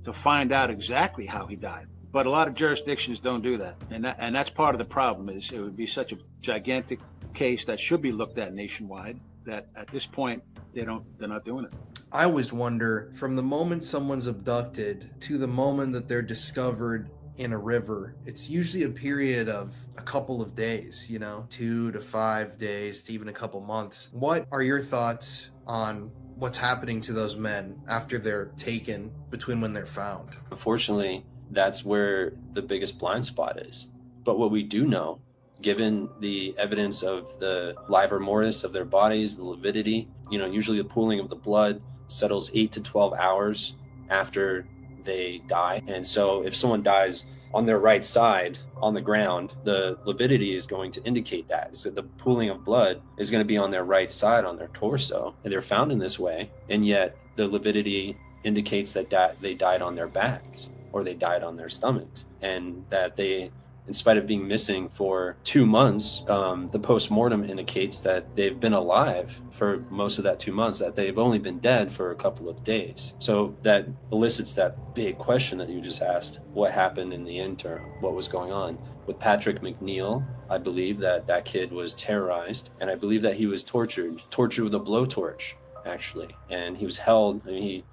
to find out exactly how he died. But a lot of jurisdictions don't do that. And that's part of the problem is it would be such a gigantic case that should be looked at nationwide that at this point, they're not doing it. I always wonder, from the moment someone's abducted to the moment that they're discovered in a river, it's usually a period of a couple of days, 2 to 5 days to even a couple months. What are your thoughts on what's happening to those men after they're taken between when they're found? Unfortunately, that's where the biggest blind spot is. But what we do know, given the evidence of the livor mortis of their bodies, the lividity, usually the pooling of the blood settles 8 to 12 hours after they die. And so if someone dies on their right side on the ground, the lividity is going to indicate that. So the pooling of blood is going to be on their right side on their torso. And they're found in this way. And yet the lividity indicates that they died on their backs or they died on their stomachs, and that they, in spite of being missing for 2 months, the post-mortem indicates that they've been alive for most of that 2 months, that they've only been dead for a couple of days. So that elicits that big question that you just asked: what happened in the interim? What was going on? With Patrick McNeil, I believe that kid was terrorized, and I believe that he was tortured with a blowtorch, actually. And he was held, he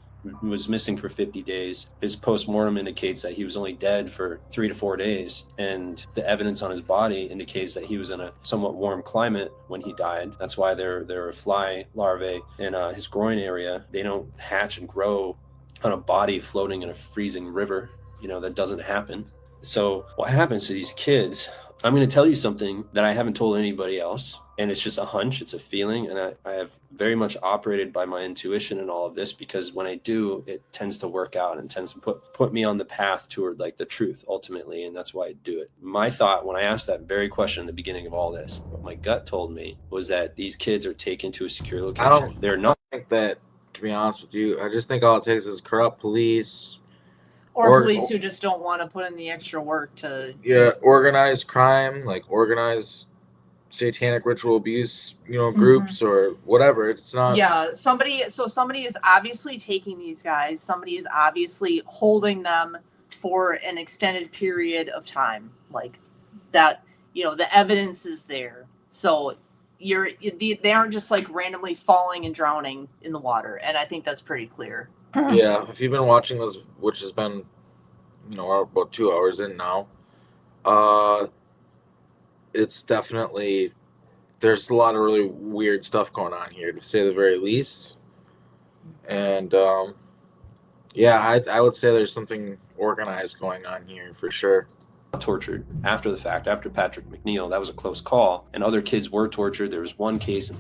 was missing for 50 days. His post-mortem indicates that he was only dead for 3 to 4 days. And the evidence on his body indicates that he was in a somewhat warm climate when he died. That's why there are fly larvae in his groin area. They don't hatch and grow on a body floating in a freezing river. That doesn't happen. So what happens to these kids? I'm going to tell you something that I haven't told anybody else, and it's just a hunch, it's a feeling, and I have very much operated by my intuition in all of this, because when I do, it tends to work out and tends to put me on the path toward like the truth ultimately, and that's why I do it. My thought when I asked that very question in the beginning of all this, what my gut told me was that these kids are taken to a secure location. They're not. I think that, to be honest with you, I just think all it takes is corrupt police. Or police who just don't want to put in the extra work to... Yeah, organized crime, like organized satanic ritual abuse, groups or whatever. It's not... Yeah, somebody is obviously taking these guys. Somebody is obviously holding them for an extended period of time. Like that, the evidence is there. So they aren't just like randomly falling and drowning in the water. And I think that's pretty clear. Yeah, if you've been watching this, which has been, about 2 hours in now, it's definitely, there's a lot of really weird stuff going on here, to say the very least. And yeah, I would say there's something organized going on here for sure. Tortured after the fact, after Patrick McNeil. That was a close call, and other kids were tortured. There was one case in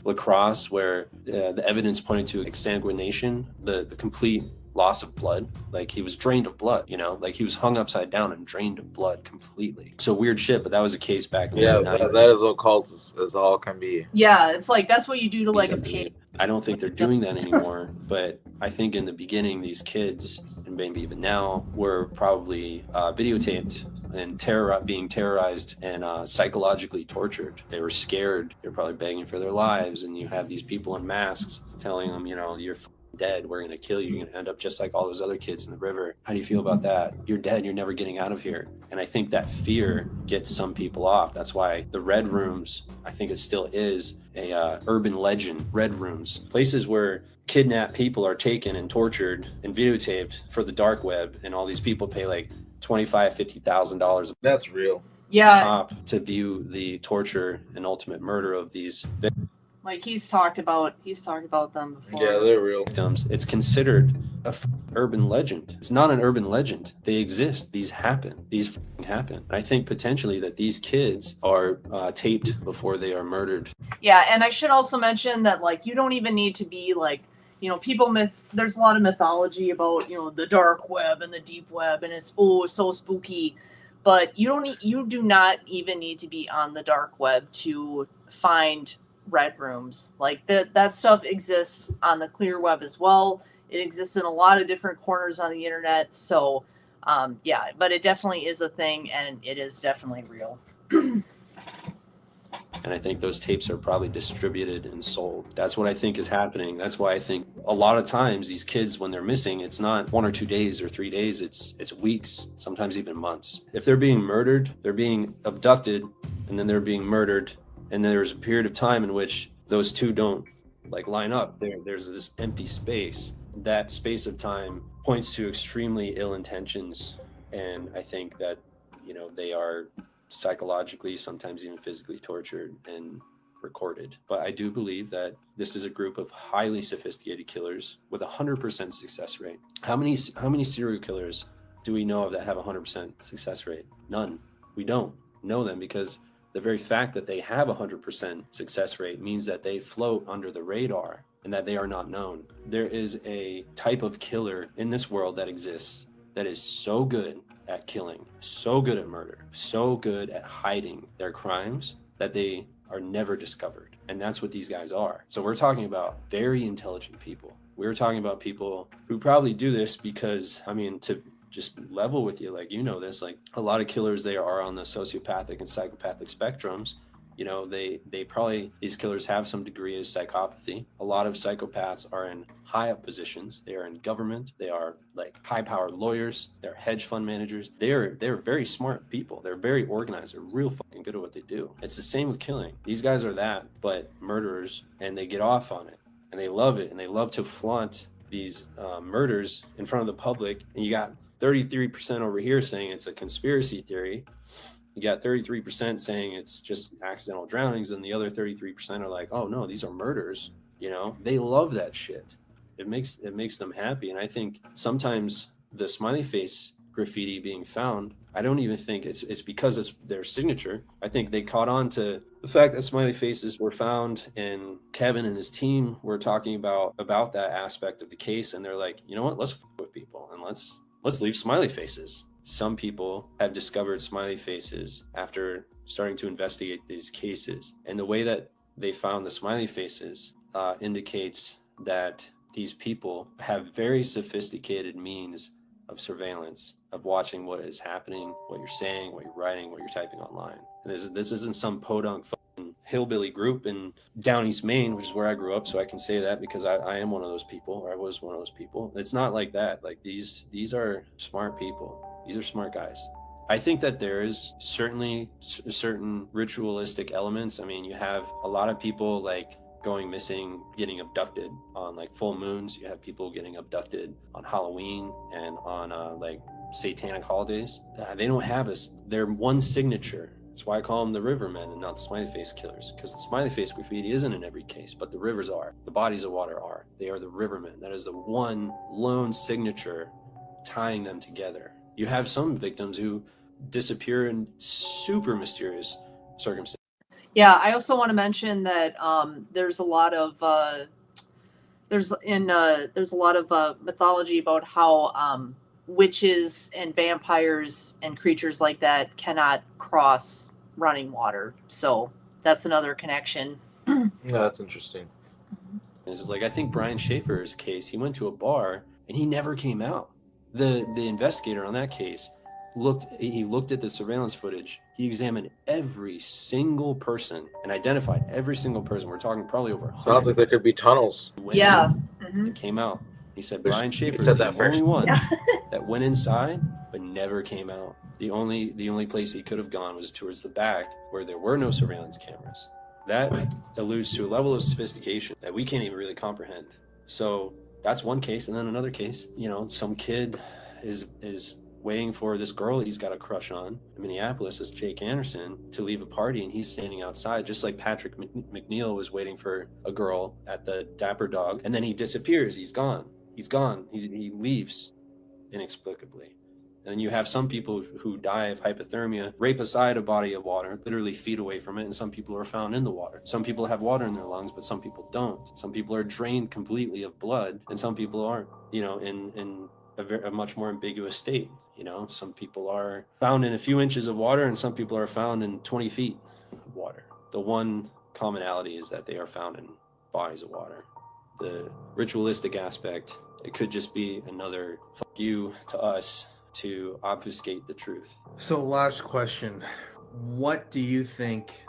Lacrosse where the evidence pointed to exsanguination, the complete loss of blood. Like he was drained of blood, like he was hung upside down and drained of blood completely. So weird shit, but that was a case back then. Yeah, that is occult as all can be. Yeah, it's like that's what you do to like a pig. I don't think they're doing that anymore, but I think in the beginning these kids, and maybe even now, were probably videotaped and being terrorized and psychologically tortured. They were scared. They're probably begging for their lives, and you have these people in masks telling them, you're dead, we're going to kill you, you're going to end up just like all those other kids in the river. How do you feel about that? You're dead, you're never getting out of here. And I think that fear gets some people off. That's why the red rooms, I think it still is a urban legend. Red rooms, places where kidnapped people are taken and tortured and videotaped for the dark web, and all these people pay like $25,000-$50,000. That's real. Yeah. To view the torture and ultimate murder of these victims. Like he's talked about them before. Yeah, they're real. Victims. It's considered a urban legend. It's not an urban legend. They exist. These happen. These happen. And I think potentially that these kids are taped before they are murdered. Yeah, and I should also mention that like you don't even need to be like, there's a lot of mythology about, the dark web and the deep web, and it's so spooky. But you do not even need to be on the dark web to find red rooms. Like that stuff exists on the clear web as well. It exists in a lot of different corners on the internet. So yeah, but it definitely is a thing, and it is definitely real. And I think those tapes are probably distributed and sold. That's what I think is happening. That's why I think a lot of times these kids, when they're missing, it's not 1 or 2 days or 3 days. It's weeks, sometimes even months. If they're being murdered, they're being abducted, and then they're being murdered, and there's a period of time in which those two don't like line up. There's this empty space. That space of time points to extremely ill intentions, and I think that they are psychologically, sometimes even physically tortured and recorded. But I do believe that this is a group of highly sophisticated killers with 100% success rate. How many serial killers do we know of that have 100% success rate? None. We don't know them, because the very fact that they have 100% success rate means that they float under the radar and that they are not known. There is a type of killer in this world that exists that is so good at killing, so good at murder, so good at hiding their crimes that they are never discovered. And that's what these guys are. So we're talking about very intelligent people, We were talking about people who probably do this because, I mean, to just level with you, like, you know this, like a lot of killers, they are on the sociopathic and psychopathic spectrums. You know, they probably, these killers have some degree of psychopathy. A lot of psychopaths are in high up positions. They are in government. They are like high powered lawyers. They're hedge fund managers. They're very smart people. They're very organized. They're real fucking good at what they do. It's the same with killing. These guys are that, but murderers, and they get off on it, and they love it, and they love to flaunt these murders in front of the public. And you got 33% over here saying it's a conspiracy theory. You got 33% saying it's just accidental drownings, and the other 33% are like, oh no, these are murders. You know, they love that shit. It makes them happy. And I think sometimes the smiley face graffiti being found, I don't even think it's because it's their signature. I think they caught on to the fact that smiley faces were found, and Kevin and his team were talking about that aspect of the case, and they're like, you know what, let's fuck with people and let's leave smiley faces. Some people have discovered smiley faces after starting to investigate these cases. And the way that they found the smiley faces indicates that these people have very sophisticated means of surveillance, of watching what is happening, what you're saying, what you're writing, what you're typing online. And this isn't some podunk fucking hillbilly group in Down East Maine, which is where I grew up, so I can say that because I am one of those people, or I was one of those people. It's not like that. Like these are smart people. These are smart guys. I think that there is certainly certain ritualistic elements. I mean, you have a lot of people like going missing, getting abducted on like full moons. You have people getting abducted on Halloween and on like satanic holidays. They don't have their one signature. That's why I call them the Rivermen and not the Smiley Face Killers, because the Smiley Face graffiti isn't in every case, but the rivers are. The bodies of water are. They are the Rivermen. That is the one lone signature tying them together. You have some victims who disappear in super mysterious circumstances. Yeah, I also want to mention that there's a lot of mythology about how witches and vampires and creatures like that cannot cross running water. So that's another connection. Yeah, that's interesting. This is like, I think Brian Schaefer's case, he went to a bar and he never came out. The investigator on that case looked at the surveillance footage. He examined every single person and identified every single person. We're talking probably over 100. Sounds like there could be tunnels. Yeah. And came out. He said Brian Schaefer said is the that first. only one that went inside but never came out. The only place he could have gone was towards the back where there were no surveillance cameras. That alludes to a level of sophistication that we can't even really comprehend. So that's one case. And then another case, you know, some kid is waiting for this girl that he's got a crush on in Minneapolis, this Jake Anderson, to leave a party, and he's standing outside, just like Patrick McNeil was waiting for a girl at the Dapper Dog, and then he disappears. He's gone. He leaves inexplicably. And you have some people who die of hypothermia, right beside a body of water, literally feet away from it, and some people are found in the water. Some people have water in their lungs, but some people don't. Some people are drained completely of blood, and some people aren't, you know, in a much more ambiguous state. You know, some people are found in a few inches of water, and some people are found in 20 feet of water. The one commonality is that they are found in bodies of water. The ritualistic aspect, it could just be another fuck you to us to obfuscate the truth. So last question, what do you think,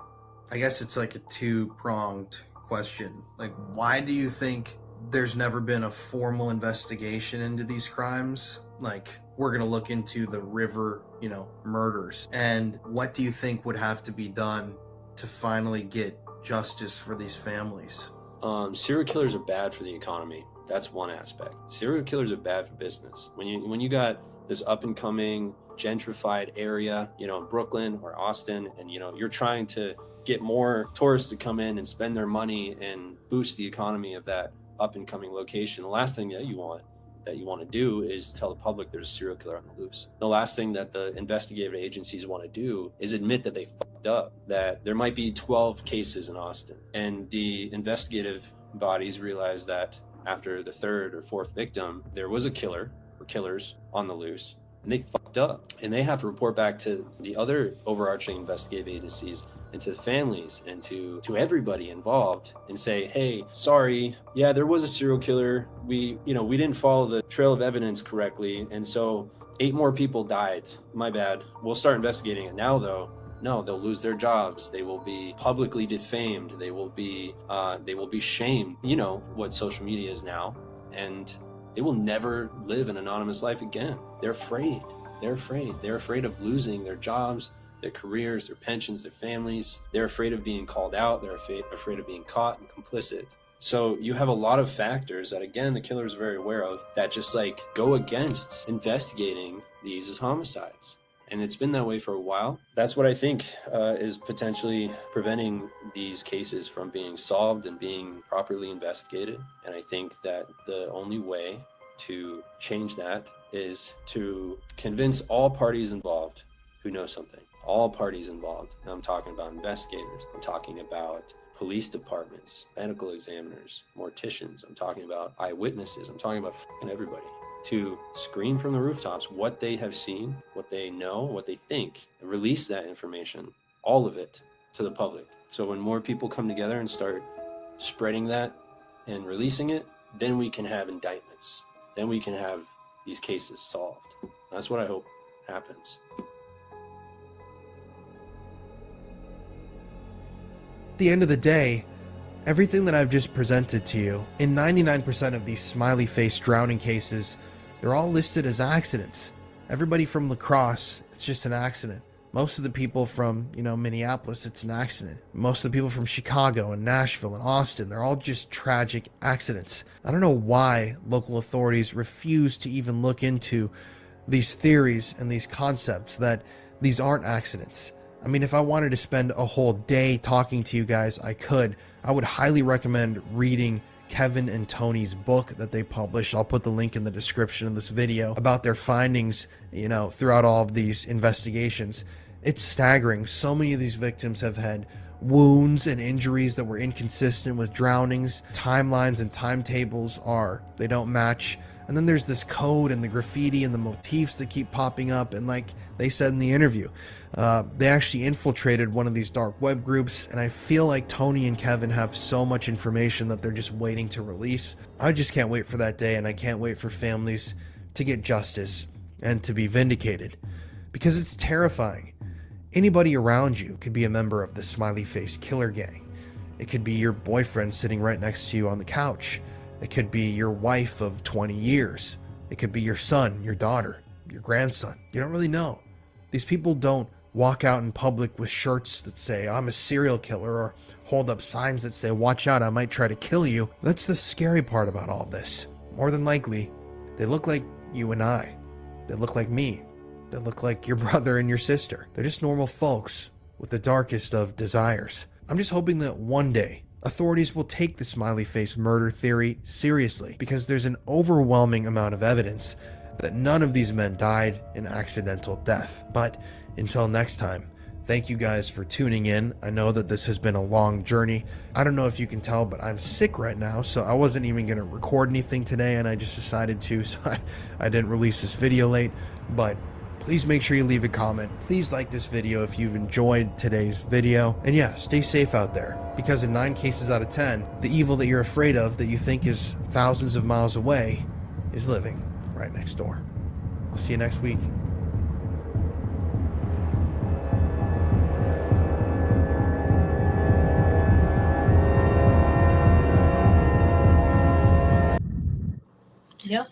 I guess it's like a two-pronged question, like why do you think there's never been a formal investigation into these crimes? Like, we're going to look into the river, you know, murders, and what do you think would have to be done to finally get justice for these families? Serial killers are bad for the economy. That's one aspect. Serial killers are bad for business. When you got this up and coming gentrified area, you know, in Brooklyn or Austin, and you know, you're trying to get more tourists to come in and spend their money and boost the economy of that up and coming location. The last thing that you want to do is tell the public there's a serial killer on the loose. The last thing that the investigative agencies want to do is admit that they fucked up, that there might be 12 cases in Austin, and the investigative bodies realize that after the third or fourth victim, there was a killer or killers on the loose, and they fucked up, and they have to report back to the other overarching investigative agencies and to the families and to everybody involved and say, hey, sorry, yeah, there was a serial killer. We didn't follow the trail of evidence correctly. And so 8 more people died. My bad. We'll start investigating it now, though. No, they'll lose their jobs. They will be publicly defamed. They will be shamed. You know what social media is now, and they will never live an anonymous life again. They're afraid. They're afraid. They're afraid of losing their jobs, their careers, their pensions, their families. They're afraid of being called out. They're afraid of being caught and complicit. So you have a lot of factors that, again, the killers are very aware of that just like go against investigating these as homicides. And it's been that way for a while. That's what I think is potentially preventing these cases from being solved and being properly investigated. And I think that the only way to change that is to convince all parties involved who know something. All parties involved. And I'm talking about investigators. I'm talking about police departments, medical examiners, morticians. I'm talking about eyewitnesses. I'm talking about everybody. To scream from the rooftops what they have seen, what they know, what they think, and release that information, all of it, to the public. So when more people come together and start spreading that and releasing it, then we can have indictments. Then we can have these cases solved. That's what I hope happens. At the end of the day, everything that I've just presented to you, in 99% of these smiley face drowning cases, they're all listed as accidents. Everybody from Lacrosse, it's just an accident. Most of the people from, Minneapolis, it's an accident. Most of the people from Chicago and Nashville and Austin, they're all just tragic accidents. I don't know why local authorities refuse to even look into these theories and these concepts that these aren't accidents. I mean, if I wanted to spend a whole day talking to you guys, I could. I would highly recommend reading Kevin and Tony's book that they published. I'll put the link in the description of this video about their findings, throughout all of these investigations. It's staggering. So many of these victims have had wounds and injuries that were inconsistent with drownings. Timelines and timetables they don't match. And then there's this code and the graffiti and the motifs that keep popping up. And like they said in the interview, they actually infiltrated one of these dark web groups. And I feel like Tony and Kevin have so much information that they're just waiting to release. I just can't wait for that day. And I can't wait for families to get justice and to be vindicated, because it's terrifying. Anybody around you could be a member of the Smiley Face Killer gang. It could be your boyfriend sitting right next to you on the couch. It could be your wife of 20 years. It could be your son, your daughter, your grandson. You don't really know. These people don't walk out in public with shirts that say, I'm a serial killer, or hold up signs that say, watch out, I might try to kill you. That's the scary part about all this. More than likely, they look like you and I. They look like me. They look like your brother and your sister. They're just normal folks with the darkest of desires. I'm just hoping that one day, authorities will take the smiley face murder theory seriously, because there's an overwhelming amount of evidence that none of these men died in accidental death. But until next time, thank you guys for tuning in. I know that this has been a long journey. I don't know if you can tell, but I'm sick right now, so I wasn't even going to record anything today, and I just decided to, so I didn't release this video late. But please make sure you leave a comment. Please like this video if you've enjoyed today's video. And yeah, stay safe out there, because in 9 cases out of 10, the evil that you're afraid of, that you think is thousands of miles away, is living right next door. I'll see you next week. Yep.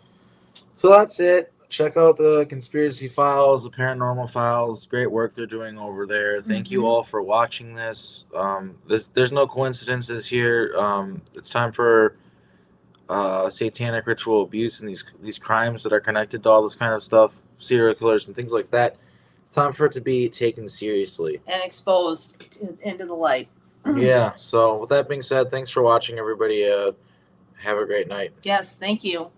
So that's it. Check out the Conspiracy Files, the Paranormal Files. Great work they're doing over there. Thank you all for watching this. There's no coincidences here. It's time for satanic ritual abuse and these crimes that are connected to all this kind of stuff, serial killers and things like that. It's time for it to be taken seriously and exposed into the light. Yeah. So with that being said, thanks for watching, everybody. Have a great night. Yes, thank you.